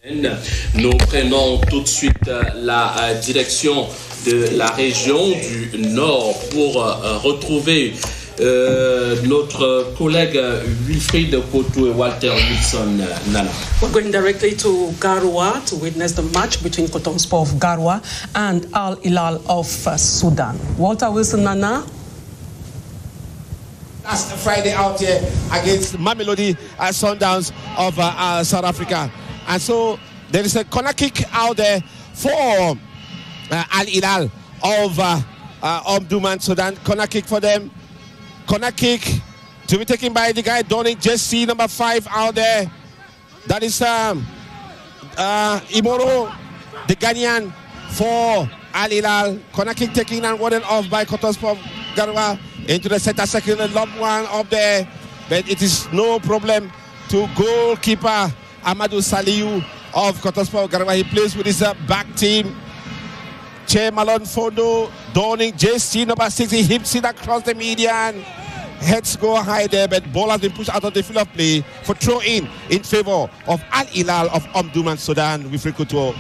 Nous prenons tout de suite la direction de la région du Nord pour retrouver notre collègue Wilfried Koto et Walter Wilson Nana. We're going directly to Garoua to witness the match between Coton Sport of Garoua and Al Hilal of Sudan. Walter Wilson Nana. Last Friday out here against Mamelodi Sundowns of South Africa. And so there is a corner kick out there for Al Hilal of Omdurman Sudan. Corner kick for them. Corner kick to be taken by the guy donning jersey number 5 out there. That is Imoro, the Ghanaian for Al Hilal. Corner kick taken and warded off by Coton Sport Garoua into the center circle. The lob one up there, but it is no problem to goalkeeper Amadou Saliou of Coton Sport Garoua. He plays with his back team. Che Malone Fondo, donning JC number 6. He hips it across the median. Heads go high there, but ball has been pushed out of the field of play for throw in favor of Al Hilal of Omdurman Sudan. Wilfried Koto.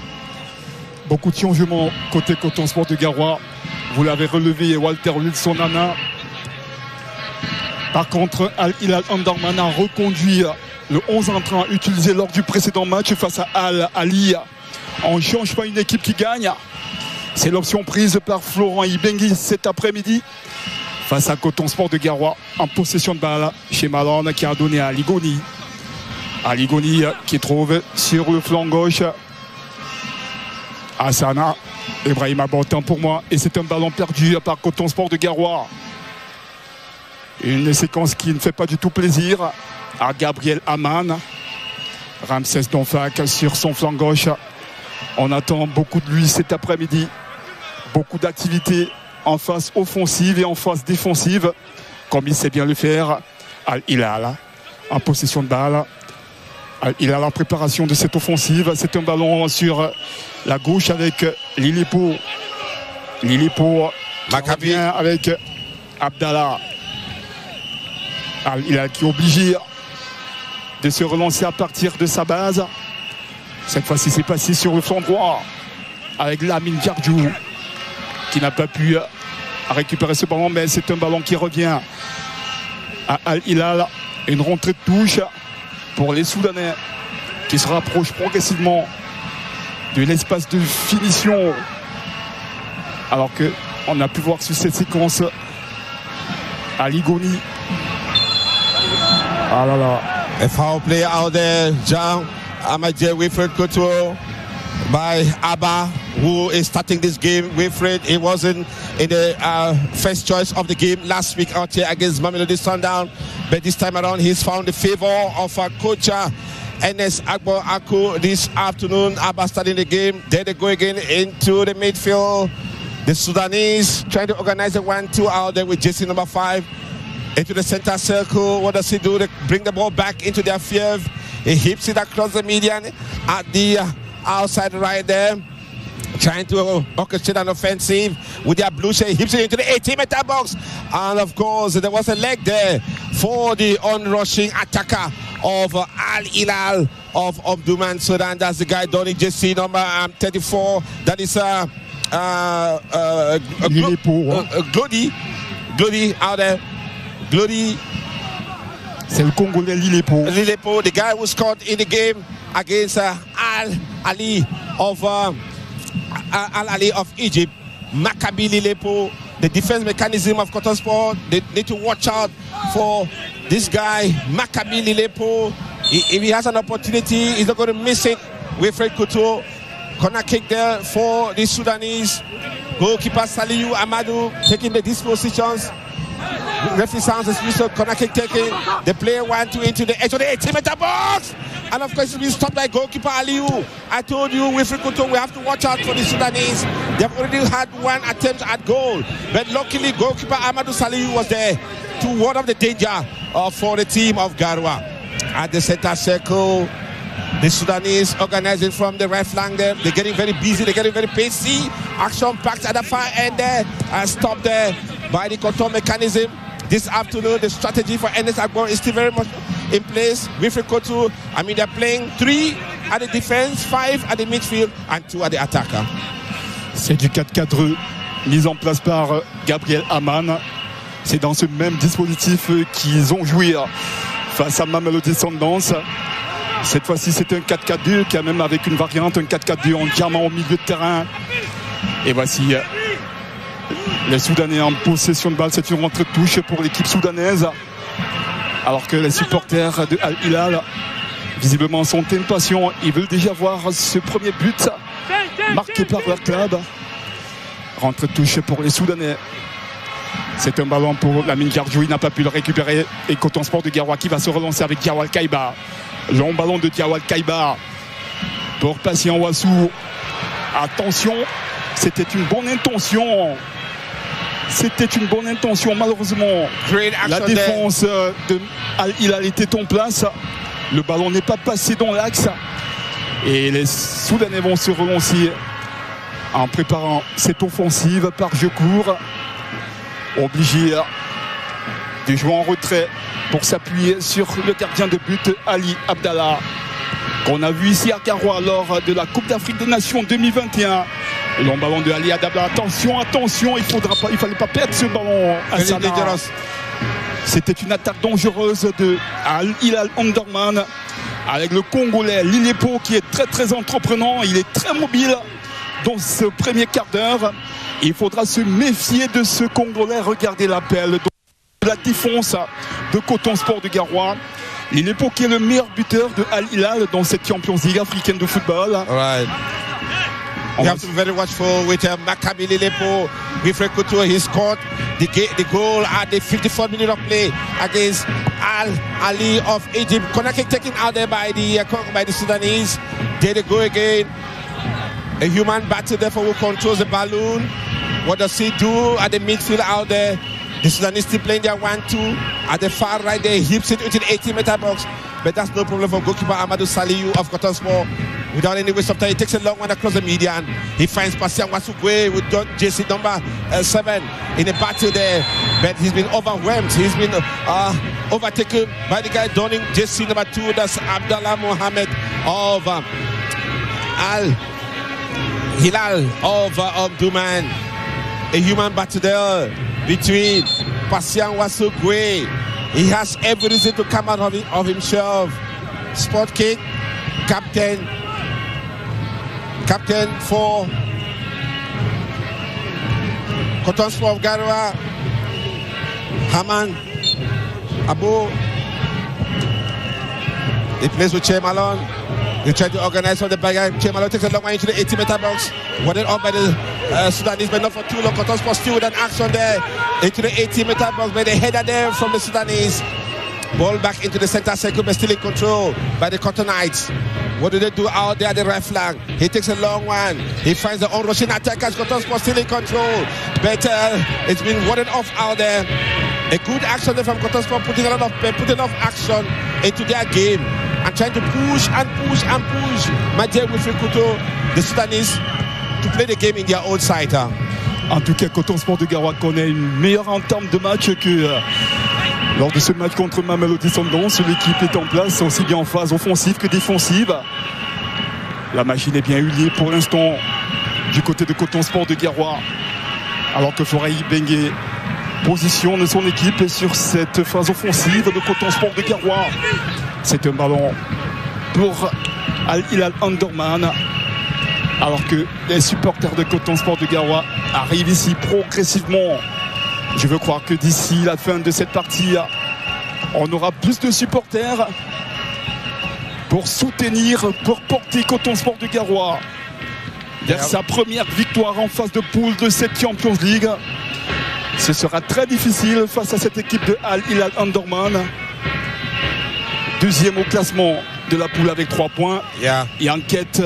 Beaucoup de changements côté Coton Sport de Garoua. Vous l'avez relevé, Walter Wilson Nana. Par contre, Al Hilal Omdurman a reconduit le 11 entrant utilisé lors du précédent match face à Al Ali. On ne change pas une équipe qui gagne. C'est l'option prise par Florent Ibengui cet après-midi face à Coton Sport de Garoua en possession de balle chez Malone qui a donné à Ligoni. Ligoni qui trouve sur le flanc gauche Hassana. Ibrahim a bon temps pour moi et c'est un ballon perdu par Coton Sport de Garoua. Une séquence qui ne fait pas du tout plaisir à Gabriel Aman. Ramsès Donfak sur son flanc gauche. On attend beaucoup de lui cet après-midi. Beaucoup d'activités en phase offensive et en phase défensive, comme il sait bien le faire. Al Hilal en possession de balle. Al Hilal en préparation de cette offensive. C'est un ballon sur la gauche avec Lilipo. Lilipo Maccabi avec Abdallah. Al Hilal qui est obligé de se relancer à partir de sa base. Cette fois-ci, c'est passé sur le flanc droit avec Lamine Diardiou qui n'a pas pu récupérer ce ballon, mais c'est un ballon qui revient à Al Hilal. Une rentrée de touche pour les Soudanais qui se rapprochent progressivement de l'espace de finition. Alors qu'on a pu voir sur cette séquence à Ligoni. Ah là là. A foul play out there, Jean Amadje Wilfried Koto by Abba, who is starting this game. Wilfried, he wasn't in the first choice of the game last week out here against Mamelodi Sundown, but this time around he's found the favor of coach Enes Agbo Aku this afternoon. Abba starting the game. There they go again into the midfield. The Sudanese trying to organize a 1-2 out there with JC number 5 into the center circle. What does he do? They bring the ball back into their field. He hips it across the median at the outside right there. Trying to orchestrate an offensive with their blue shirt. He hips it into the 18-meter box. And of course, there was a leg there for the onrushing attacker of Al Hilal of Omdurman Sudan. That's the guy donning JC number 34. That is Glody out there. Glody. C'est le Congolais Lilipo. Lilipo, the guy who scored in the game against Al Ali of Egypt. Maccabi Lilipo, the defense mechanism of Coton Sport. They need to watch out for this guy, Maccabi Lilipo. If he has an opportunity, he's not going to miss it. Wilfried Koto, corner kick there for the Sudanese. Goalkeeper Saliou Amadou taking the dispositions. Referee sounds as whistle, corner kick taken. The player 1-2 into the edge of the 18-meter box. And of course, it's been stopped by goalkeeper Aliou. I told you, Wilfried Koto, we have to watch out for the Sudanese. They've already had one attempt at goal. But luckily, goalkeeper Amadou Saliou was there to ward off the danger for the team of Garoua. At the center circle, the Sudanese organizing from the right flank there. They're getting very busy, they're getting very pacey. Action packed at the far end there. Stopped there by the control mechanism. This afternoon, the strategy for Enes Agbo is still very much in place. Wilfried Koto, I mean, they're playing 3 at the defense, 5 at the midfield, and 2 at the attacker. C'est du 4-4-2 mis en place par Gabriel Amann. C'est dans ce même dispositif qu'ils ont joué face à Mamelodi Sundowns. Cette fois-ci, c'est un 4-4-2, quand même avec une variante, un 4-4-2 en diamant au milieu de terrain. Et voici les Soudanais en possession de balle. C'est une rentrée de touche pour l'équipe soudanaise. Alors que les supporters de Al Hilal, visiblement, sont impatients. Ils veulent déjà voir ce premier but marqué par leur club. Rentrée de touche pour les Soudanais. C'est un ballon pour Lamine Gardioui, il n'a pas pu le récupérer. Et Coton Sport de Garoua qui va se relancer avec Diawal Kaiba. Long ballon de Diawal Kaiba pour Patient Wassou. Attention, c'était une bonne intention. C'était une bonne intention. Malheureusement, la défense de Al Hilal était en place. Le ballon n'est pas passé dans l'axe. Et les Soudanais vont se relancer en préparant cette offensive par jeu court. Obligé de jouer en retrait pour s'appuyer sur le gardien de but Ali Abdallah, qu'on a vu ici à Garoua lors de la Coupe d'Afrique des Nations 2021. Long ballon de Ali Abdallah. Attention, attention, il ne fallait pas perdre ce ballon. C'était une attaque dangereuse de Al Hilal Omdurman avec le Congolais Lillepo qui est très très entreprenant. Il est très mobile dans ce premier quart d'heure. Il faudra se méfier de ce Congolais. Regardez l'appel de la défense de Coton Sport de Garoua. Lillepo qui est le meilleur buteur de Al Hilal dans cette Champions League africaine de football. Right. You have to be very watchful with Maccabi Lillepo. Wilfred Couture, he scored the goal at the 54th minute of play against Al Ali of Egypt. Konate taken out there by the Sudanese. There they go again. A human battle therefore who controls the balloon. What does he do at the midfield out there? The Sudanese still playing their 1-2. At the far right there, he hips it into the 18-meter box. But that's no problem for goalkeeper Amadou Saliou of Coton Sport. Without any waste of time, he takes a long one across the median. He finds Patient Wassou with JC number 7 in a battle there. But he's been overwhelmed. He's been overtaken by the guy donning JC number 2. That's Abdallah Mohamed of Al Hilal of Omdurman. A human battle there between Patient Wassou. He has every reason to come out of himself. Sport kick, captain for Coton Sport of Garoua, Haman Abu. He plays with Che Malone. They try to organize from the back. Che Malone takes a long way into the 80-meter box. Wanted on by the Sudanese, but not for too long. Coton Sport still with an action there into the 80-meter box, but they header there from the Sudanese. Ball back into the center circle, but still in control by the Cottonites. What do they do out there at the right flank? He takes a long one. He finds the on-rushing attackers. Coton Sport still in control. But it's been warded off out there. A good action there from Coton Sport, putting enough action into their game and trying to push and push and push. My dear Wilfred Couture, the Sudanese, to play the game in their own side. En tout cas, Coton Sport de Garoua connaît une meilleure entame de match que lors de ce match contre Mamelodi Sundowns. L'équipe est en place aussi bien en phase offensive que défensive. La machine est bien huilée pour l'instant du côté de Coton Sport de Garoua, alors que Foray Bengue positionne son équipe sur cette phase offensive de Coton Sport de Garoua. C'est un ballon pour Al Hilal Omdurman, alors que les supporters de Coton Sport de Garoua arrivent ici progressivement. Je veux croire que d'ici la fin de cette partie, on aura plus de supporters pour soutenir, pour porter Coton Sport de Garoua vers sa première victoire en phase de poule de cette Champions League. Ce sera très difficile face à cette équipe de Al Hilal Omdurman. Deuxième au classement de la poule avec 3 points. Et en quête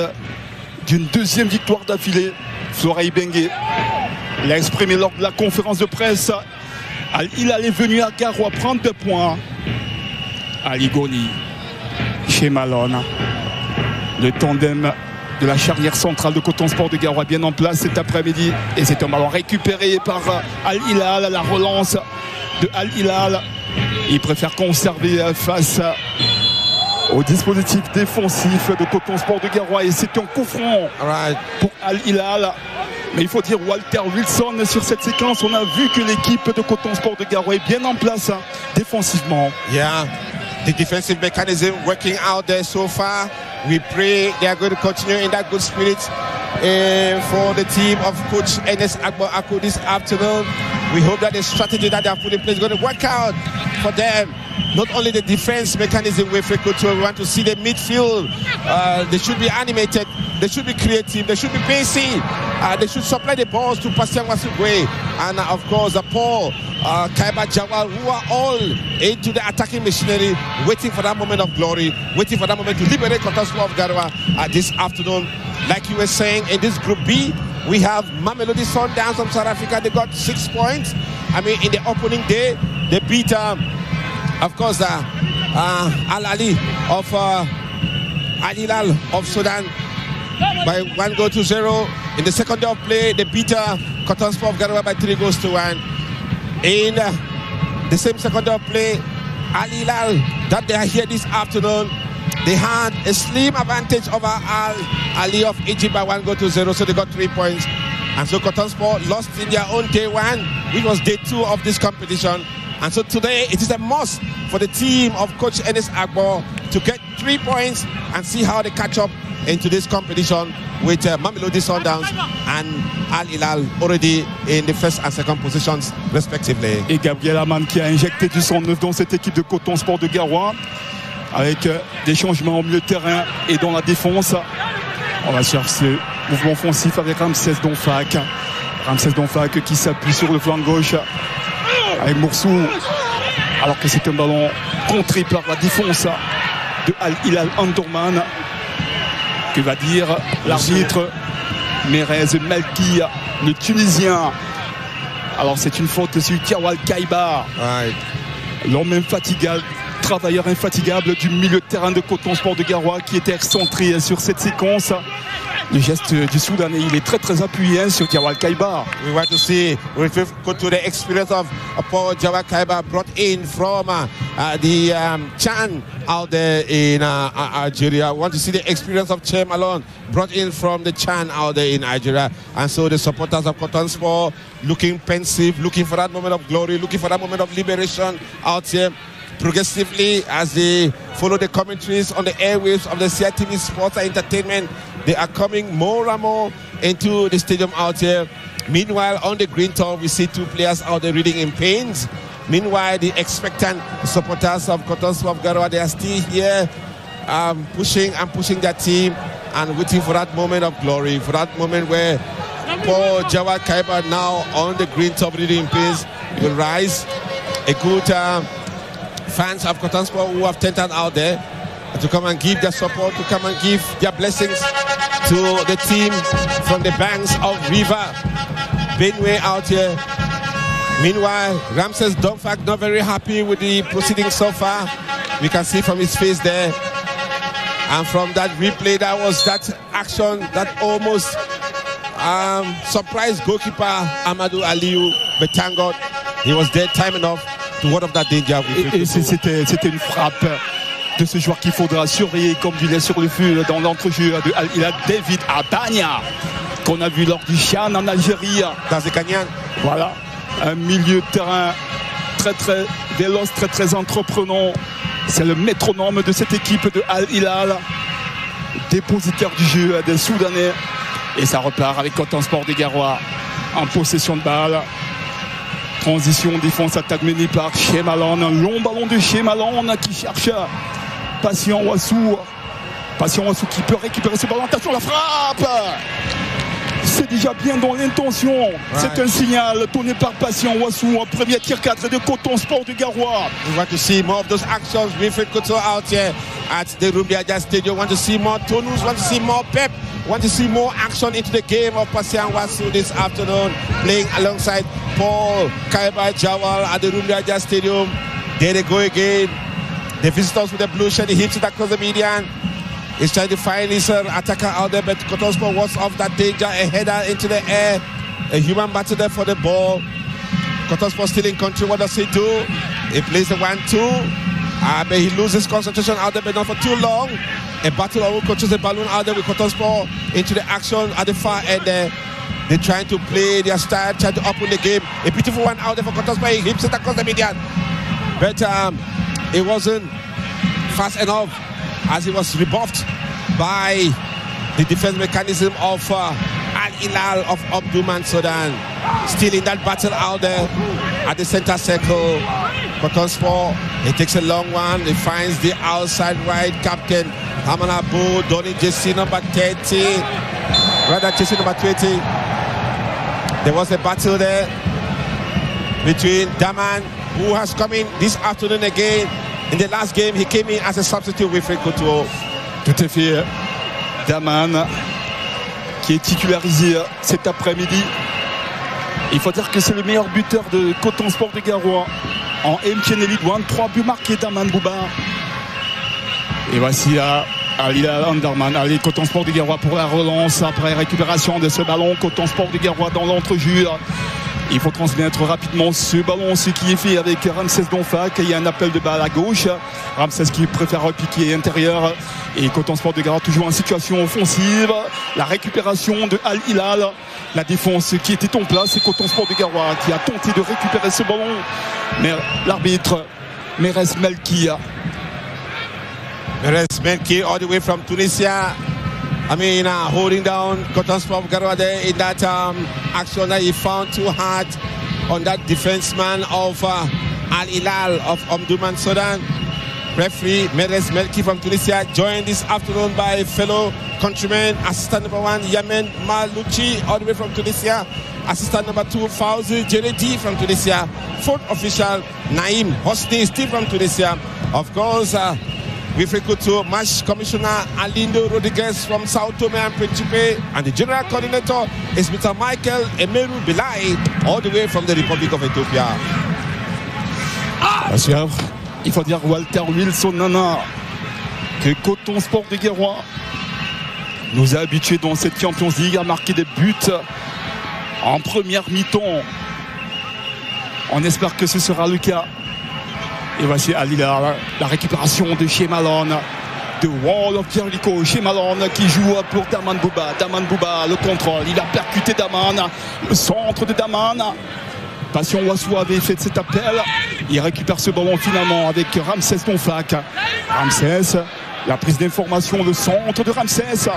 d'une deuxième victoire d'affilée. Foray Bengue l'a exprimé lors de la conférence de presse. Al Hilal est venu à Garoua prendre 2 points. Ali Goni, chez Malone. Le tandem de la charnière centrale de Coton Sport de Garoua bien en place cet après-midi. Et c'est un ballon récupéré par Al Hilal. La relance de Al Hilal. Il préfère conserver face au dispositif défensif de Coton Sport de Garoua. Et c'est un coup franc pour Al Hilal. Mais il faut dire Walter Wilson sur cette séquence. On a vu que l'équipe de Coton Sport de Garoua est bien en place défensivement. Yeah, the defensive mechanism working out there so far. We pray they are going to continue in that good spirit for the team of Coach Enes Agbo Ako this afternoon. We hope that the strategy that they have put in place is going to work out for them. Not only the defense mechanism with Couture, we want to see the midfield. They should be animated, they should be creative, they should be pacey. They should supply the balls to Pasian Wasugwe and of course Paul, Kaiba Jawal, who are all into the attacking machinery, waiting for that moment of glory, waiting for that moment to liberate Coton Sport of Garoua this afternoon. Like you were saying, in this Group B, we have Mamelodi Sundowns from South Africa. They got 6 points. I mean, in the opening day, they beat, of course, Al Ali of Al Hilal of Sudan by 1-0. In the second day of play, they beat Coton Sport of Garoua by 3-1. In the same second day of play, Al Hilal, that they are here this afternoon, they had a slim advantage over Al Ali of Egypt by 1-0, so they got 3 points. And so Coton Sport lost in their own day one, which was day 2 of this competition. And so today it is a must for the team of Coach Enes Agbo to get 3 points and see how they catch up into this competition with Mamelodi Sundowns and Al Hilal already in the first and second positions respectively. Et Gabriel Aman qui a injecté du sang neuf dans cette équipe de Coton Sport de Garoua avec des changements au milieu de terrain et dans la défense. On va chercher ce mouvement offensif avec Ramsès Donfak. Ramsès Donfak qui s'appuie sur le flanc gauche avec Moursou, alors que c'est un ballon contré par la défense de Al Hilal Andourman. Que va dire l'arbitre Merez Melki, le Tunisien. Alors c'est une faute sur Tiawal Kaiba, l'homme infatigable, travailleur infatigable du milieu de terrain de Coton Sport de Garoua, qui était excentré sur cette séquence. Le geste du Soudanais, il est très appuyé sur Tiawal Kaiba. We want to see, if we go to the experience of Paul Tiawal Kaiba brought in from the Chan out there in Algeria. We want to see the experience of Che Malone brought in from the Chan out there in Nigeria. And so the supporters of Coton Sport looking pensive, looking for that moment of glory, looking for that moment of liberation out here. Progressively, as they follow the commentaries on the airwaves of the CITV Sports and Entertainment, they are coming more and more into the stadium out here. Meanwhile, on the green turf, we see 2 players out there reading in pains. Meanwhile, the expectant supporters of Coton Sport of Garoua, they are still here pushing their team and waiting for that moment of glory, for that moment where Paul Jawad Kaiba, now on the green turf reading in pains, will rise. A good fans of Coton Sport who have turned out there to come and give their support, to come and give their blessings to the team from the banks of River Benue out here. Meanwhile, Ramses Donfak not very happy with the proceedings so far. We can see from his face there. And from that replay, that was that action that almost surprised goalkeeper Amadou Aliou Betangot. He was there time enough to ward off that danger. Et c'était une frappe de ce joueur qu'il faudra surveiller comme du lait sur le feu dans l'entrejeu de Al Hilal, David Abania, qu'on a vu lors du Chan en Algérie. Dans le Canyon. Voilà, un milieu de terrain très véloce, très entreprenant. C'est le métronome de cette équipe de Al Hilal, dépositaire du jeu des Soudanais. Et ça repart avec Coton Sport de Garoua en possession de balle. Transition, défense, attaque menée par Chemalon. Un long ballon de Chemalon qui cherche Patient Wassou. Patient Wassou qui peut récupérer ce ballon. Attention, la frappe! C'est déjà bien dans l'intention. C'est un signal donné par Patient Wassou. Un premier tir cadre de Coton Sport de Garoua. We want to see more of those actions. Wilfred Couture out here at the Rumbiaja Stadium. Want to see more tonus, want to see more pep, want to see more action into the game of Patient Wassou this afternoon, playing alongside Paul Kaiba Jawal at the Rumbiaja Stadium. There they go again. The visitors with the blue shirt, he hits it across the median. He's trying to find his attacker out there, but Coton Sport was off that danger. A header into the air. A human battle there for the ball. Coton Sport still in control. What does he do? He plays the 1-2. But he loses concentration out there, but not for too long. A battle who controls the balloon out there with Cotton Sport into the action at the far end there. They're trying to play their style, trying to open the game. A beautiful one out there for Cotton Sport. He hits it across the median. But it wasn't fast enough as he was rebuffed by the defense mechanism of Al Hilal of Omdurman Sudan. Still in that battle out there at the center circle. Cotton Sport, he takes a long one. He finds the outside right captain, Hamanabu, Donny JC number 30. Rather, JC number 20. There was a battle there between Daman, who has come in this afternoon again. In the last game, he came in as a substitute with Wilfried Couture. Tout à fait. Daman, qui est titularisé cet après-midi. Il faut dire que c'est le meilleur buteur de Coton Sport de Garoua en MTN League 1. 3 buts marqués d'Aman Bouba. Et voici Al Hilal Omdurman. Allez, Coton Sport de Garoua pour la relance après récupération de ce ballon. Coton Sport de Garoua dans l'entrejeu. Il faut transmettre rapidement ce ballon, ce qui est fait avec Ramsès Donfak. Il y a un appel de balle à gauche. Ramsès qui préfère repiquer intérieur. Et Coton Sport de Garoua toujours en situation offensive. La récupération de Al Hilal. La défense qui était en place. C'est Coton Sport de Garoua qui a tenté de récupérer ce ballon. Mais l'arbitre, Meres Melki. Meres Melki all the way from Tunisia. Holding down Coton Sport of Garoua there in that action that he found too hard on that defenseman of Al Hilal of Omdurman Sudan. Referee Meres Melki from Tunisia, joined this afternoon by fellow countrymen, assistant number 1 Yamen Malouchi all the way from Tunisia, assistant number 2 Fauzi Jeredi from Tunisia, fourth official Naim Hosni still from Tunisia, of course Wilfried Couture, match commissioner Alindo Rodriguez from Sao Tome and Principe, and the general coordinator is Mr. Michael Emeru Bilai all the way from the Republic of Ethiopia. Il faut dire Walter Wilson Nana que Coton Sport de Garoua nous a habitués dans cette Champions League à marquer des buts en première mi-temps. On espère que ce sera le cas. Et voici Al Hilal, la récupération de Shemalon, de Wall of Jericho. Shemalon qui joue pour Daman Bouba. Daman Bouba, le contrôle, il a percuté Daman, le centre de Daman. Passion Wassou avait fait cet appel. Il récupère ce ballon finalement avec Ramsès Donfak. Ramsès, la prise d'information, le centre de Ramsès.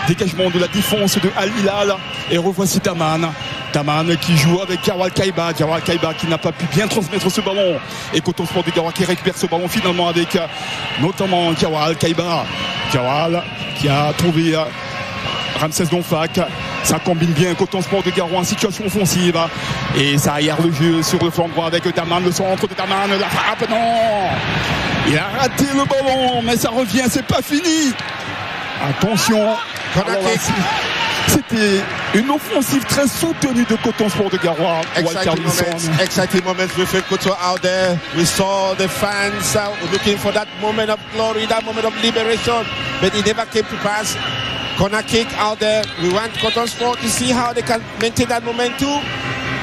Dégagement de la défense de Al Hilal. Et revoici Daman. Daman qui joue avec Jawal Kaiba. Jawal Kaiba qui n'a pas pu bien transmettre ce ballon. Et Coton Sport de Garoua qui récupère ce ballon finalement avec notamment Jawal Kaiba. Jawal qui a trouvé Ramsès Donfak. Ça combine bien Coton Sport de Garoua en situation offensive. Et ça aère le jeu sur le flanc droit avec Daman, le centre de Daman. La frappe, non! Il a raté le ballon, mais ça revient, c'est pas fini. Attention. C'était une offensive très soutenue de Coton Sport de Garoua. Exciting moments with Couture out there. We saw the fans looking for that moment of glory, that moment of liberation, but it never came to pass. Corner kick out there. We want Coton Sport to see how they can maintain that momentum.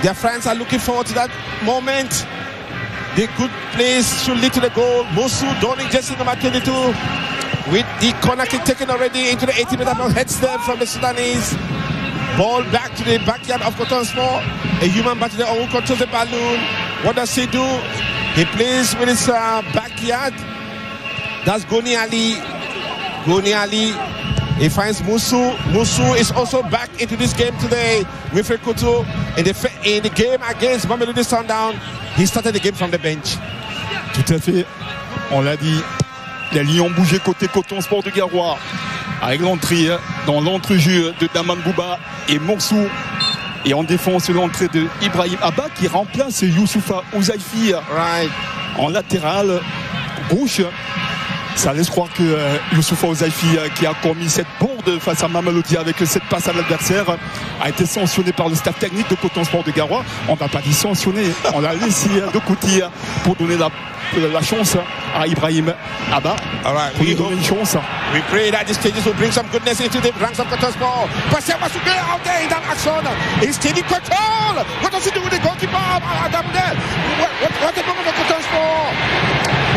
Their fans are looking forward to that moment. The good plays should lead to the goal. Mosu Donny Jesse number 22 with the corner kick taken already into the 80-meter box. Head step from the Sudanese. Ball back to the backyard of Coton Sport. A human back to the who controls the balloon. What does he do? He plays with his backyard. That's Goni Ali. Goni Ali. He finds Musu. Musu is also back into this game today. Wilfried Couture in the game against Mamelodi Sundown. He started the game from the bench. Tout à fait. On l'a dit. Les lignes ont bougé côté Coton Sport de Garoua. Avec l'entrée dans l'entrejeu de Daman Bouba et Morsou. Et en défense, l'entrée de Ibrahim Abba qui remplace Youssoufa Ouzaifi en latéral gauche. Ça laisse croire que Youssoufa Ouzaifi qui a commis cette bourde face à Mamelodi avec cette passe à l'adversaire a été sanctionné par le staff technique de Coton Sport de Garoua. On ne va pas dire sanctionné, on l'a laissé de côté pour donner la chance à Ibrahim Abba. Pour lui donner une chance. We pray that these changes will bring some goodness into the ranks of Coton Sport. Pascal Masuke out there in that action. He's taking control. What does he do with the goalkeeper? Adam there. What the moment of Coton Sport?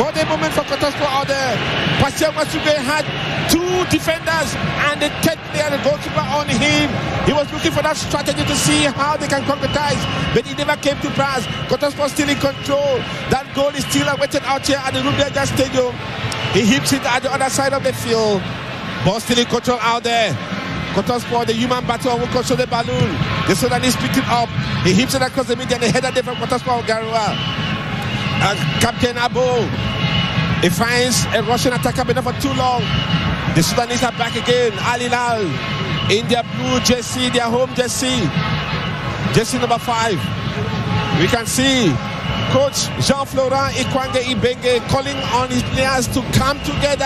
What a moment for Cotonsport out there. Pascal Masuge had two defenders and the third player, the goalkeeper, on him. He was looking for that strategy to see how they can concretize, but it never came to pass. Cotonsport still in control. That goal is still awaited out here at the Rubega Stadium. He hits it at the other side of the field. Ball still in control out there. Cotonsport, the human battle, will control the balloon. The Sudanese picked it up. He hits it across the middle and the header there from Cotonsport Garoua. Captain Abo, he finds a Russian attacker, but not for too long. The Sudanese are back again. Al Hilal in their blue jersey, their home jersey. Jersey number 5. We can see Coach Jean-Florent Ikwange Ibenge calling on his players to come together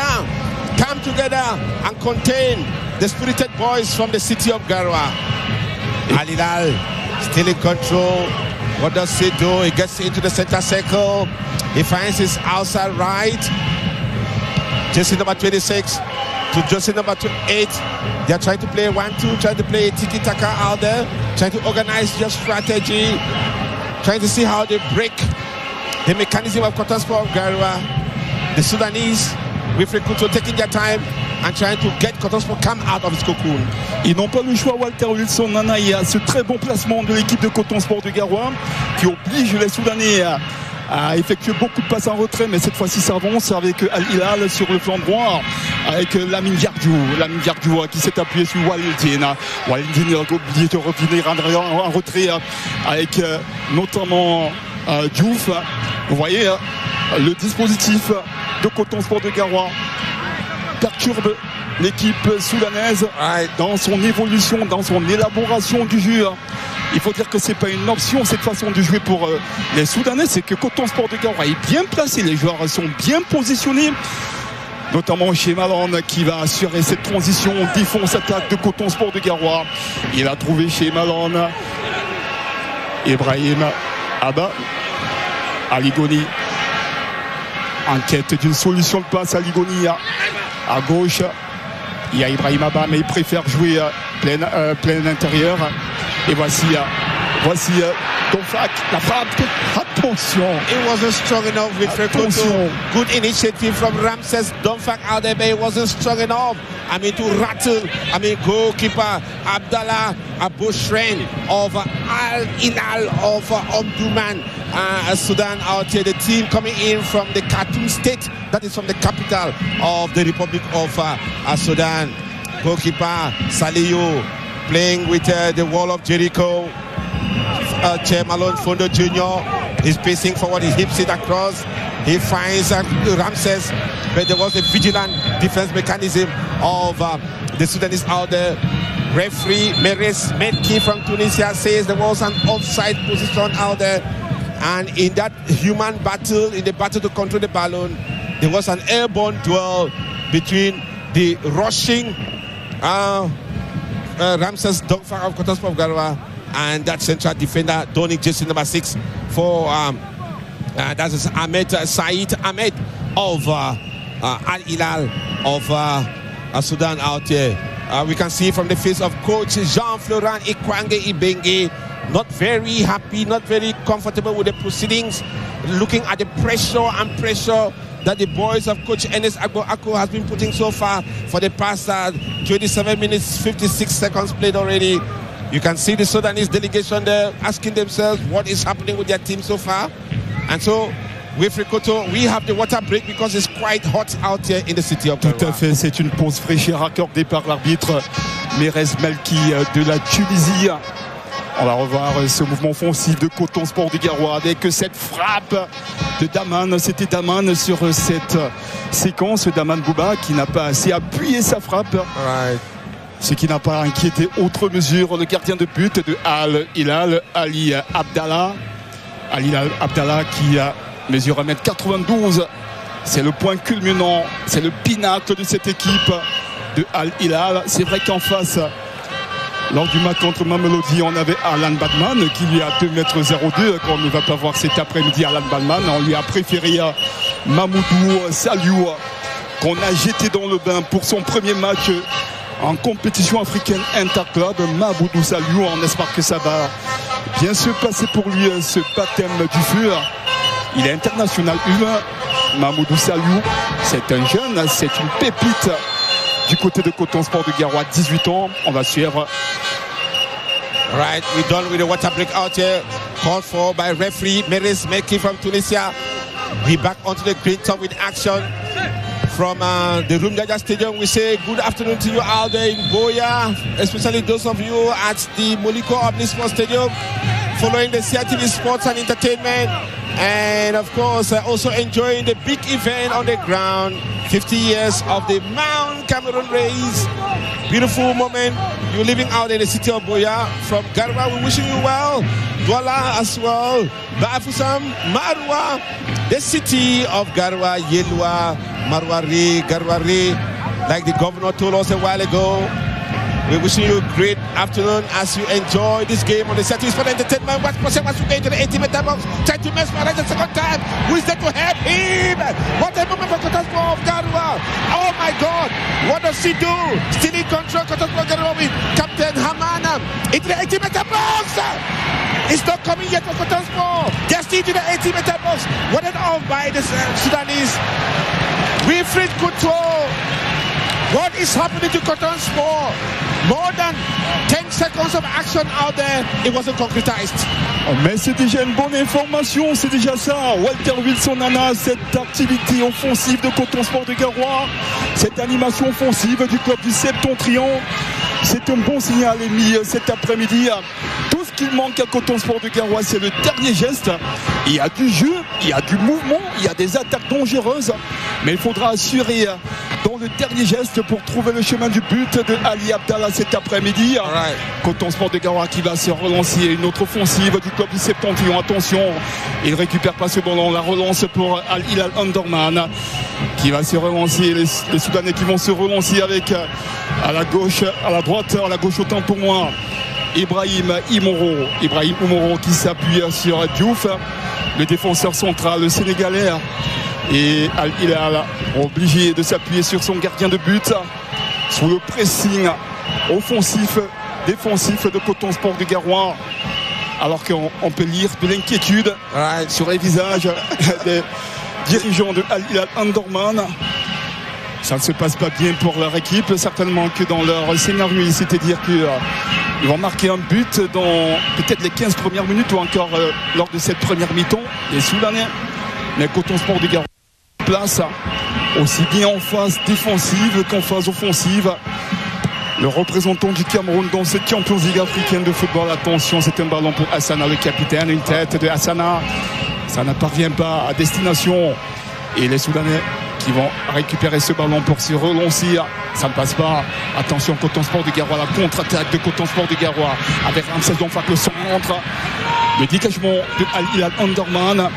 and contain the spirited boys from the city of Garoua. Al Hilal still in control. What does he do? He gets into the center circle. He finds his outside right. Jersey number 26 to jersey number 8. They are trying to play 1-2, trying to play tiki-taka out there, trying to organize your strategy, trying to see how they break the mechanism of Cotonsport Garoua. The Sudanese, with Rekuto, taking their time and trying to get Cotonsport come out of its cocoon. Ils n'ont pas le choix, Walter Wilson. Nana, il y a ce très bon placement de l'équipe de Cotonsport de Garoua qui oblige les Soudanais à effectuer beaucoup de passes en retrait, mais cette fois-ci ça avance avec Al Hilal sur le flanc droit, avec Lamine Diardiou qui s'est appuyé sur Walidine. Walidine a oublié de revenir en retrait avec notamment Diouf. Vous voyez, le dispositif de Cotonsport de Garoua perturbe l'équipe soudanaise dans son évolution, dans son élaboration du jeu. Il faut dire que c'est pas une option cette façon de jouer pour les Soudanais, c'est que Cotonsport de Garoua est bien placé, les joueurs sont bien positionnés, notamment chez Malone qui va assurer cette transition défense-attaque de Cotonsport de Garoua. Il a trouvé chez Malone Ibrahim Abba, Aligoni en quête d'une solution de passe. Aligoni à gauche, il y a Ibrahim Abba, mais il préfère jouer plein intérieur. Et voici Donfak, la frappe. Attention. It wasn't strong enough with Rekuto. Good initiative from Ramses Donfak out there, but it wasn't strong enough. To rattle. Goalkeeper Abdallah Aboushrain of Al Hilal of Omdurman, Sudan out here. The team coming in from the Khartoum state, that is from the capital of the Republic of Sudan. Goalkeeper Saliou playing with the wall of Jericho. Che Malone Fondo Jr. is pacing forward. He hips it across. He finds Ramses, but there was a vigilant defense mechanism of the Sudanese out there. Referee Meres Medki from Tunisia says there was an offside position out there, and in that human battle, in the battle to control the balloon, there was an airborne duel between the rushing Ramses Donfak of Cotonsport of Garoua and that central defender donning jersey number 6 for that is Ahmed Said Ahmed of Al Hilal of Sudan out here. We can see from the face of Coach Jean-Florent Ikwange Ibenge, not very happy, not very comfortable with the proceedings, looking at the pressure that the boys of Coach Enes Agbo Ako has been putting so far for the past 27 minutes, 56 seconds played already. You can see the Sudanese delegation there asking themselves what is happening with their team so far. And so, with Rekuto, we have the water break because it's quite hot out here in the city of Garoua. Tout à fait, c'est une pause fraîcheur accordée par l'arbitre Meres Melki de la Tunisie. On va revoir ce mouvement offensif de Cotonsport de Garoua avec cette frappe de Daman. C'était Daman sur cette séquence. Daman Bouba qui n'a pas assez appuyé sa frappe. Ce qui n'a pas inquiété outre mesure le gardien de but de Al Hilal, Ali Abdallah. Ali Abdallah qui mesure 1m92. C'est le point culminant, c'est le pinacle de cette équipe de Al Hilal. C'est vrai qu'en face, lors du match contre Mamelodi, on avait Alan Badman qui lui a 2m02, qu'on ne va pas voir cet après-midi. Alan Badman, on lui a préféré Mamoudou Saliou, qu'on a jeté dans le bain pour son premier match en compétition africaine interclub. Mamoudou Saliou, on espère que ça va bien se passer pour lui, ce baptême du feu. Il est international humain Mamoudou Saliou. C'est un jeune, c'est une pépite du côté de Coton Sport de Garoua, 18 ans. On va suivre. Right, we're done with the water break out here. Called for by referee Meris Meki from Tunisia. We back onto the green top with action from the Rumjaja Stadium. We say good afternoon to you out there in Boya, especially those of you at the Moliko Omnisport Stadium following the CITV Sports and Entertainment. And of course, also enjoying the big event on the ground. 50 years of the Mount Cameroon race. Beautiful moment. You're living out in the city of Boya. From Garoua, we're wishing you well. Douala as well. Bafoussam, Marwa, the city of Garoua, Yelwa, Marwari, Garwari. Like the governor told us a while ago. We're wishing you a great afternoon as you enjoy this game on the CITV Sport Entertainment. What percent was to get into the 80-meter box? Trying to mesmerize the second time. Who is there to help him? What a moment for Coton Sport of Garoua. Oh my God. What does he do? Still in control. Coton Sport Garoua with Captain Hamana into the 80-meter box. It's not coming yet for Coton Sport. They're still to the 80-meter box. What an off by the Sudanese. Wilfried Couture. What is happening to Coton Sport? More than 10 seconds of action out there, it wasn't concretized. Mais c'est déjà une bonne information, c'est déjà ça. Walter Wilson Nana, cette activité offensive de Coton Sport de Garoua, cette animation offensive du club du Septentrion, c'est un bon signal émis cet après-midi. Tout ce qui manque à Coton Sport de Garoua, c'est le dernier geste. Il y a du jeu, il y a du mouvement, il y a des attaques dangereuses, mais il faudra assurer dans le dernier geste pour trouver le chemin du but de Ali Abdallah cet après-midi. Right. Coton Sport de Garoua qui va se relancer, une autre offensive du club du Septentrion. Attention, il récupère pas ce ballon, la relance pour Al Hilal Underman qui va se relancer, les Soudanais qui vont se relancer avec à la gauche, à la droite, à la gauche autant pour moi Ibrahim Oumoro qui s'appuie sur Diouf, le défenseur central, le Sénégalais. Et Al Hilal obligé de s'appuyer sur son gardien de but sous le pressing offensif, défensif de Coton Sport de Garoua. Alors qu'on peut lire de l'inquiétude sur les visages des dirigeants de Al Hilal Underman. Ça ne se passe pas bien pour leur équipe. Certainement que dans leur scénario, c'était dire qu'ils vont marquer un but dans peut-être les 15 premières minutes ou encore lors de cette première mi-temps. Les Soudanais. Mais Coton Sport de Garoua place aussi bien en phase défensive qu'en phase offensive. Le représentant du Cameroun dans cette Champions League africaine de football. Attention, c'est un ballon pour Hassana, le capitaine. Une tête de Hassana. Ça ne parvient pas à destination. Et les Soudanais qui vont récupérer ce ballon pour se relancer. Ça ne passe pas. Attention, Coton Sport de Garoua, la contre-attaque de Coton Sport de Garoua avec Ramsès Donfak le centre. Le dégagement de Al Hilal Underman.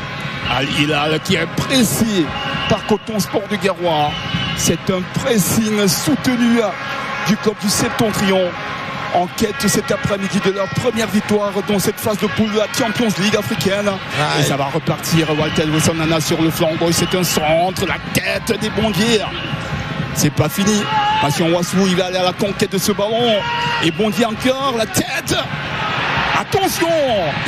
Al Hilal qui est pressé par Coton Sport de Garoua. C'est un pressing soutenu du club du Septentrion en quête cet après-midi de leur première victoire dans cette phase de poule de la Champions League africaine. Et ça va repartir. Walter Wilson Nana sur le flanc gauche, c'est un centre, la tête des Bondiers. C'est pas fini. Passion Wassou, il va aller à la conquête de ce ballon. Et Bondier encore, la tête. Attention,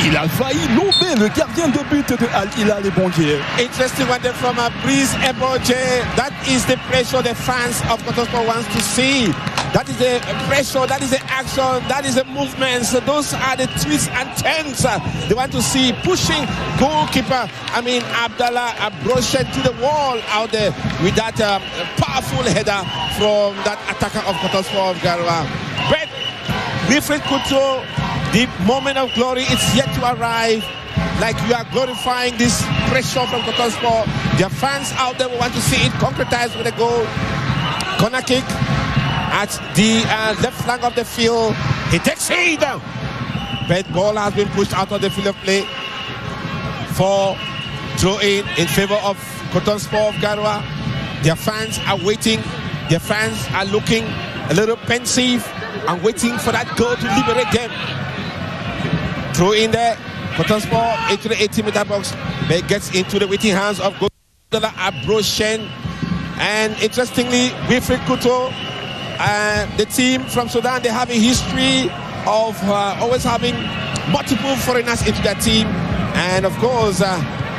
il a failli lober le gardien de but de Al Hilal et Bondier. Interesting one there from Brice Eboje. That is the pressure the fans of Coton Sport wants to see. That is the pressure, that is the action, that is the movements. Those are the twists and turns they want to see. Pushing goalkeeper, Abdallah Abrochet to the wall out there with that powerful header from that attacker of Coton Sport of Garoua. But Wilfried Couture, the moment of glory is yet to arrive. Like you are glorifying this pressure from Coton Sport. Their fans out there want to see it concretized with a goal. Corner kick at the left flank of the field. He takes it. But ball has been pushed out of the field of play for throw in favor of Coton Sport of Garoua. Their fans are waiting. Their fans are looking a little pensive and waiting for that goal to liberate them. Throw in there. Coton Sport into the 80-meter box. But gets into the waiting hands of goalkeeper Abrochet. And interestingly, Wilfried Couture, the team from Sudan, they have a history of always having multiple foreigners into their team. And of course,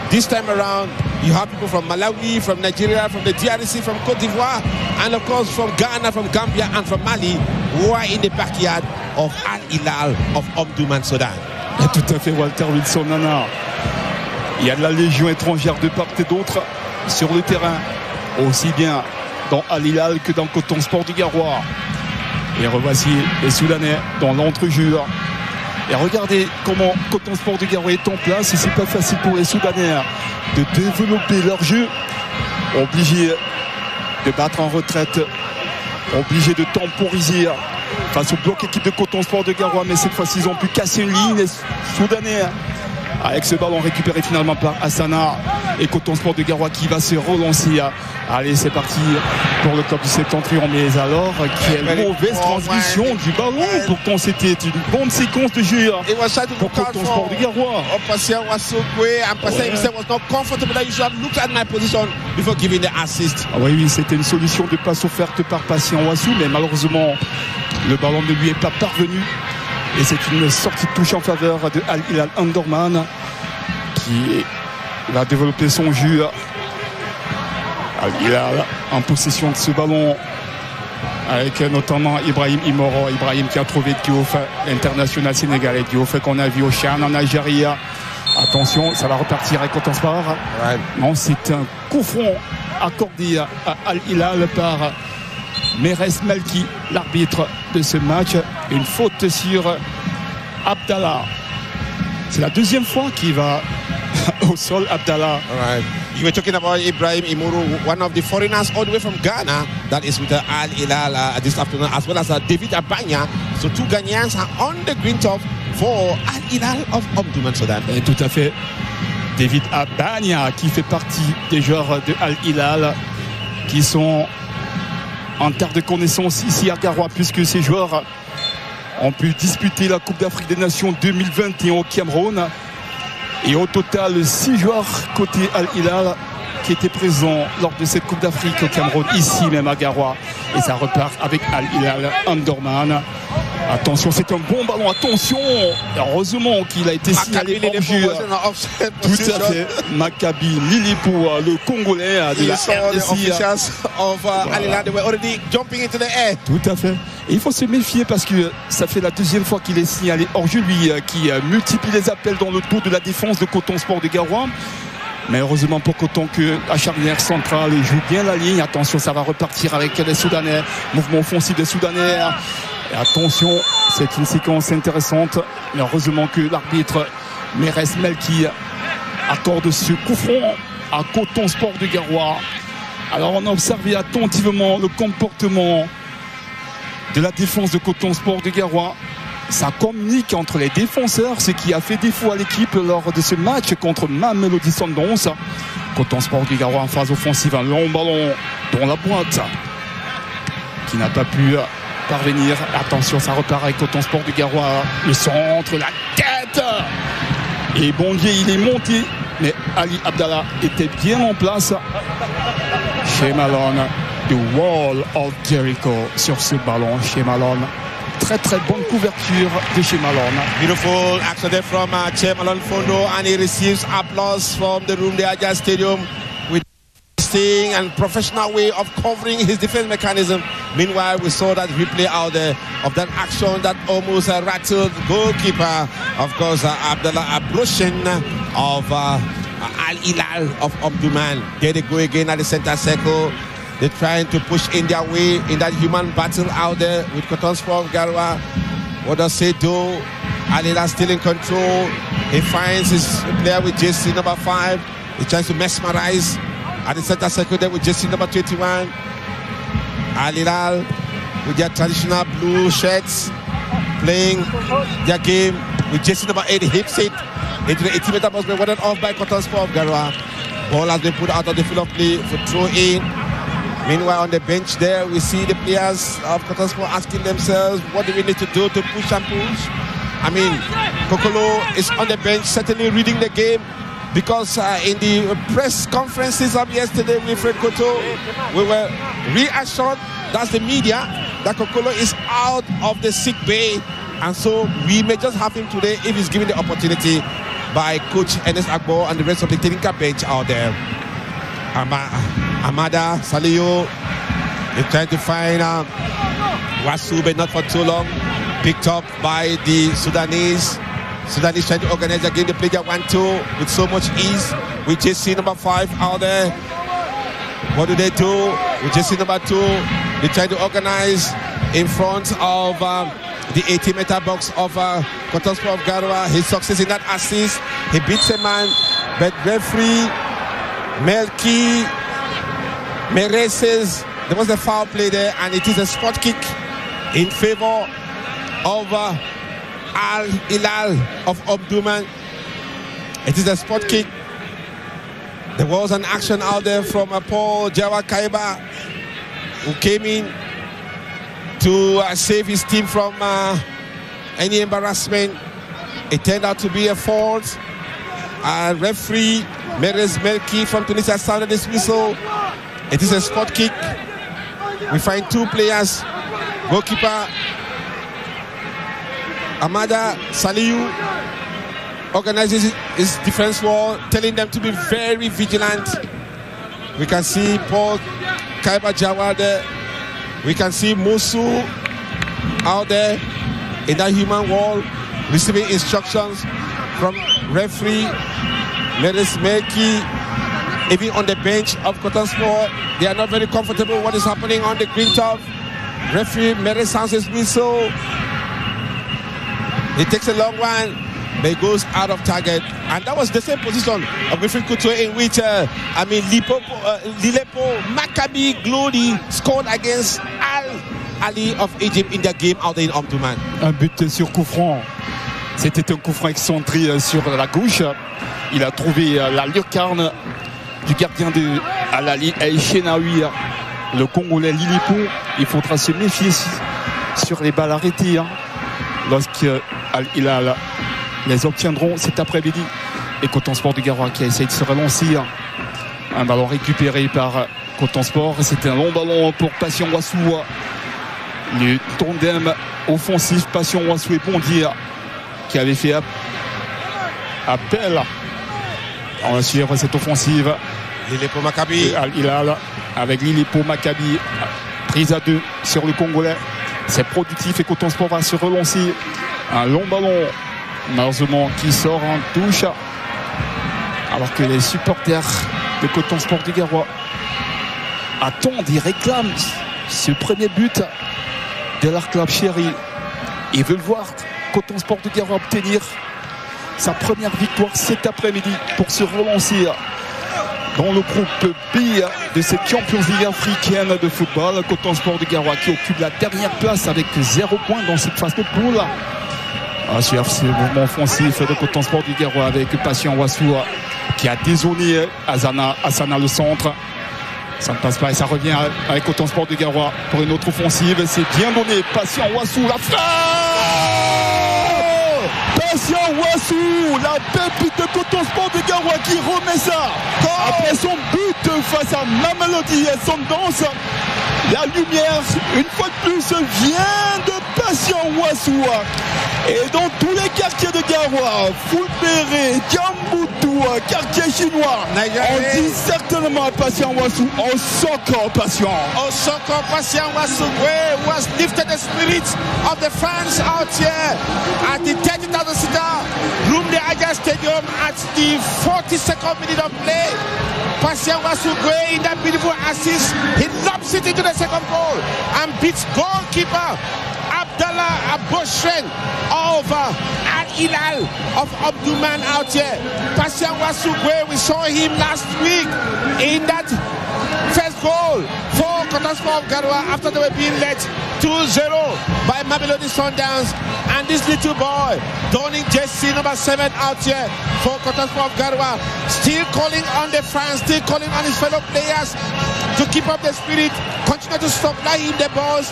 this time around, You have people from Malawi, from Nigeria, from the DRC, from Cote d'Ivoire, and of course from Ghana, from Gambia, and from Mali, who are in the backyard of Al Hilal of Omdurman, Sudan. Et tout à fait, Walter Wilson Nana. Il y a de la légion étrangère de part et d'autre sur le terrain, aussi bien dans Al Hilal que dans Coton Sport du Garoua. Et revoici les Soudanais dans l'entrejeu. Et regardez comment Coton Sport du Garoua est en place. Et c'est pas facile pour les Soudanais de développer leur jeu. Obligés de battre en retraite, obligés de temporiser face au bloc équipe de Coton Sport de Garoua. Mais cette fois-ci, ils ont pu casser une ligne. Les Soudanais, avec ce ballon récupéré finalement par Hassana, et Coton Sport de Garoua qui va se relancer. Allez, c'est parti pour le top du septentrion. Mais alors, quelle mauvaise transmission du ballon. Pourtant, c'était une bonne séquence de jeu pour Coton Sport de Garoua. Ah oui, c'était une solution de passe offerte par Patient Wassou, mais malheureusement, le ballon ne lui est pas parvenu. Et c'est une sortie de touche en faveur de Al Hilal Omdurman qui va développer son jeu. Al Hilal en possession de ce ballon avec notamment Ibrahim Imoro. Ibrahim qui a trouvé Diouf, l'international sénégalais. Diouf qu'on a vu au Chan en Algérie. Attention, ça va repartir avec Coton Sport. Ouais. Non, c'est un coup franc accordé à Al Hilal par Meres Melki, l'arbitre de ce match. Une faute sur Abdallah. C'est la deuxième fois qu'il va au sol, Abdallah. Right. You were talking about Ibrahim Imuru, one of the foreigners all the way from Ghana that is with Al Hilal this afternoon, as well as David Abanya. So two Ghanaians are on the green top for Al Hilal of Omdurman, Sudan. Et tout à fait. David Abanya qui fait partie des joueurs de Al Hilal qui sont en terre de connaissance ici à Garoua, puisque ces joueurs ont pu disputer la Coupe d'Afrique des Nations 2021 au Cameroun. Et au total, 6 joueurs côté Al Hilal qui étaient présents lors de cette Coupe d'Afrique au Cameroun, ici même à Garoua. Et ça repart avec Al Hilal Omdurman. Attention, c'est un bon ballon, attention. Heureusement qu'il a été signalé hors jeu. Tout à fait. Maccabi Lili pour le Congolais de la RDC. Tout à fait. Et il faut se méfier parce que ça fait la deuxième fois qu'il est signalé hors jeu, lui qui multiplie les appels dans le dos de la défense de Coton Sport de Garoua. Mais heureusement pour Coton que la charnière centrale joue bien la ligne. Attention, ça va repartir avec les Soudanais. Mouvement offensif des Soudanais. Et attention, c'est une séquence intéressante. Mais heureusement que l'arbitre Meres Melki accorde ce coup franc à Coton Sport de Garoua. Alors on a observé attentivement le comportement de la défense de Coton Sport de Garoua. Ça communique entre les défenseurs, ce qui a fait défaut à l'équipe lors de ce match contre Mamelodi Sundowns. Coton Sport de Garoua en phase offensive, un long ballon dans la boîte qui n'a pas pu parvenir. Attention, ça repart avec Coton Sport de Garoua. Le centre, la tête. Et Bondier, il est monté. Mais Ali Abdallah était bien en place. Chez Malone, the wall of Jericho sur ce ballon. Chez Malone. Très très bonne couverture de chez Malone. Beautiful action there from Che Malone Fondo, and he receives applause from the room, the Aja Stadium, with staying and professional way of covering his defense mechanism. Meanwhile, we saw that replay out there of that action that almost rattled goalkeeper, of course, Abdallah Abroshin of Al Hilal of Omdurman. There they go again at the center circle. They're trying to push in their way in that human battle out there with Coton Sport Garoua. What does he do? Al Hilal still in control. He finds his player with JC number 5. He tries to mesmerize at the center circle there with JC number 21. Al Hilal with their traditional blue shirts playing their game with JC number 8. He hits it into the 18-meter box, but warded off by Coton Sport Garoua. Ball has been put out of the field of play for throw in. Meanwhile, on the bench there, we see the players of Coton Sport asking themselves, what do we need to do to push and push? I mean, Kokolo is on the bench, certainly reading the game, because in the press conferences of yesterday, Wilfred Koto, we were reassured, that's the media, that Kokolo is out of the sick bay, and so we may just have him today if he's given the opportunity by Coach Ernest Agbo and the rest of the technical bench out there. Amada Saliu. They tried to find Wasu, but not for too long. Picked up by the Sudanese. Sudanese trying to organize again. They play their 1-2 with so much ease. With JC number 5 out there. What do? With JC number 2, they try to organize in front of the 80-meter box of Kotonspor of Garoua. His success in that assist. He beats a man, but referee Melki Mere says there was a foul play there, and it is a spot kick in favor of Al Hilal of Omdurman. It is a spot kick. There was an action out there from Paul Jawa Kaiba, who came in to save his team from any embarrassment. It turned out to be a fault. Referee Meres Melki from Tunisia sounded this whistle. It is a spot kick. We find 2 players. Goalkeeper Amada Saliu organizes his defense wall, telling them to be very vigilant. We can see Paul Kaiba Jawa there. We can see Musu out there in that human wall, receiving instructions from referee Meres Melki. Even on the bench of Kotonspor, they are not very comfortable with what is happening on the green turf. Referee Meres sounds his whistle. He takes a long one, but it goes out of target. And that was the same position of Wilfried Couture in which Lilepo Maccabi Glory scored against Al Ali of Egypt in their game out in Omdurman. Un but sur coup franc. C'était un coup franc excentré sur la gauche. Il a trouvé la lucarne du gardien de Al Ali El Shenaoui, le Congolais Lilipo. Il faudra se méfier sur les balles arrêtées lorsque Al Hilal les obtiendront cet après-midi. Et Kotonspor de Garoua qui essaie de se relancer. Un ballon récupéré par Kotonspor. C'était un long ballon pour Patient Wassou. Le tandem offensif Patient Wassou et Bondir qui avait fait appel. On va suivre cette offensive. Lilipo Maccabi. Al Hilal avec Lilipo Maccabi. Prise à 2 sur le Congolais. C'est productif et Kotonspor va se relancer. Un long ballon, malheureusement, qui sort en touche. Alors que les supporters de Kotonspor de Garoua attendent, ils réclament ce premier but de leur club chéri. Ils veulent voir Kotonspor de Garoua obtenir sa première victoire cet après-midi pour se relancer dans le groupe B de cette Champions League africaine de football. Kotonspor de Garoua qui occupe la dernière place avec 0 points dans cette phase de poule. Suivre ce mouvement offensif de Kotonspor de Garoua avec Patient Wassou qui a dézonné Asana le centre. Ça ne passe pas et ça revient avec Kotonspor de Garoua pour une autre offensive. C'est bien donné. Patient Wassou, la frappe. Patient Wassou, la pépite de Kotonspor de Garoua qui remet ça après son but face à Mamelodi et Sundowns. La lumière, une fois de plus, vient de Patient Wassou. Et dans tous les quartiers de Garoua, Fulbéré, Kiamboutou, quartier chinois, on dit certainement Patient Wassou, on soccer Patient. Oh, soccer Patient Wassou was lifted the spirits of the fans out here at the 30,000 seater Rumde Aja Stadium at the 42nd minute of play. Patient Wassou in that beautiful assist, he lobs it into the second goal and beats goalkeeper Abdallah Aboshen of Al Hilal of Omdurman out here. Patient Wassou, we saw him last week in that first goal for Kotonspor of Garoua after they were being led 2-0 by Mamelodi Sundowns. And this little boy, donning jersey number 7 out here for Kotonspor of Garoua, still calling on the fans, still calling on his fellow players to keep up the spirit, continue to supply him the balls.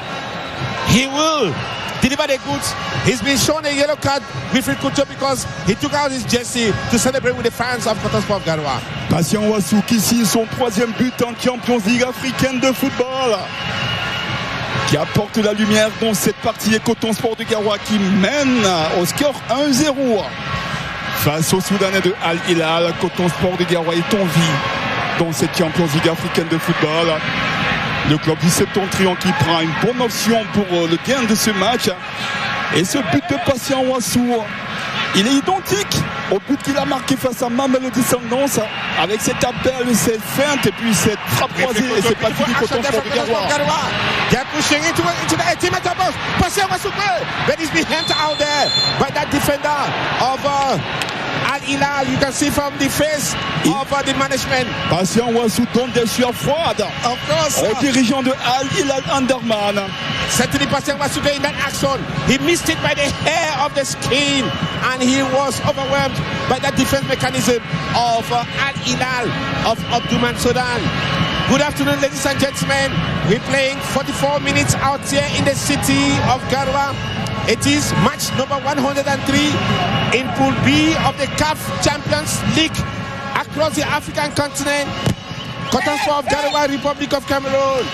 He will deliver the goods. He's been shown a yellow card, Wilfried Couture, because he took out his jersey to celebrate with the fans of Kotonspor of Garoua. Patient Wassou qui signe son 3e but en Champions League africaine de football, qui apporte la lumière dans cette partie et Kotonspor de Garoua qui mène au score 1-0 face au Soudanais de Al Hilal. Kotonspor de Garoua est en vie dans cette Champions League africaine de football. Le club du Septentrion qui prend une bonne option pour le gain de ce match. Et ce but de Patient Ouassou, il est identique au but qu'il a marqué face à Mamelodi Sundowns, avec cet appel, cette feinte et puis cette frappe croisée. Et c'est pas fini Coton-Sport de Garoua. They're pushing into the 18-meter box. Patient Ouassou, but he's been hemmed out there by that defender of Al Hilal. You can see from the face of the management. Patient Ouassou donne des sueurs froides au dirigeant de Al Hilal Omdurman. Certainly Patient Ouassou in that action. He missed it by the hair of the skin and he was overwhelmed by that defense mechanism of Al Hilal of Omdurman, Sudan. Good afternoon, ladies and gentlemen. We're playing 44 minutes out here in the city of Garoua. It is match number 103 in Pool B of the CAF Champions League across the African continent. Coton-Sport of Garoua, Republic of Cameroon,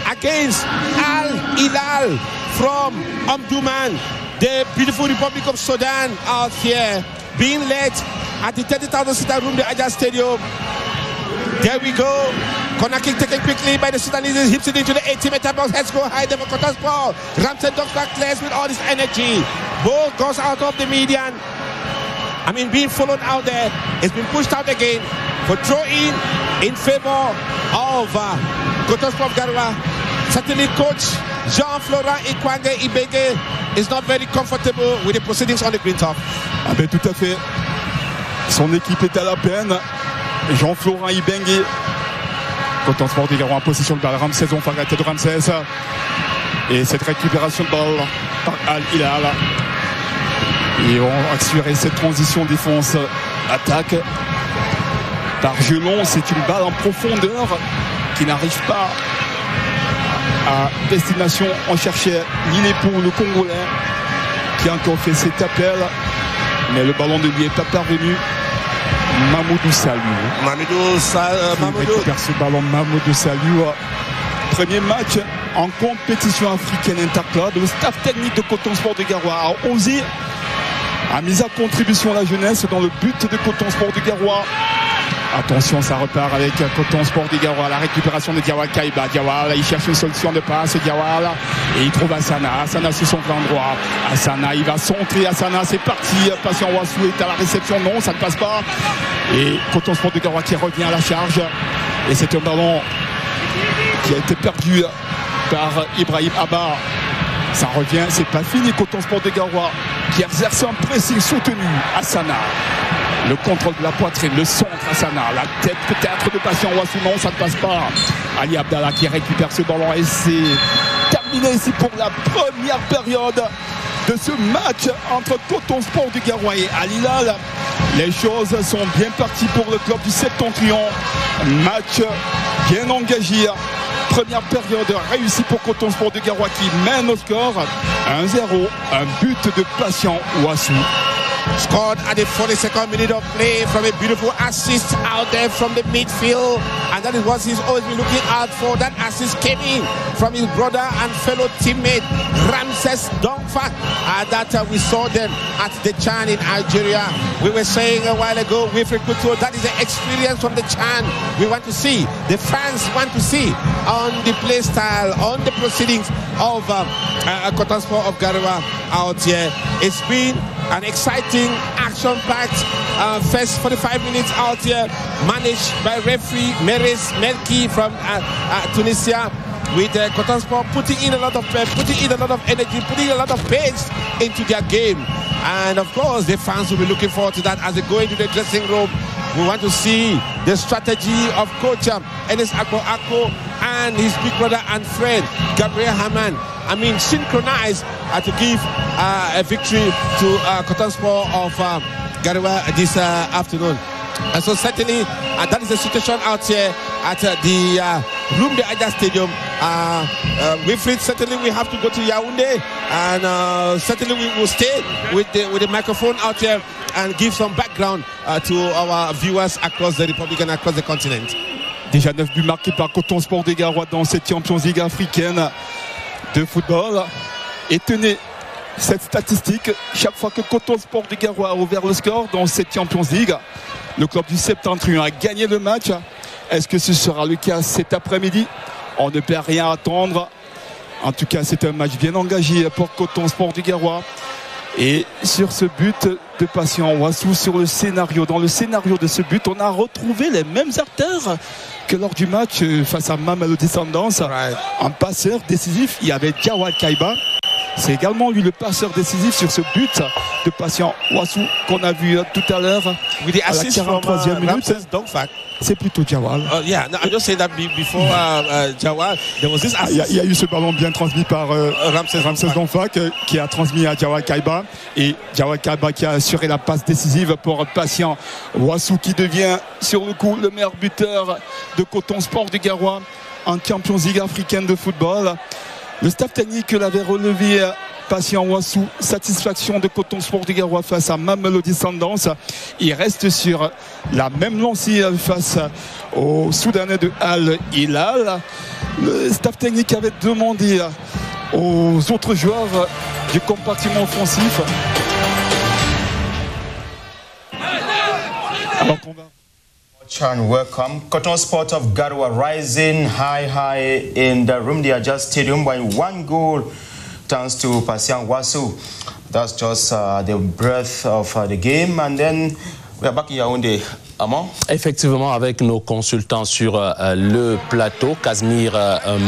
against Al Hilal from Omdurman, the beautiful Republic of Sudan, out here being led at the 30,000-seater room, the Aja Stadium. There we go. Corner kick taken quickly by the Sudanese. Hips it into the 80-meter box. Let's go high there for Coton-Sport. Ramsey talks back Clares with all this energy. Ball goes out of the median. Being followed out there. It's been pushed out again for throw in favor of Coton-Sport Garoua. Certainly coach Jean-Florent Ikwange Ibenge is not very comfortable with the proceedings on the green top. Tout à fait. Son équipe est à la peine. Jean-Florent Ibenge. Coton-Sport de Garoua en position de balle. Ramsey Zonfarete de Ramsey. Et cette récupération de balle par Al Hilal. Et on va assurer cette transition défense-attaque par Gelon. C'est une balle en profondeur qui n'arrive pas à destination. On cherchait Linépo, le Congolais, qui a encore fait cet appel. Mais le ballon ne lui est pas parvenu. Mamoudou Salou. Récupère ce ballon, Mamoudou Salou. Premier match en compétition africaine interclub. Le staff technique de Coton-Sport de Garoua a osé, a mis à contribution la jeunesse dans le but de Coton-Sport de Garoua. Attention, ça repart avec Coton-Sport de Garoua. La récupération de Diawal Kaïba. Diawal, il cherche une solution de passe. Diawal, et il trouve Hassana. Hassana sur son flanc droit. Hassana, il va centrer. Hassana, c'est parti. Patient Ouassou est à la réception. Non, ça ne passe pas. Et Coton-Sport de Garoua qui revient à la charge. Et c'est un ballon qui a été perdu par Ibrahim Abba. Ça revient, c'est pas fini. Coton-Sport de Garoua qui exerce un pressing soutenu. Hassana. Le contrôle de la poitrine, le centre Hassana, la tête peut-être de Patient Ouassou, non, ça ne passe pas. Ali Abdallah qui récupère ce ballon et c'est terminé ici pour la première période de ce match entre Coton-Sport de Garoua et Al Hilal. Les choses sont bien parties pour le club du Septentrion. Match bien engagé. Première période réussie pour Coton-Sport de Garoua qui mène au score 1-0. Un but de Patient Ouassou. Scored at the 42nd minute of play from a beautiful assist out there from the midfield, and that is what he's always been looking out for. That assist came in from his brother and fellow teammate Ramses Dongfa, that we saw them at the Chan in Algeria. We were saying a while ago, Wilfred Couture, that is the experience from the Chan we want to see, the fans want to see on the play style, on the proceedings of Coton-Sport of Garoua out here. It's been an exciting, action-packed first 45 minutes out here, managed by referee Meres Melki from Tunisia, with Coton-Sport putting in a lot of energy, putting a lot of pace into their game. And of course, the fans will be looking forward to that as they go into the dressing room. We want to see the strategy of Coach Enes Akpo and his big brother and friend, Gabriel Haman. Synchronized to give a victory to Coton-Sport of Garoua this afternoon. And so certainly that is the situation out here at the Room de Aja Stadium. Wilfried, certainly we have to go to Yaoundé, and certainly we will stay with the microphone out here and give some background to our viewers across the Republic and across the continent. Déjà 9 buts marqués par Coton-Sport de Garoua dans cette Champions League africaine de football. Et tenez cette statistique, chaque fois que Coton-Sport de Garoua a ouvert le score dans cette Champions League, le club du Septentrion a gagné le match. Est-ce que ce sera le cas cet après-midi? On ne peut rien attendre. En tout cas, c'est un match bien engagé pour Coton Sport du Garoua. Et sur ce but de Patient Wassou, dans le scénario de ce but, on a retrouvé les mêmes acteurs que lors du match face à Mamelodi Sundowns. En passeur décisif, il y avait Jawal Kaiba. C'est également lui le passeur décisif sur ce but de Patient Wassou qu'on a vu tout à l'heure à la 43e minute. C'est plutôt Jawal. Yeah, no, I just said that before Jawal. There was this assist. Il y a eu ce ballon bien transmis par Ramses Donfak qui a transmis à Jawal Kaiba. Et Jawal Kaiba qui a assuré la passe décisive pour Patient Wassou qui devient sur le coup le meilleur buteur de Coton Sport du Garoua en Champions League africaine de football. Le staff technique l'avait relevé. Patient Wassou, satisfaction de Coton Sport du Garoua face à Mamelodi Sundowns. Il reste sur la même lancée face aux Soudanais de Al Hilal. Le staff technique avait demandé aux autres joueurs du compartiment offensif. Alors qu'on va... Welcome. Coton Sport of Garoua rising high in the Rumdia Stadium by 1 goal thanks to Patient Wassou. That's just the breadth of the game. And then we are back in Yaoundé. Effectivement, avec nos consultants sur le plateau, Casimir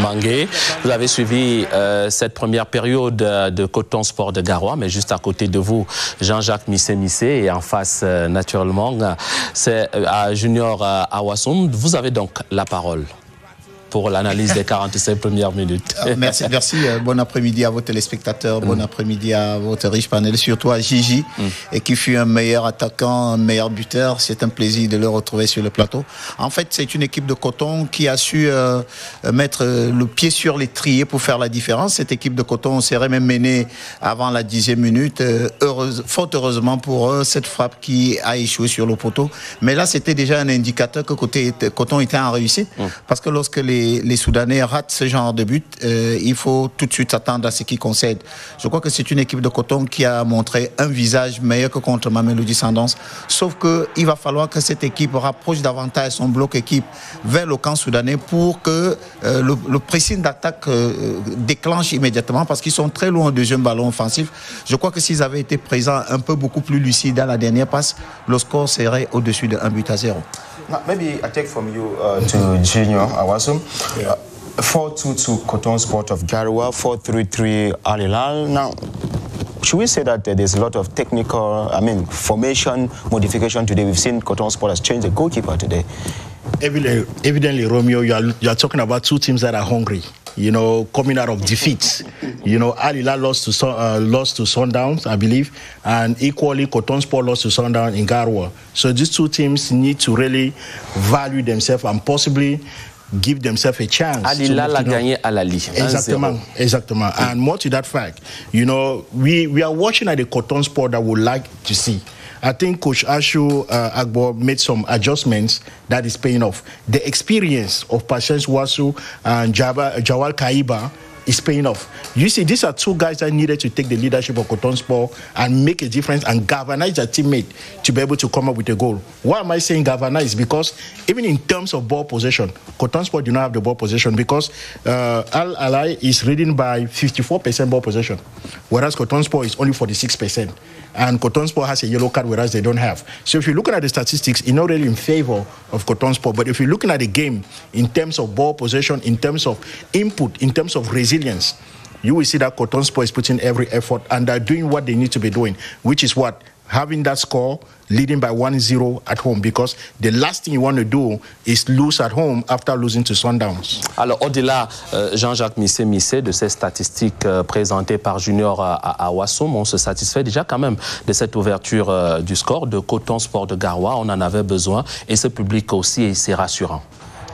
Mangué. Vous avez suivi cette première période de Coton Sport de Garoua, mais juste à côté de vous, Jean-Jacques Missé et en face, naturellement, c'est à Junior Awassoum. Vous avez donc la parole pour l'analyse des 45 premières minutes. Merci. Bon après-midi à vos téléspectateurs, bon après-midi à votre riche panel, surtout à Gigi, et qui fut un meilleur attaquant, un meilleur buteur. C'est un plaisir de le retrouver sur le plateau. En fait, c'est une équipe de Coton qui a su mettre le pied sur l'étrier pour faire la différence. Cette équipe de Coton serait même menée avant la 10e minute. Fort heureusement pour eux, cette frappe qui a échoué sur le poteau. Mais là, c'était déjà un indicateur que Coton était en réussite. Parce que lorsque les Soudanais ratent ce genre de but, il faut tout de suite s'attendre à ce qu'ils concèdent. Je crois que c'est une équipe de Coton qui a montré un visage meilleur que contre Mamelodi Sundowns. Sauf qu'il va falloir que cette équipe rapproche davantage son bloc équipe vers le camp soudanais pour que le pressing d'attaque déclenche immédiatement parce qu'ils sont très loin au deuxième ballon offensif. Je crois que s'ils avaient été présents un peu beaucoup plus lucides dans la dernière passe, le score serait au-dessus de 1-0. Now, maybe I take from you to Junior Awassoum. 4-2 to Coton Sport of Garoua, 4-3-3 Al Hilal. Now, should we say that there's a lot of technical, formation modification today? We've seen Coton Sport has changed the goalkeeper today. Evidently, Romeo, you are talking about two teams that are hungry. Coming out of defeats. Al Hilal lost to Sundowns, I believe, and equally Coton Sport lost to Sundowns in Garoua. So these two teams need to really value themselves and possibly give themselves a chance. Al Hilal a gagné à la Ligue. Exactement. And more to that fact, we are watching at the Coton Sport that we would like to see. I think Coach Ashu Agbo made some adjustments that is paying off. The experience of Patient Wassou and Jawal Kaiba is paying off. You see, these are two guys that needed to take the leadership of Coton Sport and make a difference and galvanize their teammate to be able to come up with a goal. Why am I saying galvanize? Because even in terms of ball possession, Coton Sport do not have the ball possession because Al Hilal is leading by 54% ball possession, whereas Coton Sport is only 46%. And Coton Sport has a yellow card, whereas they don't have. So if you're looking at the statistics, it's not really in favor of Coton Sport. But if you're looking at the game in terms of ball possession, in terms of input, in terms of resilience, you will see that Coton Sport is putting every effort and they're doing what they need to be doing, which is what? Having that score, leading by 1-0 at home, because the last thing you want to do is lose at home after losing to Sundowns. Alors, au-delà, Jean-Jacques Missé, de ces statistiques présentées par Junior à Awassoum, on se satisfait déjà quand même de cette ouverture du score de Coton Sport de Garoua. On en avait besoin et ce public aussi, c'est rassurant.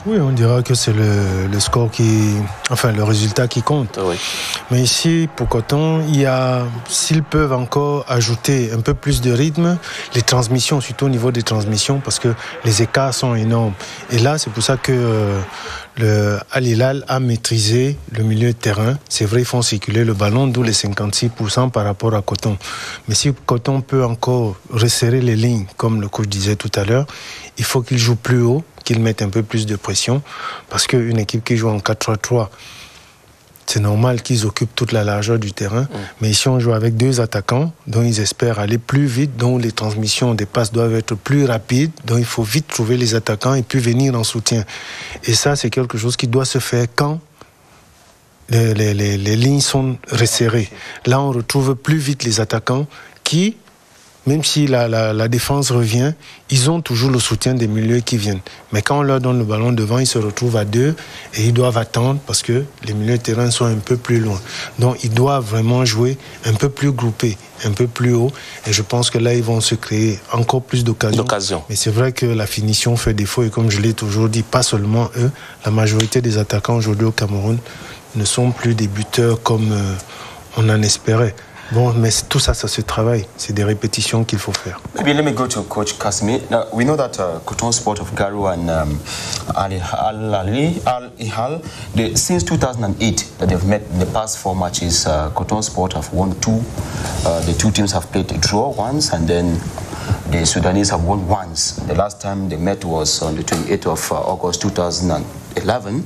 Oui, on dira que c'est le score le résultat qui compte. Oui. Mais ici, pour Coton, s'ils peuvent encore ajouter un peu plus de rythme, les transmissions, surtout au niveau des transmissions, parce que les écarts sont énormes. Et là, c'est pour ça que le Al Hilal a maîtrisé le milieu de terrain. C'est vrai, ils font circuler le ballon, d'où les 56% par rapport à Coton. Mais si Coton peut encore resserrer les lignes, comme le coach disait tout à l'heure, il faut qu'il joue plus haut, qu'ils mettent un peu plus de pression, parce qu'une équipe qui joue en 4-3-3, c'est normal qu'ils occupent toute la largeur du terrain, mais ici on joue avec 2 attaquants, dont ils espèrent aller plus vite, dont les transmissions des passes doivent être plus rapides, donc il faut vite trouver les attaquants et puis venir en soutien. Et ça, c'est quelque chose qui doit se faire quand les lignes sont resserrées. Là, on retrouve plus vite les attaquants qui, même si la défense revient, ils ont toujours le soutien des milieux qui viennent. Mais quand on leur donne le ballon devant, ils se retrouvent à 2 et ils doivent attendre parce que les milieux de terrain sont un peu plus loin. Donc ils doivent vraiment jouer un peu plus groupés, un peu plus haut. Et je pense que là, ils vont se créer encore plus d'occasions. Mais c'est vrai que la finition fait défaut. Et comme je l'ai toujours dit, pas seulement eux, la majorité des attaquants aujourd'hui au Cameroun ne sont plus des buteurs comme on en espérait. Bon, mais tout ça, ça se travaille. C'est des répétitions qu'il faut faire. Maybe let me go to Coach Kasmi. Now, we know that Coton Sport of Garoua and Al Ihal, since 2008, that they've met in the past 4 matches. Coton Sport have won 2. The 2 teams have played a draw once, and then the Sudanese have won once. The last time they met was on the 28th of August 2011.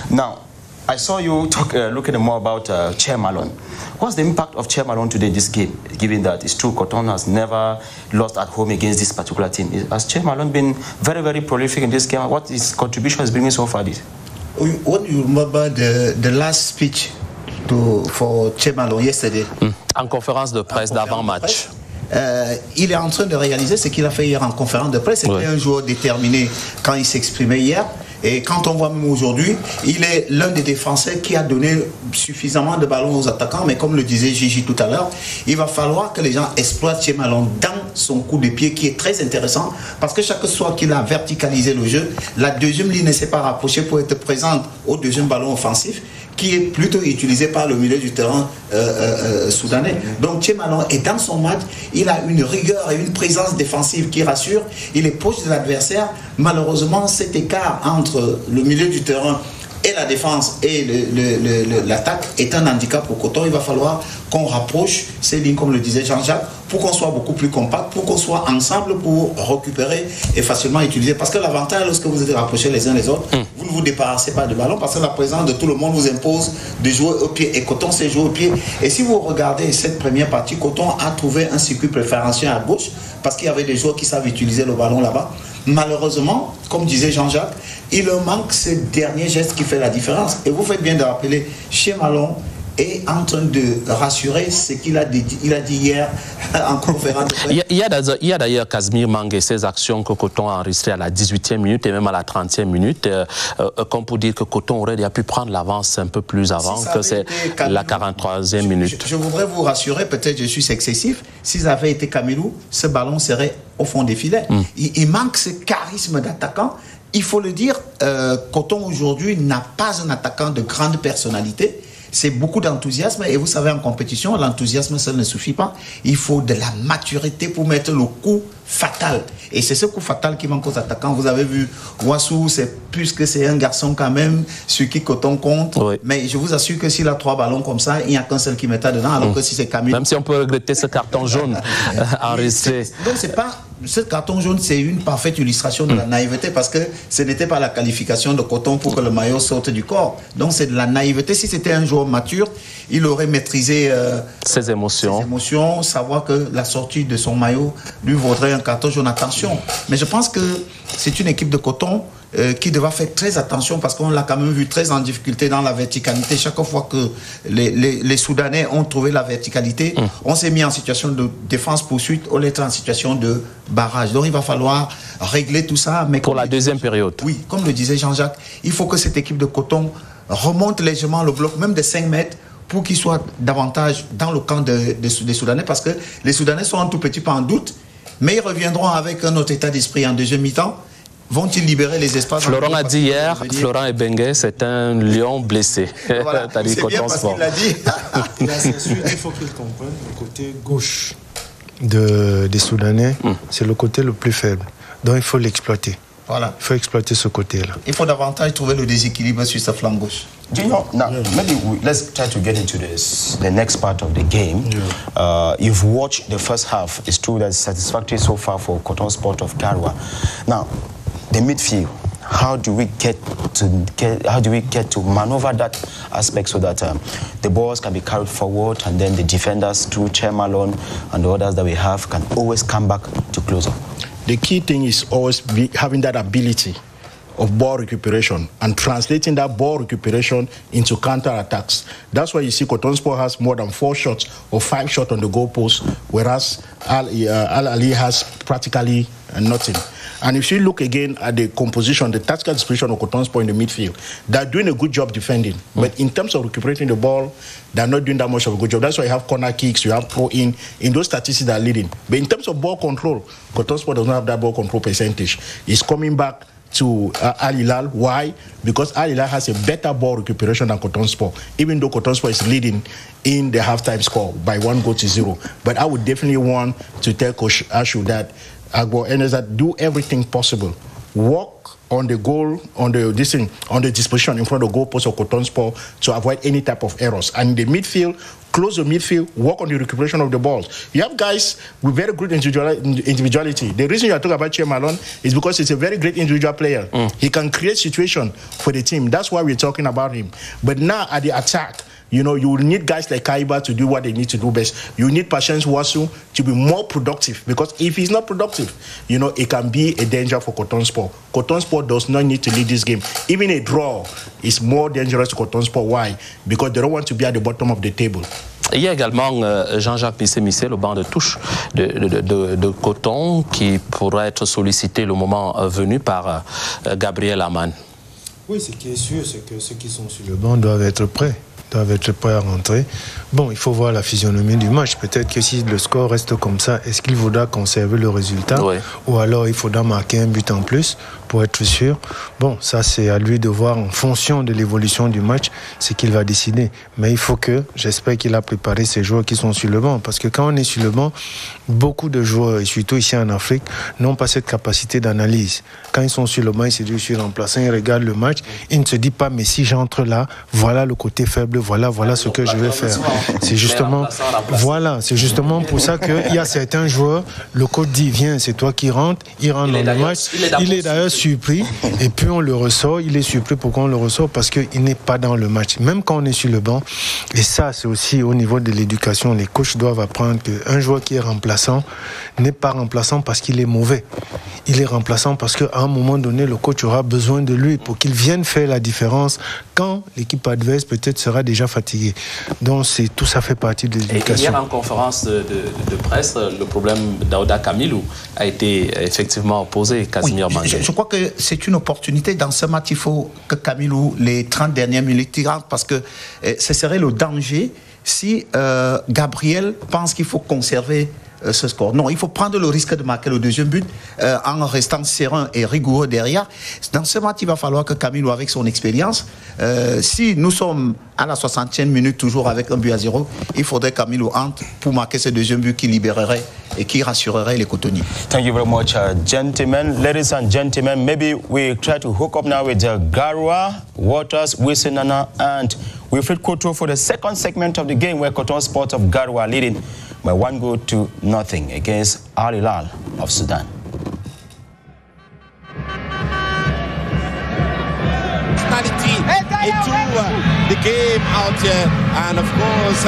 Now, I saw you looking more about Che Malone. What's the impact of Che Malone today in this game, given that it's true Coton has never lost at home against this particular team? Has Che Malone been very, very prolific in this game? What his contribution is bringing so far? What you remember the last speech for Che Malone yesterday? En conférence de presse d'avant-match. Il est en train de réaliser ce qu'il a fait hier en conférence de presse. C'était un joueur déterminé quand il s'exprimait hier. Et quand on voit même aujourd'hui, il est l'un des défenseurs qui a donné suffisamment de ballons aux attaquants. Mais comme le disait Gigi tout à l'heure, il va falloir que les gens exploitent Che Malone dans son coup de pied qui est très intéressant. Parce que chaque fois qu'il a verticalisé le jeu, la deuxième ligne ne s'est pas rapprochée pour être présente au deuxième ballon offensif, qui est plutôt utilisé par le milieu du terrain soudanais. Donc Che Malone est dans son match, il a une rigueur et une présence défensive qui rassure, il est proche de l'adversaire. Malheureusement, cet écart entre le milieu du terrain et la défense et l'attaque est un handicap pour Coton. Il va falloir qu'on rapproche ces lignes, comme le disait Jean-Jacques, pour qu'on soit beaucoup plus compact, pour qu'on soit ensemble pour récupérer et facilement utiliser. Parce que l'avantage, lorsque vous êtes rapprochés les uns les autres, vous ne vous débarrassez pas de ballon, parce que la présence de tout le monde vous impose de jouer au pied. Et Coton sait jouer au pied. Et si vous regardez cette première partie, Coton a trouvé un circuit préférentiel à gauche, parce qu'il y avait des joueurs qui savent utiliser le ballon là-bas. Malheureusement, comme disait Jean-Jacques, il leur manque ce dernier geste qui fait la différence. Et vous faites bien de rappeler, Che Malone est en train de rassurer ce qu'il a dit hier en conférence. Il y a d'ailleurs Casimir Mangue, ses actions que Coton a enregistrées à la 18e minute et même à la 30e minute, comme pour dire que Coton aurait déjà pu prendre l'avance un peu plus avant que c'est la 43e minute. Je voudrais vous rassurer, peut-être je suis excessif, si ça avait été Camilou, ce ballon serait au fond des filets. Il manque ce charisme d'attaquant. Il faut le dire, Coton aujourd'hui n'a pas un attaquant de grande personnalité. C'est beaucoup d'enthousiasme et vous savez, en compétition, l'enthousiasme seul ne suffit pas. Il faut de la maturité pour mettre le coup fatal. Et c'est ce coup fatal qui manque aux attaquants. Vous avez vu, Wassou, puisque c'est un garçon quand même sur qui Coton compte. Oui. Mais je vous assure que s'il a 3 ballons comme ça, il n'y a qu'un seul qui mettra dedans, alors que si c'est Camille... Même si on peut regretter ce carton jaune enregistré. Donc c'est pas... Ce carton jaune, c'est une parfaite illustration de la naïveté, parce que ce n'était pas la qualification de Coton pour que le maillot sorte du corps. Donc c'est de la naïveté. Si c'était un joueur mature, il aurait maîtrisé ses émotions, savoir que la sortie de son maillot lui vaudrait un carton jaune. Attention. Mais je pense que c'est une équipe de Coton qui devra faire très attention, parce qu'on l'a quand même vu très en difficulté dans la verticalité. Chaque fois que les Soudanais ont trouvé la verticalité, on s'est mis en situation de défense-poursuite, on est en situation de barrage. Donc il va falloir régler tout ça. Mais pour la deuxième période. Oui, comme le disait Jean-Jacques, il faut que cette équipe de Coton remonte légèrement le bloc, même de 5 mètres, pour qu'il soit davantage dans le camp des Soudanais, parce que les Soudanais sont un tout petit peu en doute, mais ils reviendront avec un autre état d'esprit en deuxième mi-temps. Vont-ils libérer les espaces? Florent a dit hier, Florent Ebengue, c'est un lion blessé. Voilà, c'est bien parce qu'il l'a dit. Il faut qu'il comprenne le côté gauche des Soudanais, c'est le côté le plus faible. Donc il faut l'exploiter. Voilà. Il faut exploiter ce côté-là. Il faut davantage trouver le déséquilibre sur sa flanc gauche. Now, maybe let's try to get into the next part of the game. You've watched the first half. It's true that it's satisfactory so far for Coton Sport of Garoua. Now, the midfield, how do we get to maneuver that aspect so that the balls can be carried forward and then the defenders through Che Malone and the others that we have can always come back to close up? The key thing is always having that ability of ball recuperation and translating that ball recuperation into counter-attacks. That's why you see Cotonsport has more than 4 shots or 5 shots on the goalpost, whereas Al Ahly has practically nothing. And if you look again at the composition, the tactical disposition of Cotonsport in the midfield, they're doing a good job defending. But in terms of recuperating the ball, they're not doing that much of a good job. That's why you have corner kicks, you have throw-in. In those statistics, they're leading. But in terms of ball control, Cotonsport does not have that ball control percentage. It's coming back to Al Hilal. Why? Because Al Hilal has a better ball recuperation than Cotonsport, even though Cotonsport is leading in the halftime score by 1-0. But I would definitely want to tell Coach Ashu that Agbo Enes do everything possible. Work on the goal, on the disposition in front of the goalpost of Cotonsport to avoid any type of errors. And in the midfield, close the midfield, work on the recuperation of the balls. You have guys with very good individuality. The reason you are talking about Che Malone is because he's a very great individual player. He can create situation for the team. That's why we're talking about him. But now at the attack, you know, you will need guys like Kaiba to do what they need to do best. You need Patience Wasu to be more productive, because if he's not productive, you know, it can be a danger for Cotonsport. Cotonsport does not need to lead this game. Even a draw is more dangerous to Cotonsport. Why? Because they don't want to be at the bottom of the table. Il y a également Jean-Jacques Missé-Missé, le banc de touche de Coton, qui pourrait être sollicité le moment venu par Gabriel Aman. Oui, ce qui est sûr, c'est que ceux qui sont sur le banc doivent être prêts à rentrer. Bon, il faut voir la physionomie du match. Peut-être que si le score reste comme ça, est-ce qu'il faudra conserver le résultat, ou alors il faudra marquer un but en plus pour être sûr. Bon, ça c'est à lui de voir en fonction de l'évolution du match ce qu'il va décider. Mais il faut j'espère qu'il a préparé ces joueurs qui sont sur le banc, parce que quand on est sur le banc, beaucoup de joueurs, et surtout ici en Afrique, n'ont pas cette capacité d'analyse. Quand ils sont sur le banc, ils se disent je suis remplaçant, ils regardent le match, ils ne se disent pas mais si j'entre là, voilà le côté faible, voilà ce que je vais faire. C'est justement pour ça qu'il y a certains joueurs, le coach dit viens, c'est toi qui rentres, il rentre dans le match, il est d'ailleurs surpris, et puis on le ressort, il est surpris pourquoi on le ressort, parce qu'il n'est pas dans le match, même quand on est sur le banc. Et ça c'est aussi au niveau de l'éducation, les coachs doivent apprendre qu'un joueur qui est remplaçant n'est pas remplaçant parce qu'il est mauvais, il est remplaçant parce qu'à un moment donné le coach aura besoin de lui pour qu'il vienne faire la différence quand l'équipe adverse peut-être sera déjà fatiguée. Donc tout ça fait partie de l'éducation. Hier en conférence de presse, le problème d'Aouda Kamilou a été effectivement posé, Casimir Mangé. Je crois que c'est une opportunité dans ce match. Il faut que Kamilou, les 30 dernières minutes, il rentre, parce que ce serait le danger si Gabriel pense qu'il faut conserver ce score. Non, il faut prendre le risque de marquer le deuxième but en restant serein et rigoureux derrière. Dans ce match, il va falloir que Kamilou, avec son expérience, si nous sommes à la 60e minute toujours avec 1-0, il faudrait que Kamilou entre pour marquer ce deuxième but qui libérerait et qui rassurerait les cotonniers. Thank you very much, gentlemen. Ladies and gentlemen, maybe we try to hook up now with Garoua, Waters, Wilson Nana, and Wilfred Couture for the second segment of the game, where Cotonsport of Garoua leading by 1-0 against Al Hilal of Sudan. Into the game out here, and of course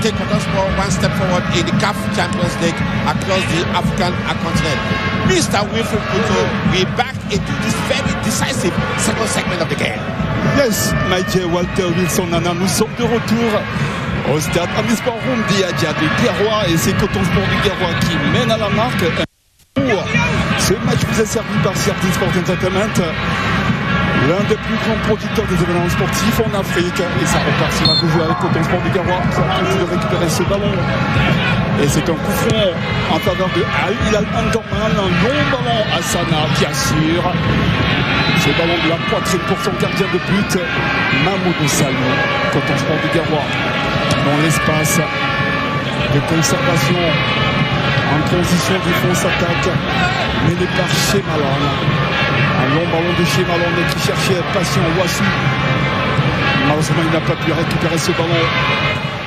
take Cotonsport one step forward in the CAF Champions League across the African continent. Mr. Wilfred Couture, we're back into this very decisive second segment of the game. Yes, Michael Walter Wilson Nana, nous sommes de retour au stade Omnisport Room Diadia de Garoua, et c'est Cotonsport du Garoua qui mène à la marque. Pour ce match vous est servi par CRT Sport Entertainment, l'un des plus grands producteurs des événements sportifs en Afrique, et ça repartira toujours avec Cotonsport du Garoua. Ça a envie de récupérer ce ballon, et c'est un coup franc en faveur de Al Hilal Omdurman, un long ballon à Sana qui assure ce ballon de la poitrine pour son gardien de but, Mamoudou Salou. Cotonsport du Garoua dans l'espace de conservation, en transition défense-attaque, mené par Che Malone. Un long ballon de Che Malone qui cherchait Patient Wasu. Malheureusement, il n'a pas pu récupérer ce ballon.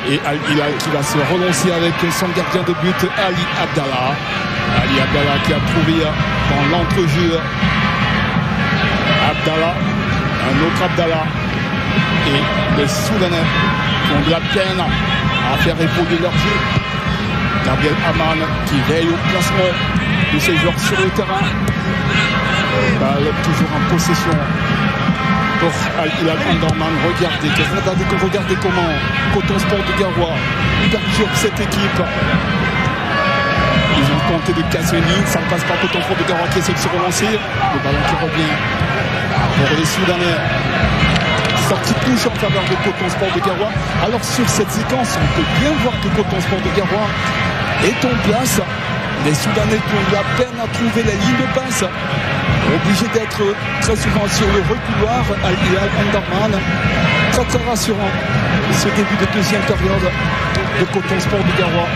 Et Al Hilal qui va se relancer avec son gardien de but, Ali Abdallah. Ali Abdallah qui a trouvé dans l'entrejeu Abdallah, un autre Abdallah. Et les Soudanais qui ont de la peine à faire épauler leur jeu. Gabriel Aman qui veille au placement de ses joueurs sur le terrain. Balle toujours en possession pour Al Hilal Omdurman. Regardez comment Coton Sport de Garoua perturbe cette équipe. Ils ont tenté de casser une ligne, ça ne passe pas. Coton Sport de Garoua qui essaie de se relancer. Le ballon qui revient pour les Soudanais. Sortie touche en faveur de Coton Sport de Garoua. Alors sur cette séquence, on peut bien voir que Coton Sport de Garoua est en place. Les Soudanais qui ont eu la peine à trouver la ligne de passe, obligés d'être très souvent sur le recouloir. Al Hilal Omdurman, très rassurant ce début de deuxième période de Coton Sport de Garoua.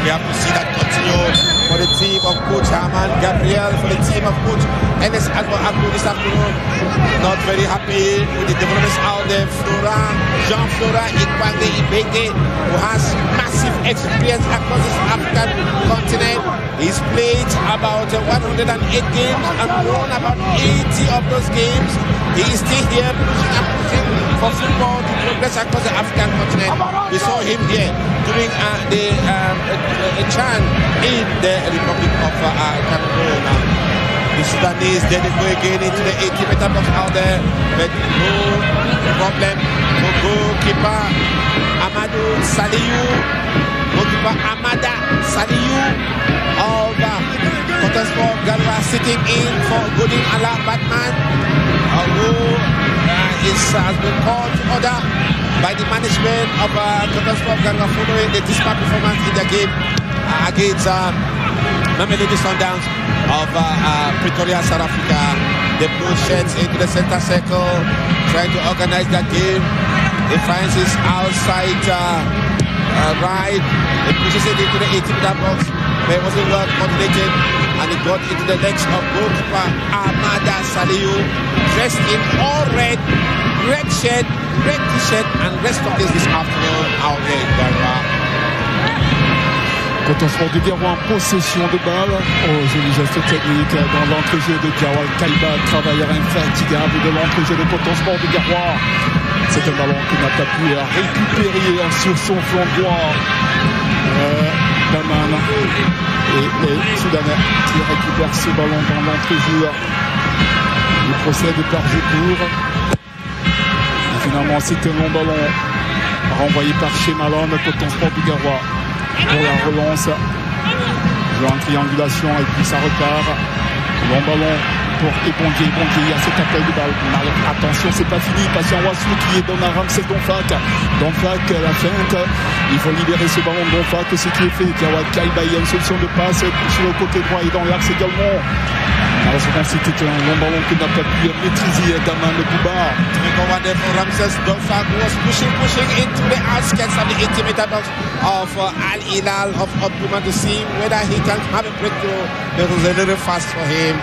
We have to see that continue for the team of Coach Aman Gabriel, for the team of Coach Enes Agbo this afternoon. Not very happy with the developments out there. Jean-Florent Ikwange Ibenge, who has massive experience across this African continent. He's played about 108 games and won about 80 of those games. He is still here pushing for football to progress across the African continent. We saw him here during the CHAN in the Republic of Cameroon. The Sudanese then go again into the 80-meter box out there, but no problem. No goalkeeper Amadou Saliou, goalkeeper Amada Saliou of Coton Sport Garoua sitting in for Godin Ala Batman, who has been called to order by the management of Coton Sport Garoua following the dismal performance in their game against Mamelodi Sundowns of Pretoria, South Africa. The blue shirts into the center circle, trying to organize that game. He finds his outside right. He pushes it into the 18-meter box, but it wasn't well coordinated, and it got into the legs of goalkeeper Amada Saliou, dressed in all red shirt, red t-shirt, and rest of this afternoon out there in Garoua. Coton Sport de Garoua en possession de balle. Oh, joli geste technique dans l'entrejeu de Jawal Kaiba, travailleur infatigable de l'entrejeu de Coton Sport de Garoua. C'est un ballon qu'il n'a pas pu récupérer sur son flanc droit. Daman et les Soudanais qui récupèrent ce ballon dans l'entrejeu. Il procède par jeu court. Et finalement, c'est un long ballon renvoyé par Chemalon, Coton Sport de Garoua. Pour la relance, joue en triangulation et puis ça repart. Long ballon pour Ebongi. Il y a cet appel de balle. Attention, c'est pas fini. Patient Wassou qui est dans la rame, c'est Donfak. Donfak, la feinte. Il faut libérer ce ballon de Donfak. Ce qui est fait. Jawad Kaiba, il y a une solution de passe sur le côté droit et dans l'axe également. Malheureusement, c'était un long ballon qu'il n'a pas pu maîtriser. Daman de Bouba. Ramses Donfak was pushing into the outskirts of the 80-meter box of Al Hilal of Omdurman to see whether he can have a breakthrough. It was a little fast for him.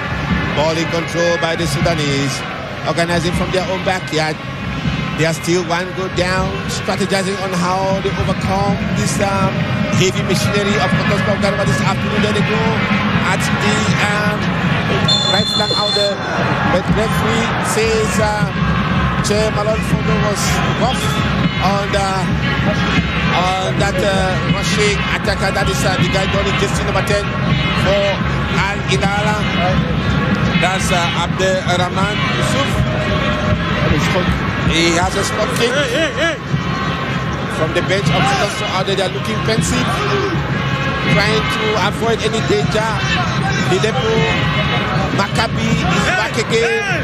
Ball in control by the Sudanese, organizing from their own backyard. They are still one goal down, strategizing on how they overcome this heavy machinery of Coton Sport Garoua this afternoon. There they go at the right flank out there, but referee says Che Malone Fondo was rough on that rushing attacker. That is the guy going just number 10 for Al Hilal. That's Abdelrahman Yusuf. He has a spot kick from the bench of Coton Sport out there. They are looking pensive, trying to avoid any danger. Dilepo Maccabi is back again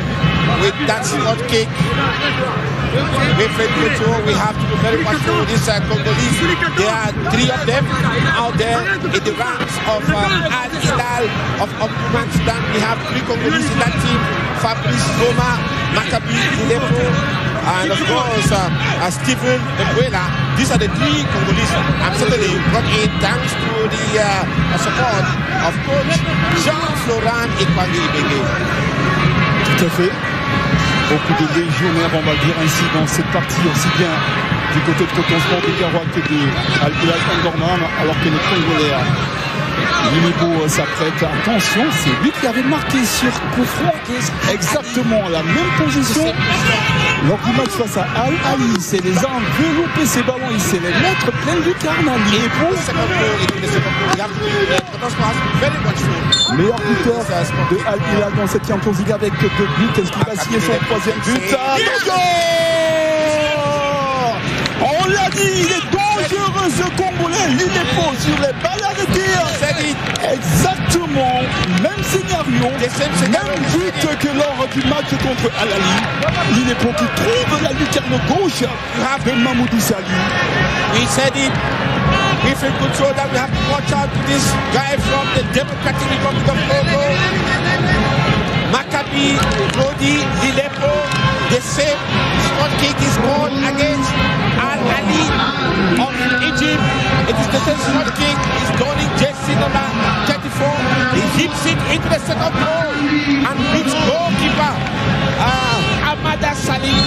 with that spot kick. We have to be very watchful with this Congolese. There are 3 of them out there in the ranks of Al Hilal of Omdurman Sudan. We have 3 Congolese in that team: Fabrice Goma, Maccabi Dilepo, and of course Stephen Ebuela. These are the 3 Congolese. I'm certainly brought in thanks to the support of coach Jean-Florent Ikwange Ibenge. Tout à fait. Beaucoup de légionnaires, on va dire ainsi, dans cette partie, aussi bien du côté de Coton Sport de Garoua que de Al Hilal Omdurman, alors que les Congolais Lilipo s'apprête. Attention, c'est lui qui avait marqué sur coup franc. Exactement la même position. Lors du match face à Al-Ali, c'est les a enveloppé ces ballons. Il sait les mettre plein du carnal. Lilipo, meilleur buteur de Al-Hilal dans cette Champions League avec 2 buts. Est-ce qu'il va signer son 3e but? On l'a dit, il est dangereux ce Congolais. Lilipo sur les balles arrêtées. Exactement, même scénario, même but que lors du match contre Al-Ali. Lilipo qui trouve la lucarne gauche de Mamoudou Sali. We said it. We feel good so that we have to watch out to this guy from the Democratic Republic of Congo. Maccabi, Rodi, Lilipo, the same spot kick is scored against Al-Ali of Egypt. It is the same spot kick. It's going in jersey number 34. He hits it into the second goal and beats goalkeeper Amada Sali.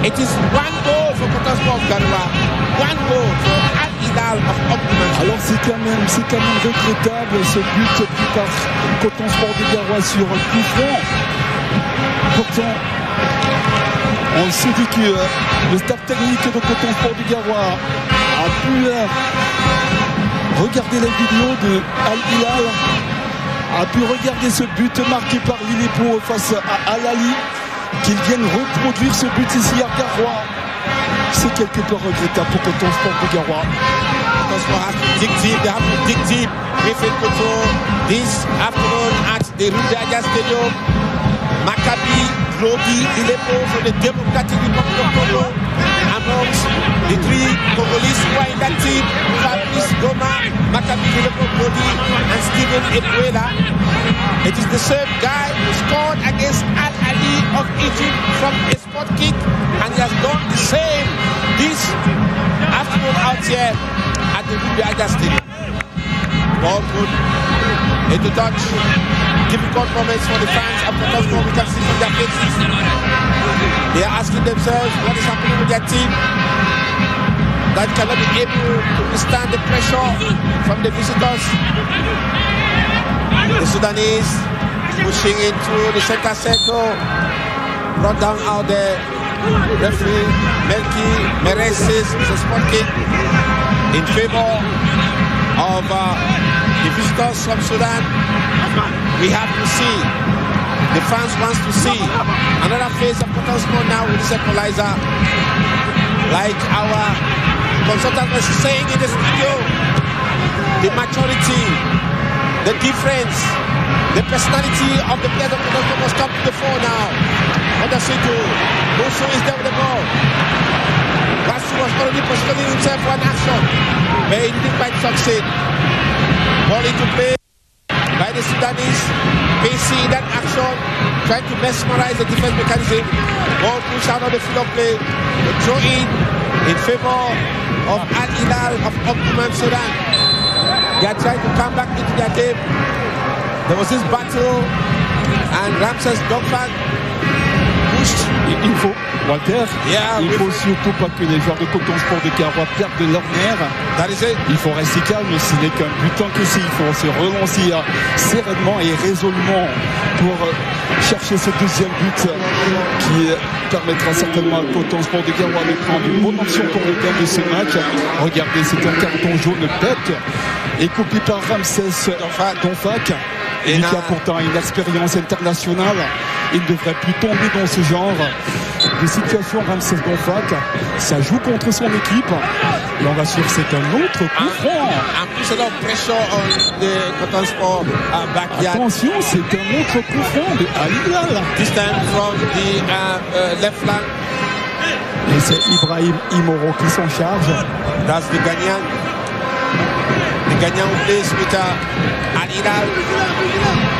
It is 1 goal for Cotonsport Garoua. 1 goal for Al-Hilal of Omdurman. Alors c'est quand même regrettable ce but pris par Cotonsport de Garoua sur un coup franc. Pourtant, on se dit que le staff technique de Cotonsport de Garoua a pu regarder la vidéo de Al-Hilal, a pu regarder ce but marqué par Lilipo face à Al-Ali, qu'ils viennent reproduire ce but ici à Garoua. C'est quelque peu regrettable pour Cotonsport de Garoua. Cotonsport has to dig deep. They have to dig deep. We feel control this afternoon at the Rudaja Stadium. Maccabi, Rodi, Lilipo from the Democratic Republic of Congo. Amongst the 3 Congolese who are in that team, Fabrice Goma, Maccabi, Lilipo, Rodi, and Steven Ebuela. It is the same guy who scored against Al-Ali of Egypt from a spot kick, and he has done the same this afternoon out here at the Rudaja Stadium. Ball put into touch. Difficult moments for the fans of Cotonsport. We can see from their faces. They are asking themselves what is happening with their team that cannot be able to withstand the pressure from the visitors. The Sudanese pushing into the center circle. Brought down out there. Referee Melki Meres says it's a spot kick in favor of the visitors from Sudan. We have to see. The fans want to see another phase of Cotonsport now with this equalizer. Like our consultant was saying in the studio, the maturity, the difference, the personality of the players of Cotonsport must come to the fore now. What does he do? Bosu is there with the ball. Basu was already positioning himself for an action, but he didn't quite succeed. Ball into play by the Sudanese. Pacey in that action, trying to mesmerize the defense mechanism. Ball push out of the field of play. The throw in favor of Al-Hilal of Omdurman Sudan. They are trying to come back into their game. There was this battle and Ramses Dogfag pushed. Il faut, Walter, il faut surtout pas que les joueurs de Cotonsport de Garoua perdent leur nerf. Il faut rester calme, ce n'est qu'un but tant que c'est. Il faut se relancer sereinement et résolument pour chercher ce 2e but qui permettra certainement à Cotonsport de Garoua de prendre une bonne option pour le gain de ce match. Regardez, c'est un carton jaune bête et coupé par Ramses Donfak. Il a pourtant une expérience internationale. Il ne devrait plus tomber dans ce genre de situation. Ramses Donfak, ça joue contre son équipe. Et on va suivre, c'est un autre coup franc. And puts a lot of pressure on the Cotonsport backyard. Attention, c'est un autre coup franc de Al-Hilal. This time from the left flank. Et c'est Ibrahim Imoro qui s'en charge. That's the Ghanaian. The Ghanaian who plays with Al-Hilal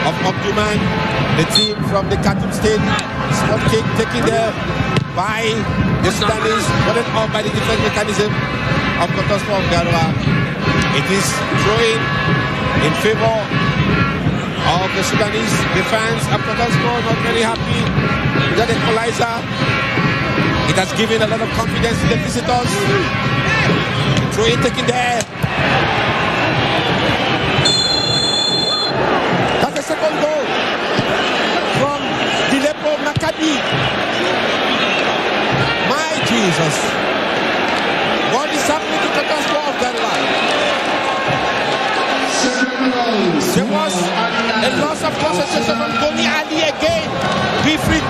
of Omdurman. The team from the Khartoum State. Spot kick taken there by the Sudanese, brought up by the defense mechanism of Cotonsport Garoua. It is throwing in favor of the Sudanese. The fans of Cotonsport not very happy with that equalizer. It has given a lot of confidence to the visitors. Throw in taken there. second goal from Dilepo Maccabi. My Jesus. What is happening to Coton Sport of Garoua? There was a loss of concentration from Goni Ali again. Referee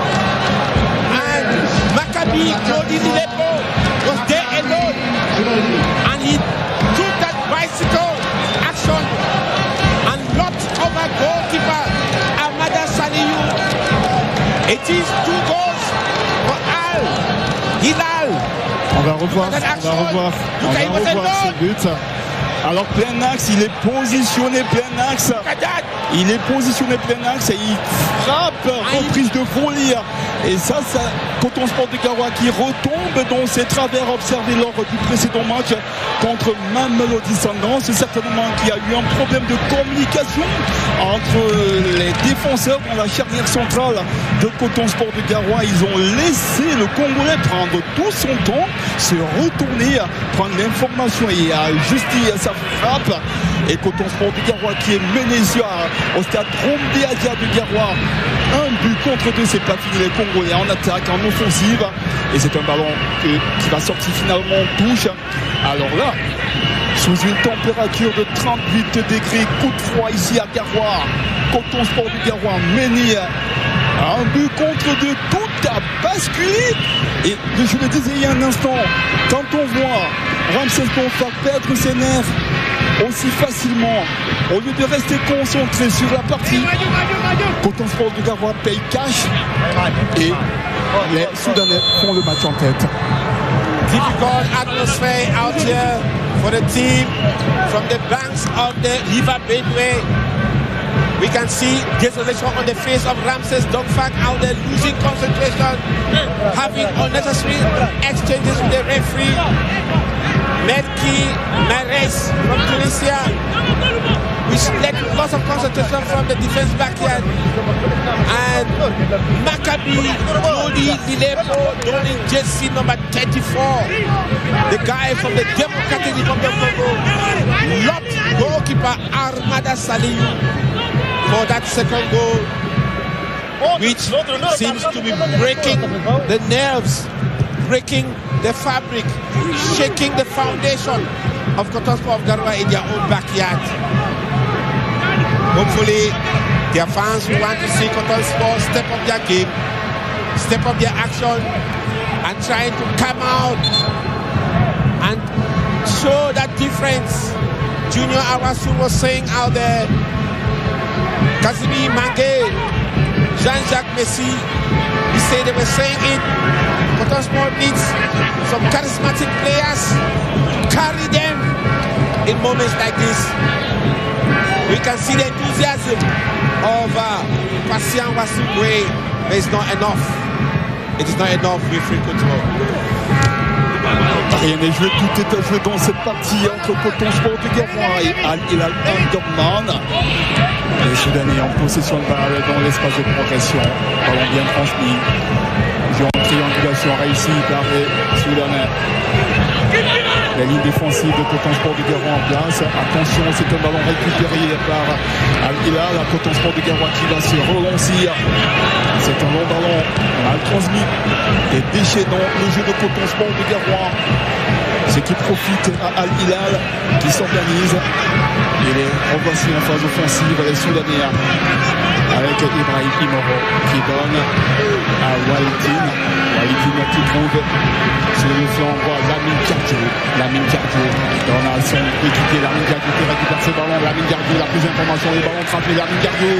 and Maccabi, Claudie Dilepo was there alone. And he took that bicycle action and locked over goalkeeper Amada Saliou. It is 2 goals for Al Hilal. On va revoir ce but. Alors plein axe, il est positionné plein axe. Il est positionné plein axe et il frappe, reprise de volley. Et ça, Coton Sport de Garoua qui retombe dans ses travers observés lors du précédent match contre Mamelodi Sundowns. C'est certainement qu'il y a eu un problème de communication entre les défenseurs dans la charnière centrale de Coton Sport de Garoua. Ils ont laissé le Congolais prendre tout son temps, se retourner, prendre l'information et ajuster sa frappe. Et Coton Sport de Garoua qui est mené au stade Romdé Adia de Garoua. Un but contre 2, c'est pas fini. Les Congolais en attaque, en offensive. Et c'est un ballon qui va sortir finalement en touche. Alors là, sous une température de 38 degrés, coup de froid ici à Garoua. Coton Sport de Garoua mené un but contre 2, tout a basculé. Et je le disais il y a un instant, quand on voit Ramsès Bonfa perdre ses nerfs aussi facilement, au lieu de rester concentré sur la partie, Coton Sport de Garoua paye cash et les Soudanais font le match en tête. Difficult atmosphere out here for the team from the banks of the River Benue. We can see desolation on the face of Ramses Dongfak out there losing concentration, having unnecessary exchanges with the referee. Medki Mares from Tunisia, which led to loss of concentration from the defense backyard. And Maccabi, Claudie Dilepo, donning jersey number 34, the guy from the Democratic Republic of Congo, locked goalkeeper Armada Saliou for that second goal, which seems to be breaking the nerves, breaking the fabric, shaking the foundation of Coton Sport of Garoua in their own backyard. Hopefully, their fans will want to see Coton Sport step up their game, step up their action, and trying to come out and show that difference. Junior Awasu was saying out there, Kazimi Mange, Jean-Jacques Messi, he said they were saying it. Coton Sport needs some charismatic players to carry them in moments like this. We can see the enthusiasm of Patient Wassouboué, but it's not enough. It is not enough with free control. Rien n'est joué, tout est à jouer dans cette partie entre Coton Sport de Garoua et Al Hilal Omdurman. Les Soudanais en possession de balle dans l'espace de progression. Ballon bien transmis. Jeu en triangulation réussie par les Soudanais. La ligne défensive de Coton Sport de Garoua en place. Attention, c'est un ballon récupéré par Al Hilal. Coton Sport de Garoua qui va se relancer. C'est un long ballon mal transmis. Des déchets dans le jeu de Coton Sport de Garoua. Ce qui profite à Al Hilal qui s'organise. Et les revoici en phase offensive, les Soudanais avec Ibrahim Imoro qui donne à Walidine. Walidine qui trouve sur le flanc droit Lamine Diadio donne à son équipier Lamine Diadio qui récupère ce ballon. Lamine Diadio, la plus d'informations, les ballons trappés. Lamine Diadio,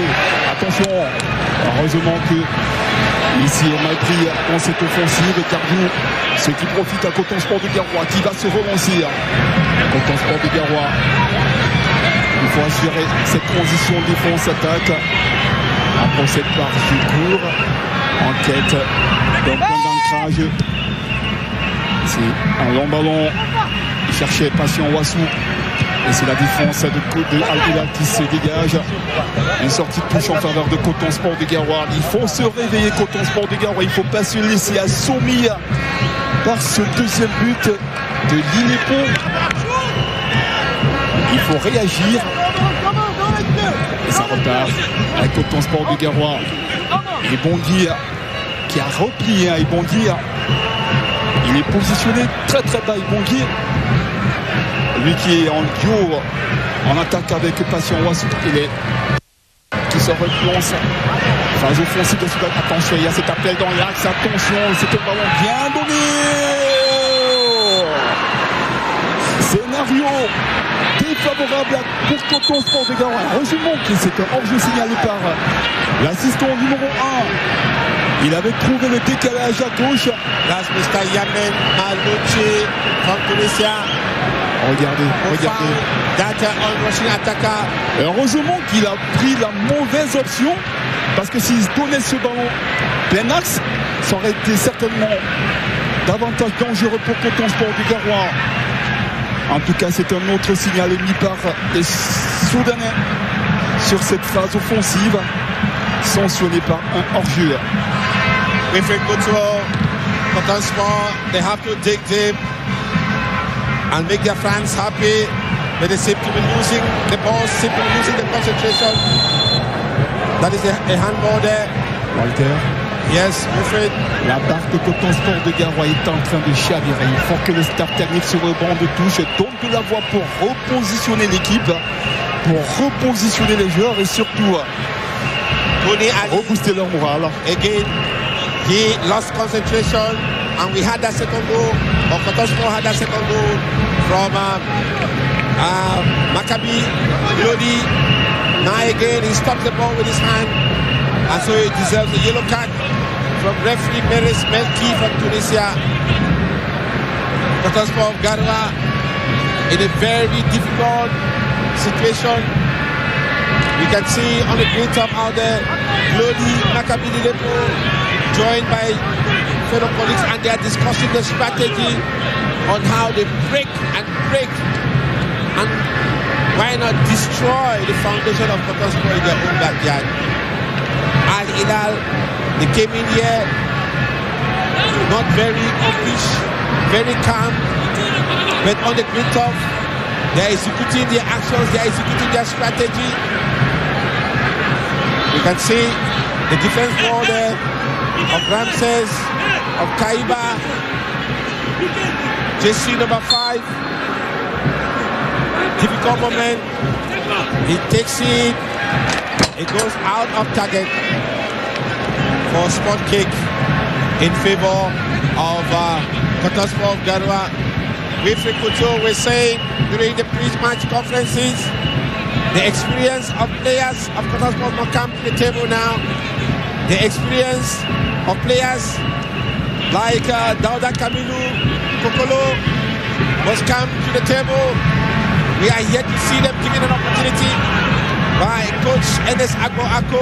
attention, heureusement que ici est mal pris dans cette offensive. Diadio, ce qui profite à Coton Sport de Garoua qui va se relancer. Coton Sport de Garoua, il faut assurer cette transition défense-attaque. On procède par jeu court, en quête d'un point d'ancrage. C'est un long ballon. Il cherchait Patient Wassou. Et c'est la défense de Al Hilal qui se dégage. Une sortie de touche en faveur de Coton Sport de Garoua. Il faut se réveiller, Coton Sport de Garoua. Il ne faut pas se laisser assommer par ce deuxième but de Dilepo. Il faut réagir. Et ça repart avec Coton Sport de Garoua. Et Bondy qui a replié, et Bondy, il est positionné très très bas. Bondy, lui qui est en duo, en attaque avec Patient Ouassou, qui se replonce. Phase offensive de Soudan. Attention, il y a cet appel dans l'axe. Attention, c'est un ballon bien donné. Scénario défavorable pour Coton Sport de Garoua. Heureusement que c'est un hors-jeu signalé par l'assistant numéro 1. Il avait trouvé le décalage à gauche. That's Mr. Yamen Malouchi from Tunisia. Regardez. That on-rushing attacker. Heureusement qu'il a pris la mauvaise option, parce que s'il donnait ce ballon plein axe, ça aurait été certainement davantage dangereux pour Coton Sport du Garoua. En tout cas, c'est un autre signal émis par les Soudanais sur cette phase offensive, sanctionné par un hors-jeu. Wilfred Couture, Coton Sport, they have to dig deep and make their fans happy. But they seem to be losing the ball, seem to be losing the concentration. That is a handball there. Walter. Yes, Wilfred. La barre de Coton Sport de Garoua est en train de chavirer. Il faut que le staff technique sur le banc de touche donne de la voix pour repositionner l'équipe, pour repositionner les joueurs et surtout rebooster leur morale. Again, he lost concentration and we had that second goal, or Coton Sport had that second goal from Maccabi Lodi. Now again, he stopped the ball with his hand, and so he deserves a yellow card from referee Meres Melki from Tunisia. Coton Sport of Garoua in a very difficult situation. You can see on the green top out there, Lodi, Maccabi Lilepo, joined by fellow colleagues, and they are discussing the strategy on how they break and why not destroy the foundation of Coton Sport in their own backyard. Al Hilal, they came in here not very hawkish, very calm, but on the green top, they are executing their actions, they are executing their strategy. You can see the defense wall there of Ramses, of Kaiba, JC number 5. Difficult moment. He takes it. It goes out of target for a spot kick in favor of Coton Sport of Garoua. Wilfred Couture was saying during the pre-match conferences, the experience of players of Coton Sport must come to the table now. The experience of players like Dauda Kamilu, Kokolo must come to the table. We are yet to see them given an opportunity by Coach Enes Agbo Ako.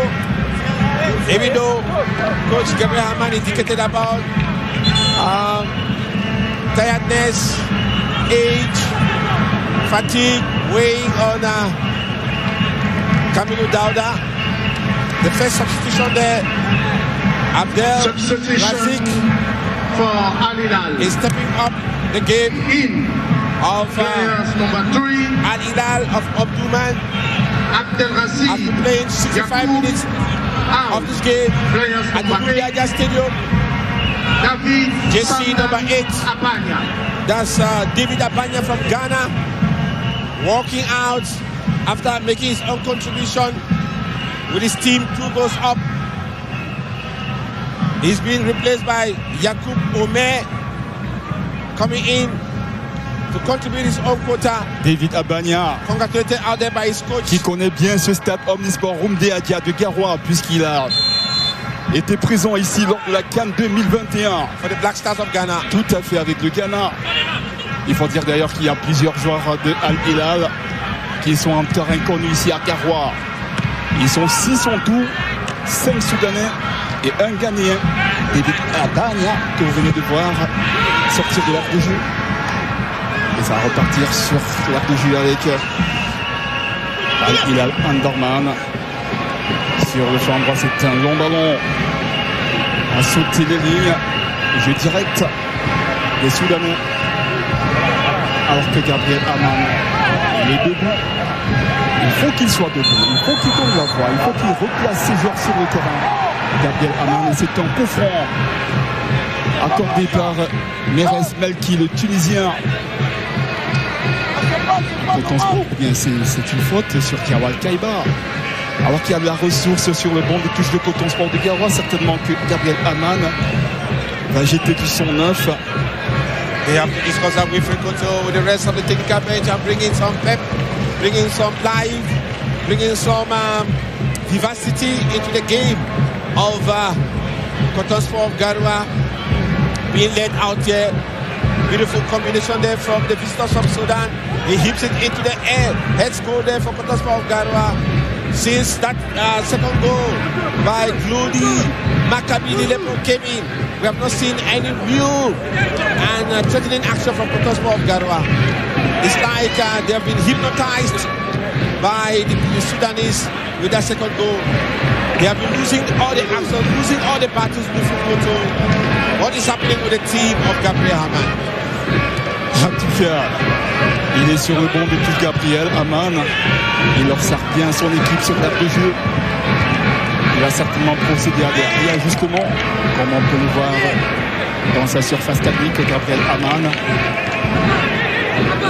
Even though Coach Gabriel Haman indicated about tiredness, age, fatigue weighing on Kamilu Dauda. The first substitution there, Abdel Razik for Al Hilal is stepping up the game of number 3 Al Hilal of Omdurman. Abdel Razik after playing 65 minutes of this game at the Luliaja Stadium. David JC number 8. Abanya. That's David Abanya from Ghana, walking out after making his own contribution with his team 2 goals up. He's been replaced by Yakub Omer, coming in to contribute his own quota. David Abanya, congratulated out there by his coach, qui connaît bien ce stade Omnisport Rumde Adia de Garoua, puisqu'il a été présent ici lors de la CAN 2021. For the Black Stars of Ghana. Tout à fait, avec le Ghana. Il faut dire d'ailleurs qu'il y a plusieurs joueurs de Al Hilal qui sont en terrain connu ici à Garoua. Ils sont 6 en tout, 5 Soudanais et un Ghanéen. David Abanya, que vous venez de voir sortir de l'aire de jeu. Et ça va repartir sur l'aire de jeu avec Al Hilal Omdurman. Sur le flanc droit, c'est un long ballon à sauter les lignes. Jeu direct des Soudanais. Alors que Gabriel Haman, il est debout. Il faut qu'il soit debout, il faut qu'il donne la voie, il faut qu'il replace ses joueurs sur le terrain. Gabriel Aman, et c'est un coup franc accordé par Meres Melki, le Tunisien. Bien, c'est une faute sur Kiawal Kaiba. Alors qu'il y a de la ressource sur le banc de touche de Coton Sport de Garoua, certainement que Gabriel Aman va jeter du son neuf. They have to discuss that with Koto with the rest of the technical bench and bring in some pep, bring in some life, bring in some vivacity into the game of Coton Sport of Garoua being led out here. Beautiful combination there from the visitors from Sudan. He hips it into the air. Head score there for Coton Sport of Garoua. Since that second goal by Gludi Maccabi Dilepo came in, we have not seen any real and threatening action from Coton Sport of Garoua. It's like they have been hypnotized by the Sudanese with that second goal. They have been losing all the action, losing all the battles with Koto. What is happening with the team of Gabriel Aman? Il est sur le banc de touche Gabriel Aman. Il observe bien son équipe sur l'aire de jeu. Il va certainement procéder à des réajustements, comme on peut le voir dans sa surface technique, Gabriel Aman.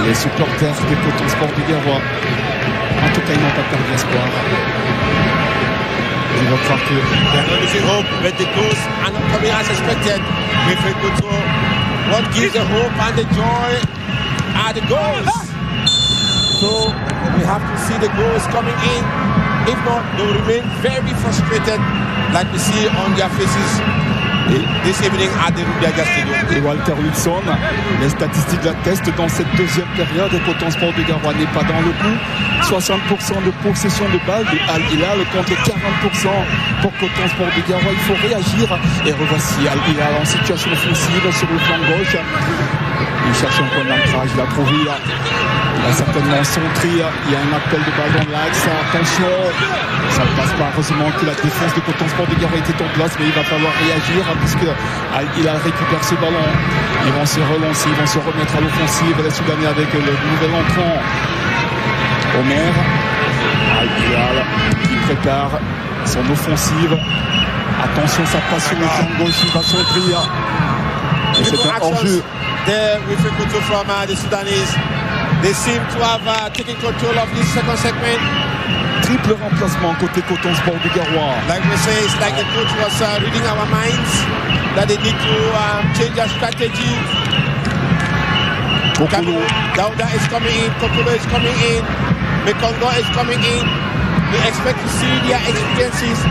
Les supporters de Coton Sport de Garoua, en tout cas, ils n'ont pas perdu espoir. Je vais croire que But the goals are not coming as expected. What gives the hope and the joy are the goals. So we have to see the goals coming in. If not, they will remain very frustrated, like we see on their faces this evening at the Rubiaga Stadium. Et Walter Wilson, les statistiques l'attestent, dans cette deuxième période, Coton Sport de Garoua n'est pas dans le coup. 60% de possession de balle de Al Hilal contre 40% pour Coton Sport de Garoua. Il faut réagir. Et revoici Al Hilal en situation offensive sur le flanc gauche. Il cherche un point d'ancrage, il a trouvé. Il a certainement centré. Il y a un appel de balle dans l'axe. Attention, ça ne passe pas. Heureusement que la défense de Coton Sport de Garoua était en place, mais il va falloir réagir puisque Al Hilal récupère ce ballon. Ils vont se relancer, ils vont se remettre à l'offensive. Les Soudanais avec le nouvel entrant Omer. Al Hilal qui prépare son offensive. Attention, ça passe sur le flanc gauche, il va centrer. Et c'est un hors-jeu. There with Koto from the Sudanese. They seem to have taken control of this second segment. Triple remplacement côté Coton Sport de Garoua. Like we say, it's like the coach was reading our minds that they need to change their strategy. Dauda is coming in, Kokolo is coming in, Mekongo is coming in. We expect to see their experiences.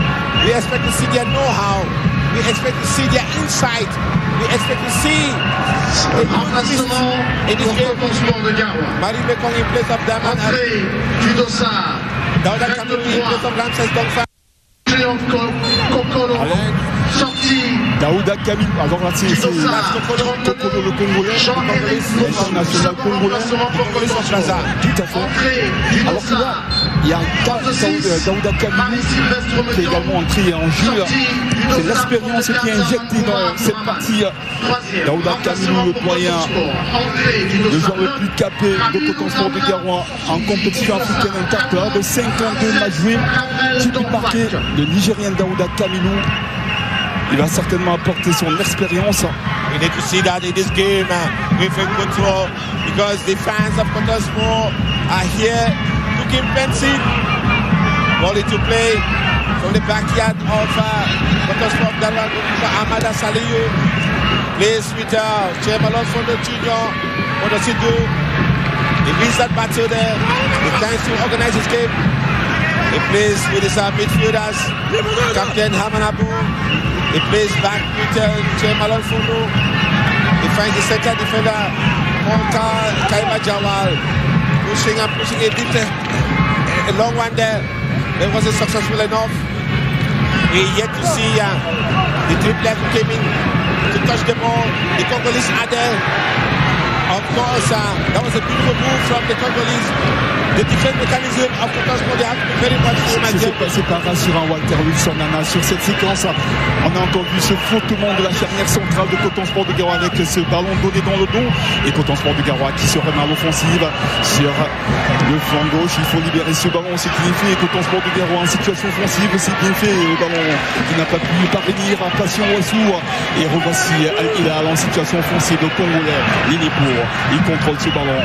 We expect to see their know-how. We expect to see their insight. We expect to see a remplacement in this game. Marie Mekong in place of Daman. Dauda coming in place of Ramses Dongfa. Daouda Kamil, alors là c'est Kokolo le Congolais, national congolais. Tout à fait. Alors que là, il y a un cas Daouda Kamil qui est également entré en jeu. C'est l'expérience qui est injectée dans cette partie. Daouda Kamil, le moyen, le joueur le plus capé de Coton Sport de Garoua en compétition africaine interclub. 52 matchs joués, type marqué, le Nigérien Daouda Kamilou. Il va certainement apporter son expérience. We need to see that in this game with Koto, because the fans of Coton Sport are here looking fancy. Ball into play from the backyard of Coton Sport Garoua. Amada Saliou plays with Chemalon Fondo Jr. for the Sidou. He wins that battle there. He tries to organize his game. He plays with his midfielders, Captain Hamanabu. He plays back with Chemalon Fondo. He finds the center defender, Monka Kaiba Jawal, pushing a deep, a long one there. It wasn't successful enough. We yet to see the dribbler who came in to touch the ball. The Congolese are there Of course, that was a beautiful move from the Congolese. The defense mechanism of Coton Sport, they have to be very much C'est pas rassurant, Walter Wilson, Nana. Sur cette séquence, on a encore vu ce flottement de la charnière centrale de Coton Sport de Garoua avec ce ballon donné dans le dos. Et Coton Sport de Garoua qui se remet à l'offensive sur le flanc gauche. Il faut libérer ce ballon, c'est bien fait. Coton Sport de Garoua en situation offensive, c'est bien fait. Le ballon qui n'a pas pu parvenir à Patient Ouassou. Et revoici Al-Hilal en situation offensive. Le Congolais, Linipour, il contrôle ce ballon.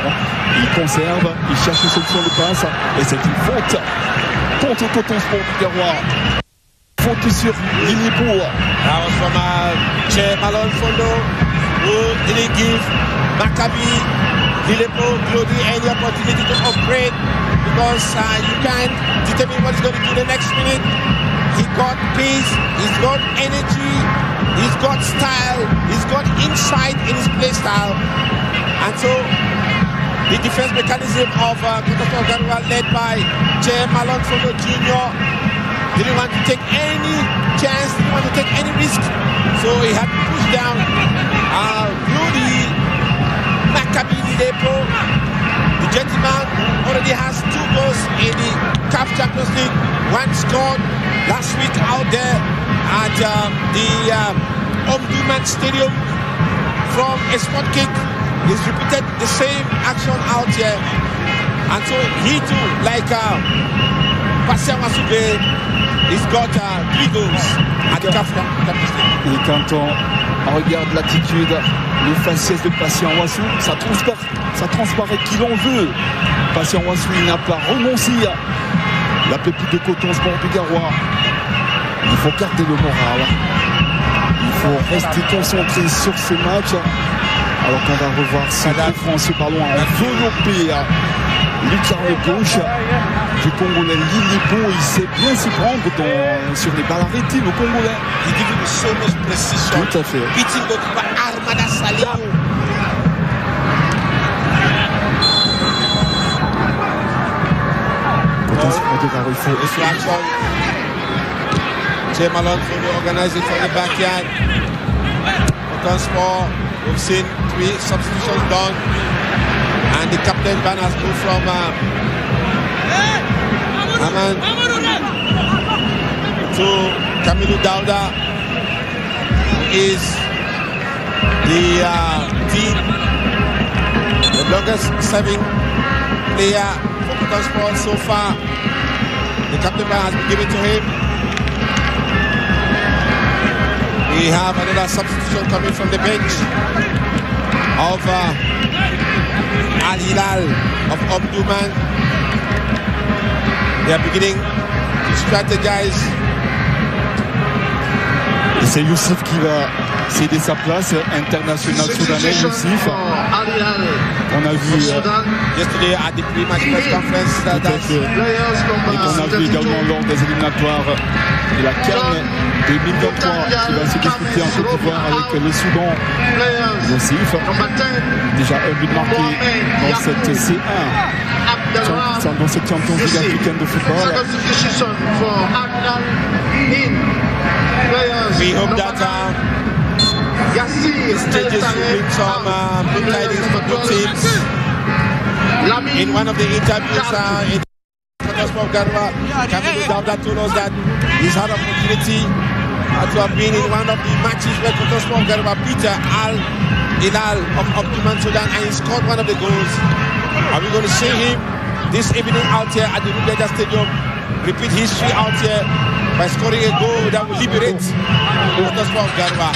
Il conserve, il cherche une solution de passe. Et c'est une faute contre Coton Sport de Garoua. Faute sur Linipour. That was from Che Malone Fondo, who didn't give Maccabi Linipour Glody any opportunity to upgrade because you can't determine what he's going to do the next minute. He got pace, he's got energy, he's got style, he's got insight in his play style. And so the defense mechanism of Coton Sport Garoua led by Che Malone Fondo Jr. didn't want to take any chance, didn't want to take any risk. So he had to push down Glody Maccabi Linipour. The gentleman already has 2 goals in the CAF Champions League. One scored last week out there at the Omdurman Stadium from a spot kick. He's repeated the same action out here. And so he too, like Patient Ouassou, he's got 3 goals at the CAF Champions League. Et quand on regarde l'attitude, le faciès de Patient Ouassou, ça transparaît qu'il en veut. Patient Ouassou, il n'a pas renoncé à la pépite de Coton Sport de Garoua. Il faut garder le moral. Il faut rester concentré sur ce match. Alors qu'on va revoir ce ballon enveloppé à lucarne gauche du Congolais Linipour. Il sait bien s'y prendre sur les balles arrêtées, le Congolais. Il dit une so much precision. Tout à fait. Beating goalkeeper Armada Saliou. Che Malone for the organizing from the backyard. Coton Sport, we've seen 3 substitutions done. And the captain ban has moved from Aman to Camilo Dauda, who is the longest serving player for Coton Sport so far. The captain ban has been given to him. We have another substitution coming from the bench of Al-Hilal of Omdurman. They are beginning to strategize. Et c'est Youssef qui va céder sa place, international soudanais Youssef. On a vu yesterday at the pre-match press conference et qu'on a vu également lors des éliminatoires de la CAN 2023 qui va se disputer en Côte d'Ivoire avec le Soudan. Youssef, déjà un but marqué dans cette C1. Dans cette Champions League africaine de football. We hope that the stages will bring some good tidings for good teams. In one of the interviews in Coton Sport Garoua, Camilo Dauda told us that he's had opportunity to have been in one of the matches where Coton Sport Garoua beat Al-Hilal of Omdurman Sudan and he scored one of the goals. Are we going to see him this evening out here at the Rubega Stadium repeat history out here by scoring a goal that will liberate Coton Sport Garoua?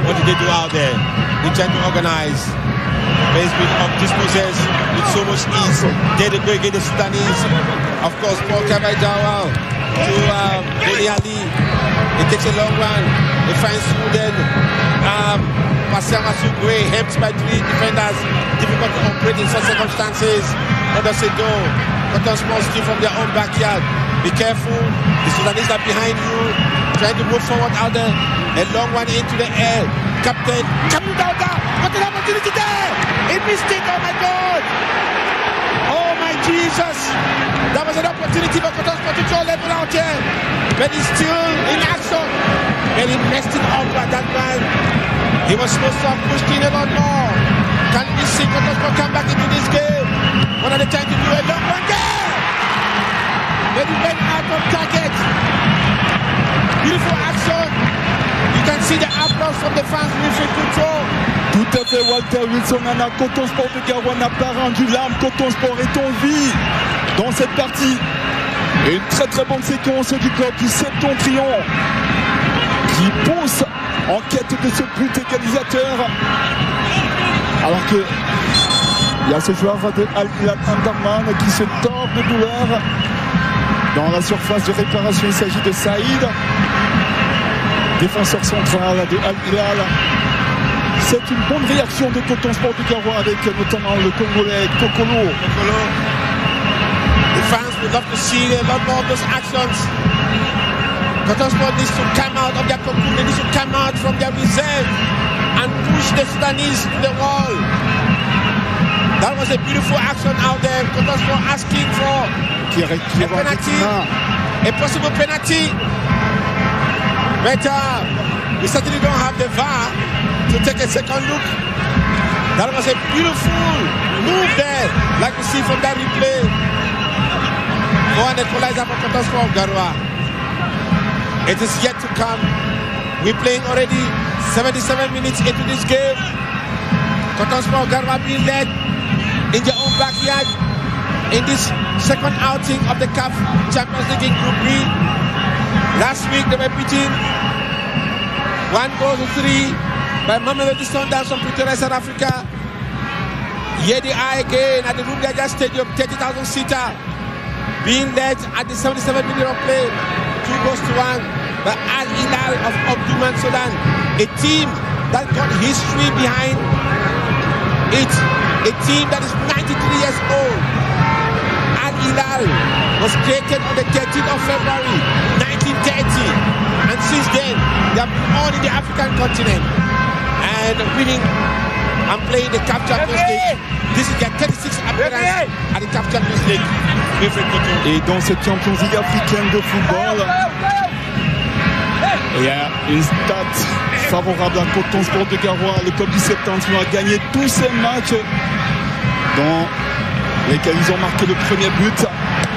What did they do out there? They tried to organize. Based of dispossess with so much ease. They go against the Sudanese. Of course, Paul Kabaijawa to Beni Ali. It takes a long run. They find Sudan. Patient Ouassou helped by 3 defenders. Difficult to operate in such circumstances. Others say no. Coton Sport still from their own backyard. Be careful. The Sudanese are behind you. Trying to move forward out there. A long one into the air. Captain Camilo Dauda. What an opportunity there! He missed it, oh my God! Oh my Jesus! That was an opportunity for Coton Sport to draw level out here. But he's still in action. And he messed it up by that man. He was supposed to have pushed in a lot more. Can we see Coton Sport come back into this game? One of the time to do a long one there. They went out of target. Beautiful action. You can see the applause from the fans. Wilfried Couture. Tout à fait, Walter Wilson. Coton Sport de Garoua n'a pas rendu l'âme. Coton Sport est en vie dans cette partie. Et une très très bonne séquence du club du Septentrion qui pousse en quête de ce but égalisateur. Alors que il y a ce joueur de Al Hilal Andaman qui se tord de douleur dans la surface de réparation. Il s'agit de Saïd, défenseur central de Al Hilal. C'est une bonne réaction de Coton Sport de Garoua avec notamment le Congolais Kokolo. The fans would love to see a lot more of those actions. Coton Sport needs to come out of their cocoon. They need to come out from their reserve and push the Sudanese to the wall. That was a beautiful action out there. Coton Sport asking for a penalty, a possible penalty. But we certainly don't have the VAR to take a second look. That was a beautiful move there, like we see from that replay. One equalizer for Coton Sport Garoua. It is yet to come. We're playing already 77 minutes into this game. Coton Sport Garoua being led in their own backyard in this second outing of the CAF Champions League in Group B. Last week they were beaten 1-3 by Mamelodi Sundowns from Pretoria, South Africa. Here they are again at the Rumdiaja Stadium, 30,000 seater, being led at the 77th minute of play, 2-1 by Al Hilal of Omdurman, Sudan, a team that got history behind it, a team that is 93 years old. Al Hilal was created on the 13th of February 1930, and since then they have been on in the African continent and winning and playing the CAF Champions League. This is their 36th appearance at the CAF Champions League. Et dans cette Champions League africaine de football, il y a une stat favorable à Coton Sport de Garoua. Le club du Septentrion a gagné tous ses matchs dans lesquels ils ont marqué le premier but.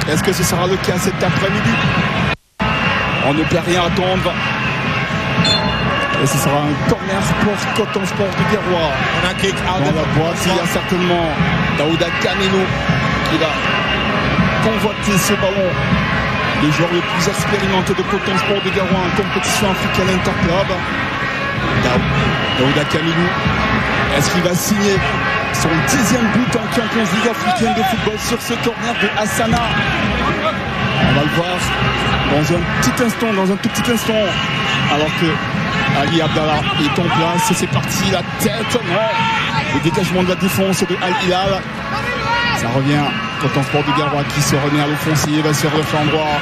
Est-ce que ce sera le cas cet après-midi? On ne peut rien attendre. Et ce sera un corner pour Coton Sport de Garoua. Dans la boîte, il y a certainement Daouda Kameno qui va convoiter ce ballon. Le joueur le plus expérimenté de Coton Sport de Garoua en compétition africaine interclub. Daouda Kameno, est-ce qu'il va signer son 10e but en Champions League africaine de football sur ce corner de Hassana? On va le voir dans un tout petit instant, alors que Ali Abdallah est en place. C'est parti, la tête, non. Le dégagement de la défense de Al Hilal. Ça revient, Coton Sport de Garoua qui se remet à l'offensive sur le flanc droit.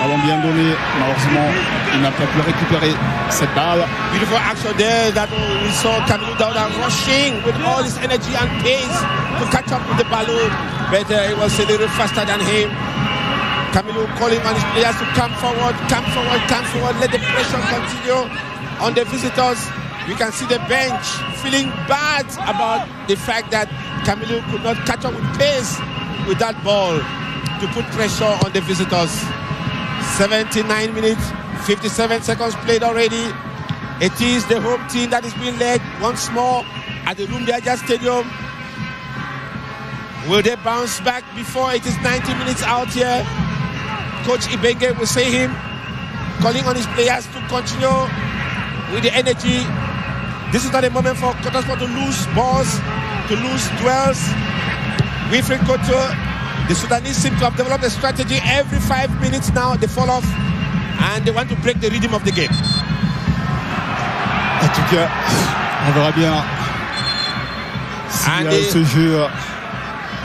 Ballon bien donné, malheureusement, il n'a pas pu récupérer cette balle. Beautiful action there that we saw Kamilou Daouda rushing with all his energy and pace to catch up with the ballon, but it was a little faster than him. Kamilou calling on his players to come forward, let the pressure continue on the visitors. We can see the bench feeling bad about the fact that Kamilou could not catch up with pace with that ball to put pressure on the visitors. 79 minutes, 57 seconds played already. It is the home team that is being led once more at the Rumdiaja Stadium. Will they bounce back before it is 90 minutes out here? Coach Ibenge will say him, calling on his players to continue with the energy. This is not a moment for Coton Sport to lose balls, to lose duels. Wilfried Couture, the Sudanese seem to have developed a strategy. Every 5 minutes now they fall off and they want to break the rhythm of the game. En tout cas, on verra bien si ce jeu,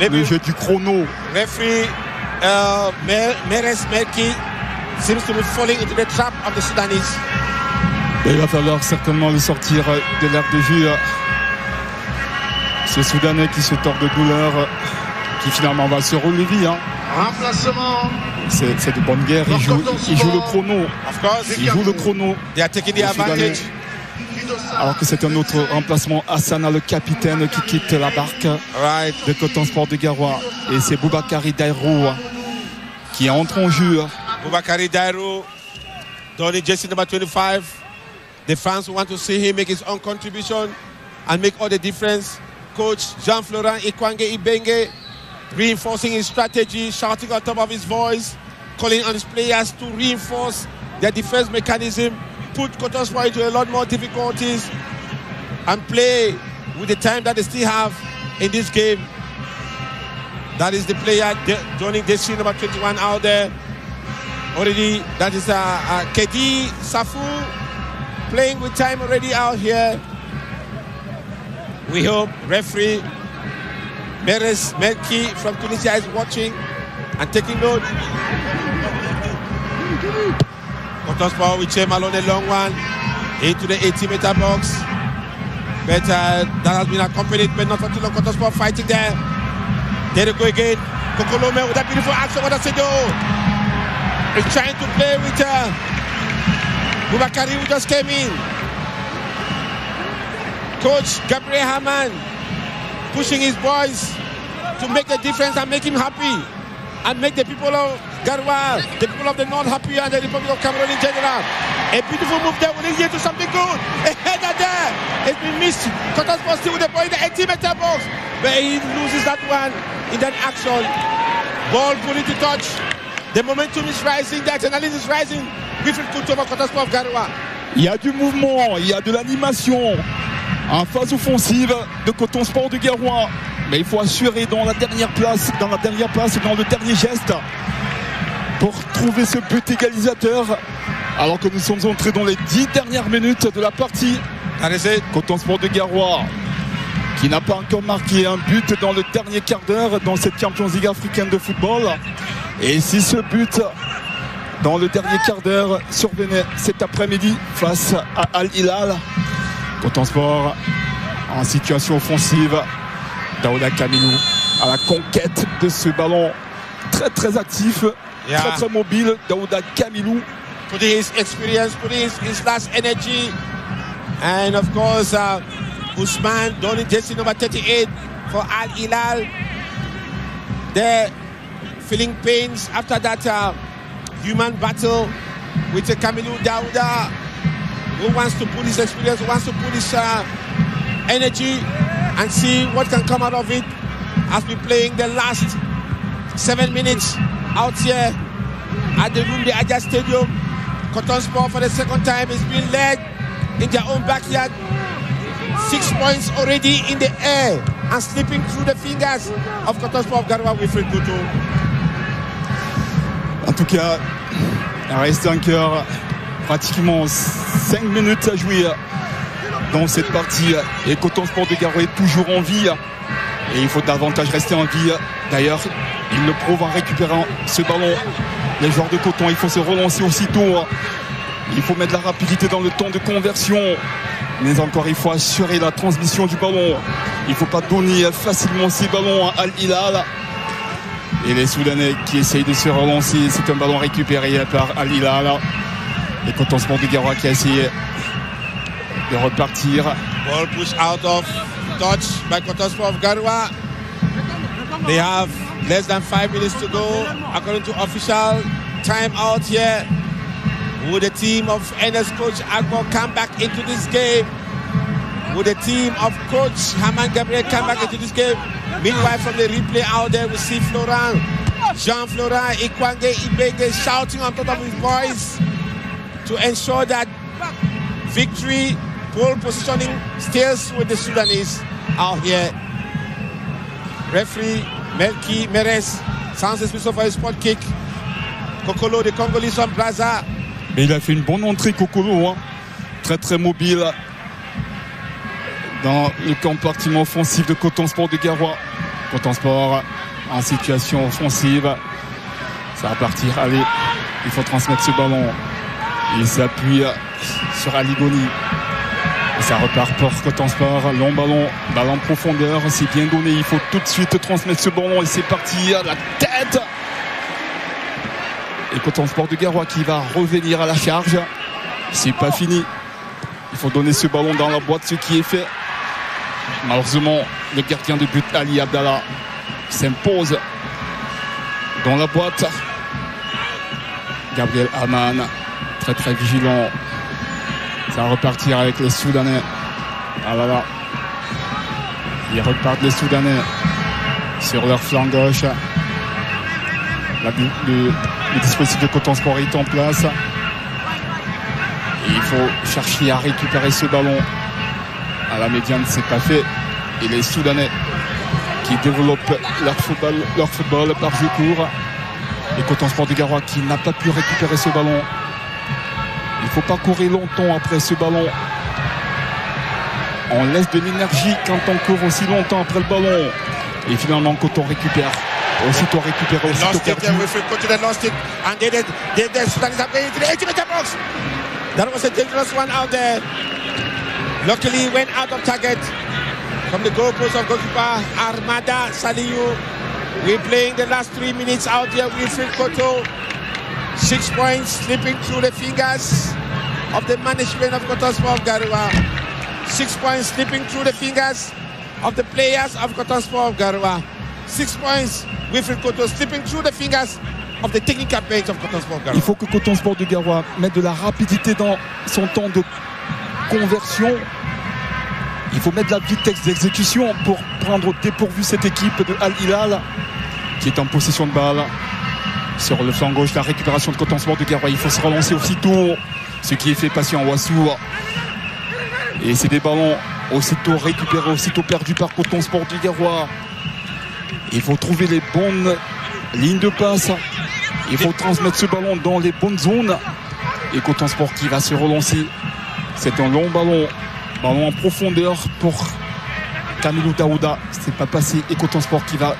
le jeu du chrono. Referee Meres Merki seems to be falling into the trap of the Sudanese. Et il va falloir certainement le sortir de l'aire de jeu. Ce Soudanais qui se tord de douleur, qui finalement va se relever. Remplacement. C'est de bonne guerre. Il joue le chrono. Of course, il joue le chrono. They are taking the advantage. Alors que c'est un autre remplacement, Hassana, le capitaine, qui quitte la barque de Coton Sport de Garoua. Et c'est Boubakary Dairou qui entre en jeu. Boubakary Dairou, donning jersey number 25. The fans want to see him make his own contribution and make all the difference. Coach Jean-Florent Ikwange Ibenge reinforcing his strategy, shouting on top of his voice, calling on his players to reinforce their defense mechanism, put Coton Sport into a lot more difficulties and play with the time that they still have in this game. That is the player joining this number 21 out there. Already, that is Kedi Safu playing with time already out here. We hope referee Meres Melki from Tunisia is watching and taking note. Coton Sport with Chem alone, a long one into the 80-meter box. But that has been accompanied, but not for too long. Coton Sport fighting there. There they go again. Kokolome with that beautiful action. What does it do? He's trying to play with Boubakary, who just came in. Coach Gabriel Haman pushing his boys to make a difference and make him happy and make the people of Garoua, the people of the North happy and the Republic of Cameroon in general. A beautiful move there, will lead to something good. A header there. It's been missed. Coton Sport still with the ball in the 80-meter box. But he loses that one in that action. Ball put into touch. The momentum is rising, the adrenaline is rising. Wilfried Couture for Coton Sport of Garoua. Il y a du mouvement, il y a de l'animation en phase offensive de Coton Sport de Garoua. Mais il faut assurer dans la dernière place, dans le dernier geste pour trouver ce but égalisateur. Alors que nous sommes entrés dans les 10 dernières minutes de la partie. Coton Sport de Garoua qui n'a pas encore marqué un but dans le dernier quart d'heure dans cette Champions League africaine de football. Et si ce but dans le dernier quart d'heure survenait cet après-midi face à Al Hilal, Coton Sport en situation offensive, Daouda Kamilou à la conquête de ce ballon, très très actif, très très mobile. Daouda Kamilou, putting his experience, putting his last energy, and of course Ousmane donning jersey number 38 for Al Hilal. They're feeling pains after that human battle with Kamilou Daouda, who wants to put his experience, who wants to put his energy and see what can come out of it as we're playing the last 7 minutes out here at the Rumde Adja Stadium. Coton Sport for the second time is being led in their own backyard. 6 points already in the air and slipping through the fingers of Coton Sport of Garoua, Wilfried Couture. En tout cas, il reste encore pratiquement 5 minutes à jouer dans cette partie. Et Coton Sport de Garoua est toujours en vie. Et il faut davantage rester en vie. D'ailleurs, il le prouve en récupérant ce ballon. Les joueurs de Coton, il faut se relancer aussitôt. Il faut mettre de la rapidité dans le temps de conversion. Mais encore, il faut assurer la transmission du ballon. Il ne faut pas donner facilement ces ballons à Al Hilal. Et les Soudanais qui essayent de se relancer, c'est un ballon récupéré par Al Hilal. Et Coton Sport de Garoua qui a essayé de repartir. Ball push out of touch by Coton Sport of Garoua. They have less than 5 minutes to go according to official time out here. Will the team of NS coach Agbo come back into this game? Will the team of coach Haman Gabriel come back into this game? Meanwhile, from the replay out there, we see Jean-Florent Ikwange Ibenge shouting on top of his voice to ensure that victory, pole positioning stays with the Sudanese out here. Referee Melki Meres sounds his whistle for a spot kick. Kokolo, the Congolese on Plaza. Mais il a fait une bonne entrée, Kokolo, hein. Très très mobile dans le compartiment offensif de Coton Sport de Garoua. Coton Sport en situation offensive. Ça va partir. Allez, il faut transmettre ce ballon. Il s'appuie sur Ali Goni. Et ça repart pour Coton Sport. Long ballon, ballon profondeur. C'est bien donné. Il faut tout de suite transmettre ce ballon. Et c'est parti à la tête. Et Coton Sport de Garoua qui va revenir à la charge. C'est pas fini. Il faut donner ce ballon dans la boîte, ce qui est fait. Malheureusement, le gardien de but Ali Abdallah s'impose dans la boîte. Gabriel Aman, très vigilant. Ça va repartir avec les Soudanais. Ah là là. Ils repartent les Soudanais sur leur flanc gauche. Le dispositif de Coton Sport est en place. Et il faut chercher à récupérer ce ballon. À la médiane, c'est pas fait. Et les Soudanais qui développent leur football par jeu court. Et Coton Sport de Garoua qui n'a pas pu récupérer ce ballon. Il ne faut pas courir longtemps après ce ballon. On laisse de l'énergie quand on court aussi longtemps après le ballon. Et finalement, quand on récupère, aussitôt récupéré, aussitôt perdu. That was a dangerous one out there. Luckily, he went out of target from the goalpost of goalkeeper Armada Saliou. We're playing the last 3 minutes out here. Wilfried Koto, 6 points slipping through the fingers of the management of Coton Sport Garoua. 6 points slipping through the fingers of the players of Coton Sport Garoua. 6 points, Wilfried Koto slipping through the fingers of the technical bench of Coton Sport Garoua. Il faut que Coton Sport de Garoua mette de la rapidité dans son temps de conversion. Il faut mettre de la vitesse d'exécution pour prendre au dépourvu cette équipe de Al Hilal qui est en possession de balle. Sur le flanc gauche, la récupération de Coton Sport de Garoua. Il faut se relancer aussitôt, ce qui est fait patient Wassou. Et c'est des ballons aussitôt récupérés, aussitôt perdus par Coton Sport de Garoua. Il faut trouver les bonnes lignes de passe. Il faut transmettre ce ballon dans les bonnes zones. Et Coton Sport qui va se relancer. C'est un long ballon. Ballon en profondeur pour Kamilou Daouda. C'est pas passé. Et Coton Sport qui va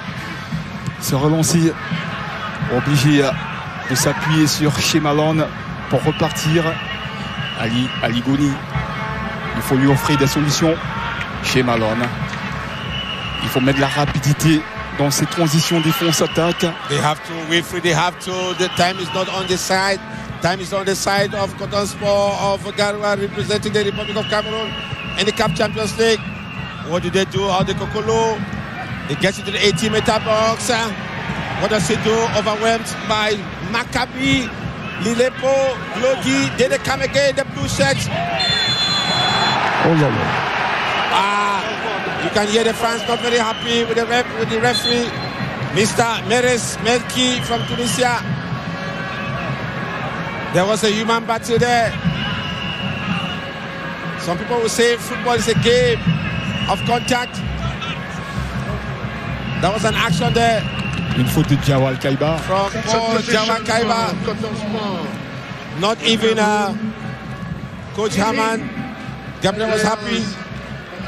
se relancer. Obligé de s'appuyer sur Chemalon pour repartir. Ali Goni. Il faut lui offrir des solutions. Chemalon. Il faut mettre de la rapidité dans ces transitions défense-attaque. They have to, Wilfried, they have to. The time is not on the side. Time is on the side of Coton Sport of Garoua representing the Republic of Cameroon in the CAF Champions League. What do they do? How the Kokolo? They get into the 18-meter box. What does he do? Overwhelmed by Maccabi, Lilepo, Logi. Then they come again, the blue shirts. Oh là là. You can hear the fans not very happy with the referee, Mr. Meres Melki from Tunisia. There was a human battle there. Some people will say football is a game of contact. There was an action there. Une faute de Jawal Kaiba. From Paul Jawal Kaiba. Not even Coach Haman. Gabriel was happy.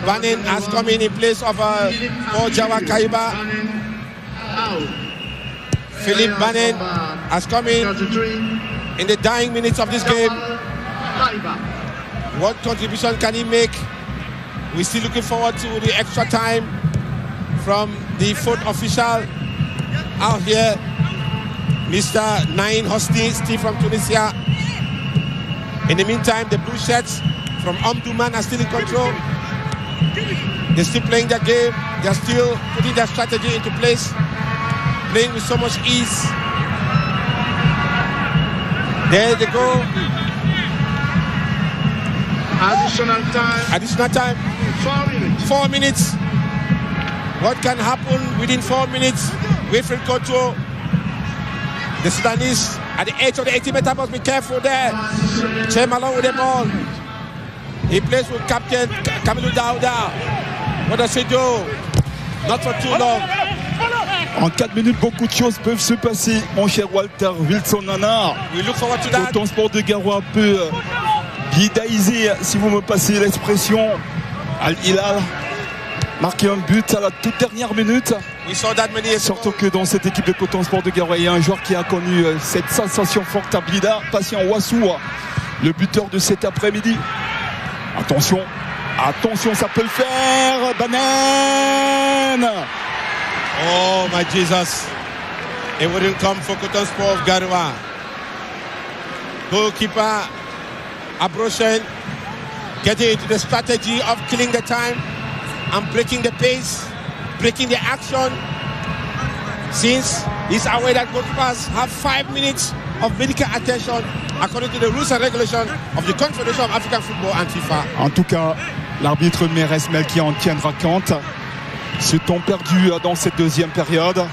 Banin has come in place of Paul Jawal Kaiba. Philippe Banin has come in the dying minutes of this game. What contribution can he make? We're still looking forward to the extra time from the fourth official out here, Mr. Nain Hosti, Steve from Tunisia. In the meantime, the blue shirts from Omdurman are still in control. They're still playing their game. They're still putting their strategy into place, playing with so much ease. There they go. Additional time. Additional time. 4 minutes. 4 minutes. What can happen within 4 minutes? Wilfried Koto, the Sudanese at the edge of the 80-meter box. Be careful there. Chem along with the ball. He plays with Captain Kamilou Daouda. What does he do? Not for too long. En 4 minutes, beaucoup de choses peuvent se passer, mon cher Walter Wilson Nana. We look forward to that. Coton Sport de Garoua peut bidaïser, si vous me passez l'expression, Al Hilal marquer un but à la toute dernière minute. We saw that many years Surtout que dans cette équipe de Coton Sport de Garoua, il y a un joueur qui a connu cette sensation forte à Blida, Patient Wassou, le buteur de cet après-midi. Attention, attention, ça peut le faire. Banen. Oh my Jesus. It wouldn't come for Coton Sport of Garoua. Goalkeeper Abroshen getting into the strategy of killing the time and breaking the pace, breaking the action. Since he's aware that goalkeepers have 5 minutes of medical attention according to the rules and regulations of the Confederation of African Football and FIFA. En tout cas, l'arbitre Mérès Melki en tiendra compte. Ce temps perdu dans cette deuxième période.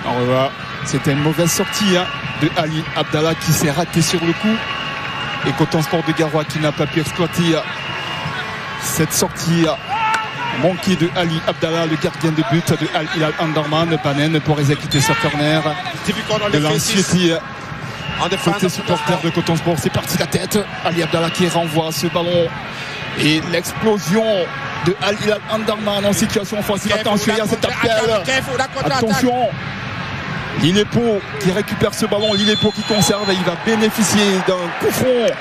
Alors voilà, c'était une mauvaise sortie de Ali Abdallah qui s'est raté sur le coup. Et Coton Sport de Garoua qui n'a pas pu exploiter cette sortie manquée de Ali Abdallah, le gardien de but de Al Hilal Omdurman. Banen pour exécuter ce corner de l'anxiété côté supporter de Coton Sport. C'est parti la tête. Ali Abdallah qui renvoie ce ballon et l'explosion de Al Hilal Omdurman en situation offensive. Attention, il y a cet appel. Attention. Lillepo qui récupère ce ballon, Lillepo qui conserve et il va bénéficier d'un coup franc.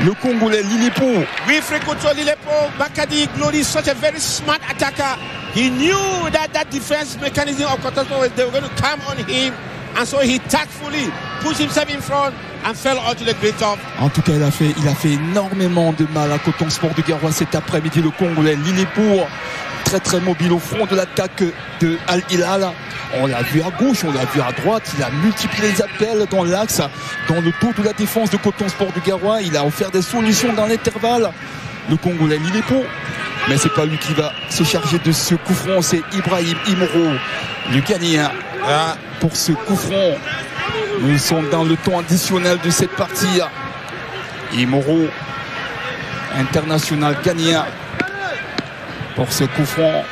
Le Congolais Lillepo. Wilfried Couture Lillepo, Bakadi Glory, such a very smart attacker. He knew that defense mechanism of Coton Sport, they were going to come on him, and so he tactfully pushed himself in front and fell onto the great top. En tout cas, il a fait énormément de mal à Coton Sport de Garoua cet après-midi. Le Congolais Lillepo, très très mobile au front de l'attaque de Al Hilal. On l'a vu à gauche, on l'a vu à droite, il a multiplié les appels dans l'axe, dans le dos de la défense de Coton Sport de Garoua. Il a offert des solutions dans l'intervalle, le Congolais Lillepo. Mais c'est pas lui qui va se charger de ce coup franc, c'est Ibrahim Imoro, le Ghanéen, pour ce coup franc. Nous sommes dans le temps additionnel de cette partie. Imoro, international ghanéen, pour ce coup franc.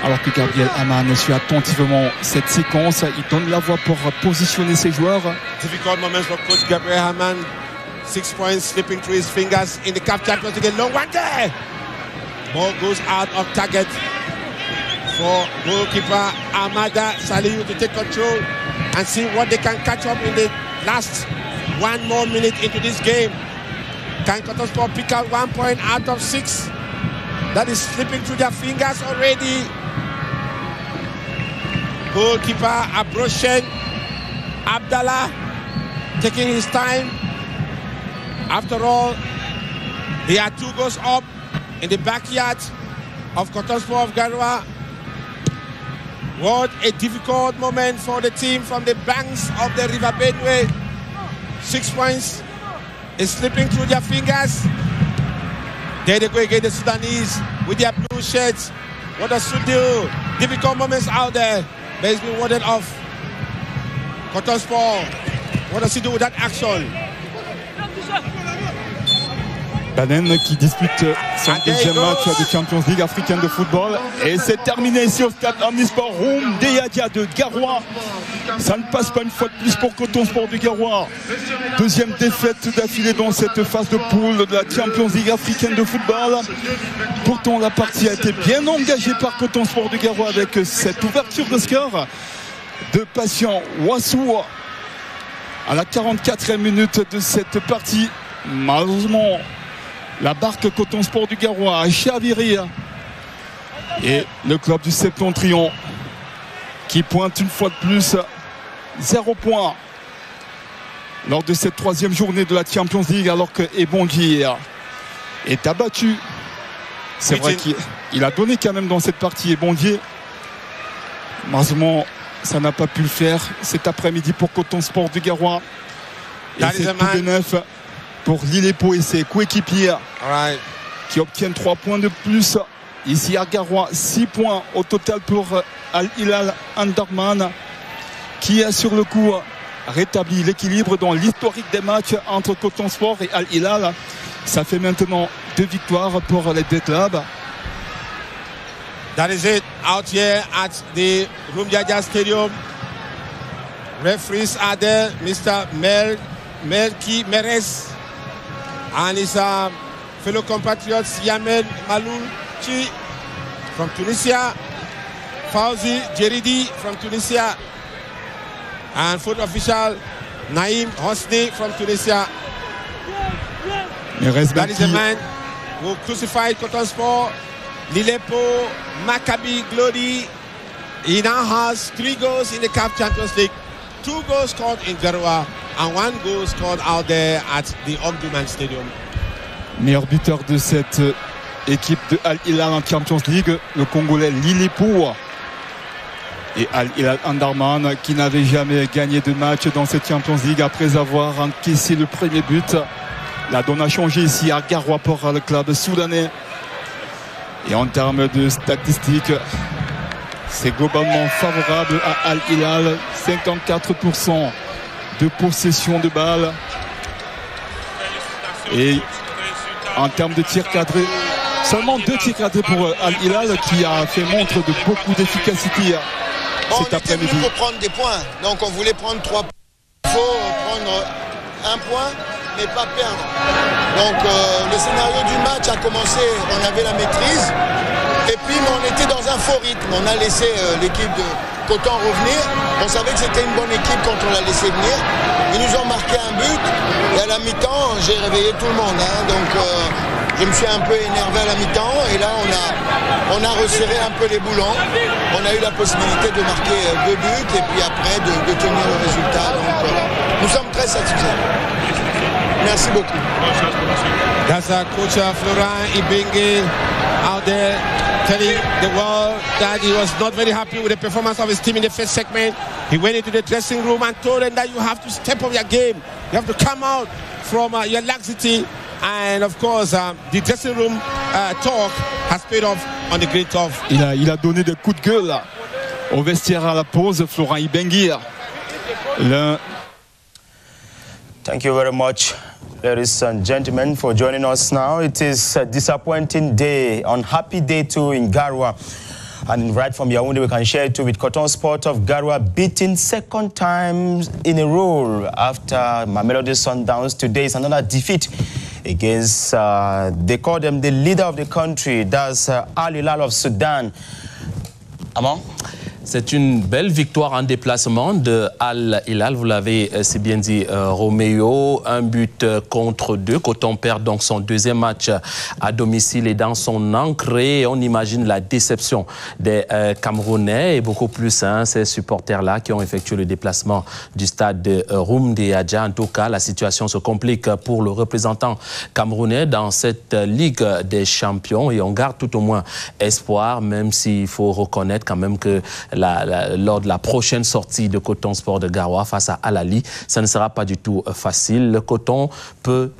Alors que Gabriel Aman suit attentivement cette séquence, il donne la voie pour positionner ses joueurs. Difficult moments for coach Gabriel Aman. 6 points slipping through his fingers in the CAF Champions League. Long one there. Ball goes out of target for goalkeeper Amada Saliu to take control and see what they can catch up in the last 1 more minute into this game. Can Coton Sport pick out 1 point out of 6? That is slipping through their fingers already. Goalkeeper Abroshen Abdallah taking his time. After all, he had 2 goals up in the backyard of Coton Sport of Garoua. What a difficult moment for the team from the banks of the River Benue. 6 points is slipping through their fingers. There they go again, the Sudanese with their blue shirts. What does Sud do? Difficult moments out there, but it's been warded off. Coton Sport, what does he do with that action? Banen qui dispute son deuxième match de Champions League africaine de football. Et c'est terminé sur le stade Omnisport Room Deyadia de Garoua. Ça ne passe pas une fois de plus pour Coton Sport de Garoua. Deuxième défaite d'affilée dans cette phase de poule de la Champions League africaine de football. Pourtant la partie a été bien engagée par Coton Sport de Garoua avec cette ouverture de score de Patient Wassou à la 44e minute de cette partie. Malheureusement, la barque Coton Sport du Garoua a chaviré et le club du Septentrion qui pointe une fois de plus 0 points lors de cette 3e journée de la Champions League, alors que Ebongi est abattu. C'est vrai qu'il a donné quand même dans cette partie Ebongi. Malheureusement, ça n'a pas pu le faire cet après-midi pour Coton Sport du Garoua. Et c'est tout de neuf pour Lillepo et ses coéquipiers qui obtiennent 3 points de plus. Ici à Garoua, 6 points au total pour Al Hilal Omdurman qui a sur le coup rétabli l'équilibre dans l'historique des matchs entre Coton Sport et Al Hilal. Ça fait maintenant 2 victoires pour les 2 clubs. That is it out here at the Rumdiaja Stadium. Referees are there, Mr. Melki Meres and his fellow compatriots Yamen Malouchi from Tunisia, Fauzi Jeridi from Tunisia, and foot official Naim Hosni from Tunisia. That is the man who crucified Coton Sport, Lillepo, Maccabi Glody. He now has 3 goals in the CAF Champions League, 2 goals scored in Garoua. and 1 goal scored out there at the Omdurman Stadium. Meilleur buteur de cette équipe de Al Hilal en Champions League, le Congolais Lilipour. Et Al Hilal Omdurman qui n'avait jamais gagné de match dans cette Champions League après avoir encaissé le premier but. La donne a changé ici à Garoua pour le club soudanais. Et en termes de statistiques, c'est globalement favorable à Al Hilal. 54% de possession de balle. Et en termes de tirs cadrés, seulement 2 tirs cadrés pour Al Hilal qui a fait montre de beaucoup d'efficacité cet après-midi. Il faut prendre des points. Donc on voulait prendre 3 points. Il faut prendre 1 point, mais pas perdre. Donc le scénario du match a commencé, on avait la maîtrise. Et puis on était dans un faux rythme. On a laissé l'équipe de Coton revenir. On savait que c'était une bonne équipe quand on l'a laissé venir. Ils nous ont marqué un but. Et à la mi-temps, j'ai réveillé tout le monde. Donc je me suis un peu énervé à la mi-temps. Et là, on a resserré un peu les boulons. On a eu la possibilité de marquer 2 buts. Et puis après, de tenir le résultat. Donc nous sommes très satisfaits. Merci beaucoup. That's coach Florent Ibenge out there telling the world that he was not very happy with the performance of his team in the first segment. He went into the dressing room and told them that you have to step up your game. You have to come out from your laxity. And of course, the dressing room talk has paid off on the green turf. Il a donné des coups de gueule au vestiaire à la pause, Florent Ibenge. Thank you very much, ladies and gentlemen, for joining us now. It is a disappointing day, unhappy day too in Garoua. And right from Yaoundé, we can share it too with Coton Sport of Garoua beaten 2nd time in a row after Mamelodi Sundowns. Today is another defeat against, they call them the leader of the country, that's Al Hilal of Sudan. Amon? C'est une belle victoire en déplacement de Al Hilal, vous l'avez si bien dit Roméo, 1 but contre 2. Coton perd donc son 2e match à domicile et dans son ancré. On imagine la déception des Camerounais et beaucoup plus ces supporters-là qui ont effectué le déplacement du stade de Roumdéadja. En tout cas, la situation se complique pour le représentant camerounais dans cette Ligue des Champions et on garde tout au moins espoir, même s'il faut reconnaître quand même que lors de la prochaine sortie de Coton Sport de Garoua face à Al Ahly, ça ne sera pas du tout facile. Le Coton peut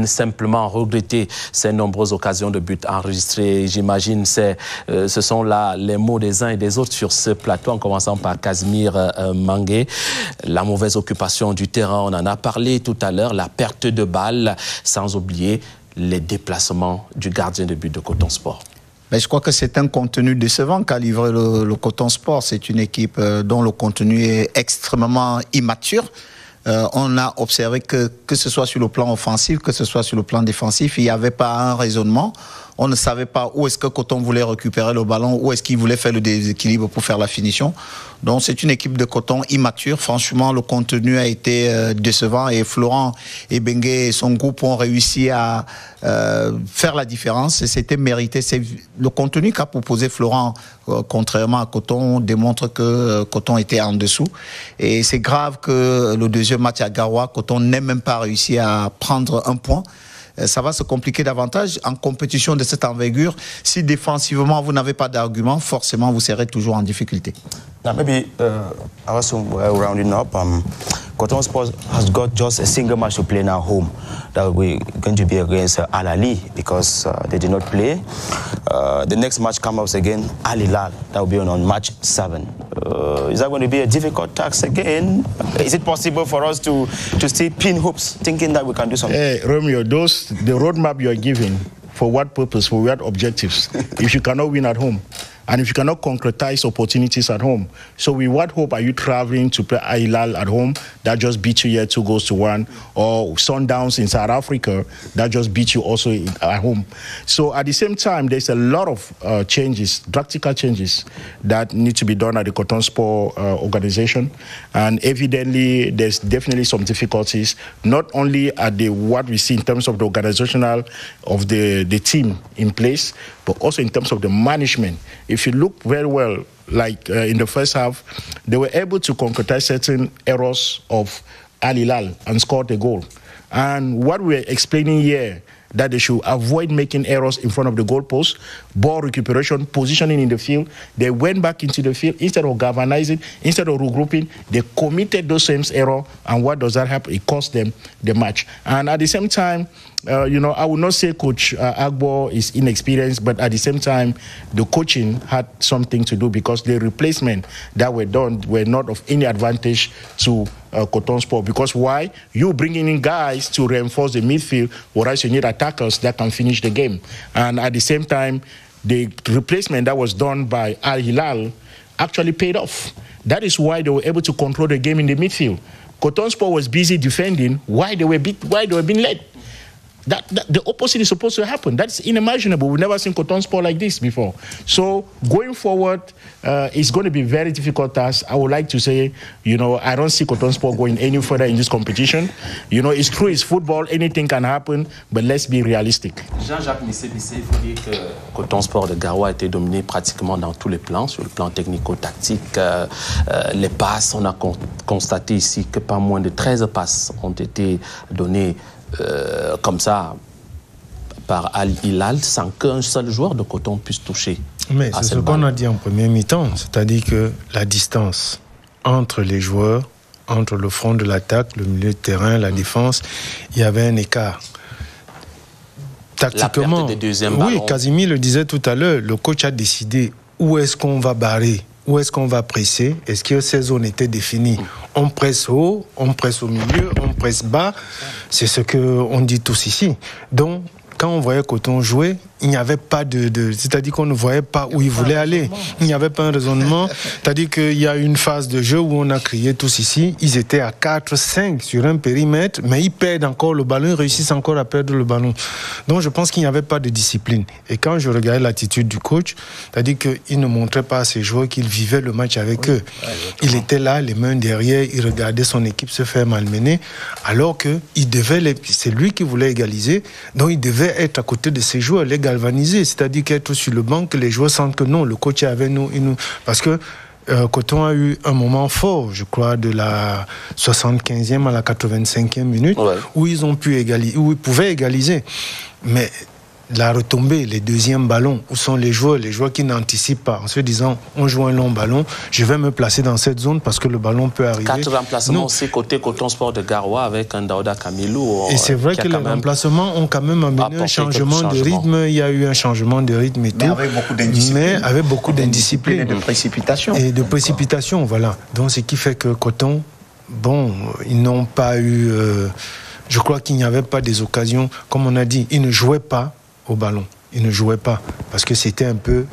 simplement regretter ces nombreuses occasions de but enregistrées. J'imagine ce sont là les mots des uns et des autres sur ce plateau, en commençant par Casimir Mangué. La mauvaise occupation du terrain, on en a parlé tout à l'heure, la perte de balles, sans oublier les déplacements du gardien de but de Coton Sport. Mais je crois que c'est un contenu décevant qu'a livré le Coton Sport. C'est une équipe dont le contenu est extrêmement immature. On a observé que ce soit sur le plan offensif, que ce soit sur le plan défensif, il n'y avait pas un raisonnement. On ne savait pas où est-ce que Coton voulait récupérer le ballon, où est-ce qu'il voulait faire le déséquilibre pour faire la finition. Donc c'est une équipe de Coton immature. Franchement, le contenu a été décevant et Florent Ibenge et son groupe ont réussi à faire la différence et c'était mérité. C'est le contenu qu'a proposé Florent, contrairement à Coton, démontre que Coton était en dessous. Et c'est grave que le 2e match à Garoua, Coton n'ait même pas réussi à prendre 1 point. Ça va se compliquer davantage en compétition de cette envergure. Si défensivement vous n'avez pas d'argument, forcément vous serez toujours en difficulté. Now maybe also rounding up, Coton Sport has got just a single match to play now home. That will be going to be against Al Ahly because they did not play. The next match comes up again, Al Hilal. That will be on match 7. Is that going to be a difficult task again? Is it possible for us to still pin hopes, thinking that we can do something? Hey, Romeo, the roadmap you are giving, for what purpose, for what objectives, if you cannot win at home? And if you cannot concretize opportunities at home. So with what hope are you traveling to play Al Hilal at home that just beat you here 2-1, or Sundowns in South Africa that just beat you also at home? So at the same time, there's a lot of changes, practical changes that need to be done at the Coton Sport organization. And evidently, there's definitely some difficulties, not only at what we see in terms of the organizational of the team in place, but also in terms of the management. If you look very well, like in the first half, they were able to concretize certain errors of Al Hilal and scored a goal. And what we're explaining here, that they should avoid making errors in front of the goalpost, ball recuperation, positioning in the field. They went back into the field. Instead of galvanizing, instead of regrouping, they committed those same errors. And what does that happen? It cost them the match. And at the same time, I would not say Coach Agbo is inexperienced, but at the same time, the coaching had something to do because the replacement that were done were not of any advantage to Coton Sport. Because why? You bringing in guys to reinforce the midfield, whereas you need attackers that can finish the game. And at the same time, the replacement that was done by Al Hilal actually paid off. That is why they were able to control the game in the midfield. Coton Sport was busy defending while they were being led. That the opposite is supposed to happen. That's unimaginable. We've never seen Coton Sport like this before. So going forward, it's going to be very difficult task. I would like to say, I don't see Coton Sport going any further in this competition. It's true, it's football, anything can happen, but let's be realistic. Jean-Jacques Missé-Bissé, il faut dire que Coton Sport de Garoua a été dominé pratiquement dans tous les plans, sur le plan technico-tactique. Les passes, on a constaté ici que pas moins de 13 passes ont été données comme ça par Al Hilal sans qu'un seul joueur de Coton puisse toucher. Mais c'est ce qu'on a dit en premier mi-temps, c'est-à-dire que la distance entre les joueurs, entre le front de l'attaque, le milieu de terrain, la défense, il y avait un écart. Tactiquement, la perte des deuxièmes ballons. Oui, Casimir le disait tout à l'heure, le coach a décidé où est-ce qu'on va barrer. Où est-ce qu'on va presser? Est-ce que ces zones étaient définies? On presse haut, on presse au milieu, on presse bas. C'est ce qu'on dit tous ici. Donc, quand on voyait Coton jouer, il n'y avait pas c'est-à-dire qu'on ne voyait pas où il voulait aller. Il n'y avait pas un raisonnement. C'est-à-dire qu'il y a une phase de jeu où on a crié tous ici. Ils étaient à 4-5 sur un périmètre, mais ils perdent encore le ballon, ils réussissent encore à perdre le ballon. Donc je pense qu'il n'y avait pas de discipline. Et quand je regardais l'attitude du coach, c'est-à-dire qu'il ne montrait pas à ses joueurs qu'il vivait le match avec eux. Il était là, les mains derrière, il regardait son équipe se faire malmener, alors que c'est lui qui voulait égaliser, donc il devait être à côté de ses joueurs, les galvaniser, c'est-à-dire qu'être sur le banc, que les joueurs sentent que non, le coach est avec nous, parce que Coton a eu un moment fort, je crois, de la 75e à la 85e minute, où ils ont pu égaliser, où ils pouvaient égaliser, mais la retombée, les deuxièmes ballons, où sont les joueurs qui n'anticipent pas, en se disant, on joue un long ballon, je vais me placer dans cette zone parce que le ballon peut arriver. 4 remplacements aussi côté Coton Sport de Garoua avec un Daouda Kamilou. Et c'est vrai que les remplacements ont quand même amené un changement de rythme. Il y a eu un changement de rythme et tout. Mais avec beaucoup d'indiscipline. Et de précipitation. Et de précipitation, voilà. Donc ce qui fait que Coton, ils n'ont pas eu... je crois qu'il n'y avait pas des occasions. Comme on a dit, ils ne jouaient pas au ballon. Il ne jouait pas parce que c'était un peu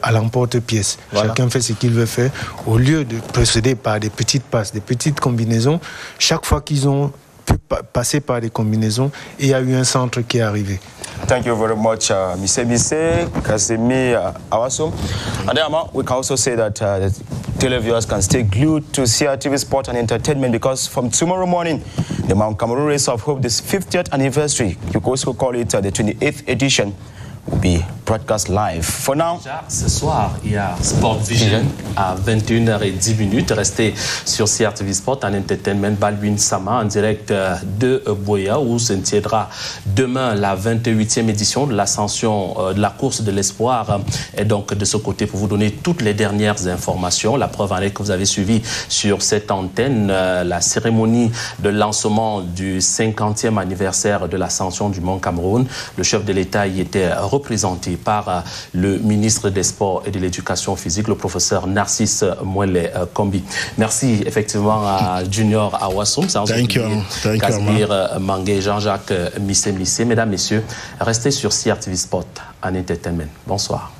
à l'emporte-pièce. Voilà. Chacun fait ce qu'il veut faire. Au lieu de procéder par des petites passes, des petites combinaisons, chaque fois qu'ils ont pu passer par des combinaisons, il y a eu un centre qui est arrivé. Thank you very much, Missé-Bissé, Casimir Awasom. And then, we can also say that the televiewers can stay glued to CRTV Sport and Entertainment because from tomorrow morning, the Mount Cameroon Race of Hope, this 50th anniversary, you could also call it the 28th edition, will be broadcast live. For now, ce soir, il y a Sport Vision à 21h10. Restez sur CRTV Sport and Entertainment. Balwin Sama en direct de Boya où se tiendra demain la 28e édition de l'ascension de la course de l'espoir. Et donc de ce côté pour vous donner toutes les dernières informations. La preuve en est que vous avez suivi sur cette antenne la cérémonie de lancement du 50e anniversaire de l'ascension du Mont Cameroun. Le chef de l'État y était représenté par le ministre des Sports et de l'Éducation physique, le professeur Narcisse Mwele Kombi. Merci effectivement à Junior Awasom, Casimir Mangué, Jean-Jacques Missé-Bissé. Mesdames, Messieurs, restez sur CRTV Sport en Entertainment. Bonsoir.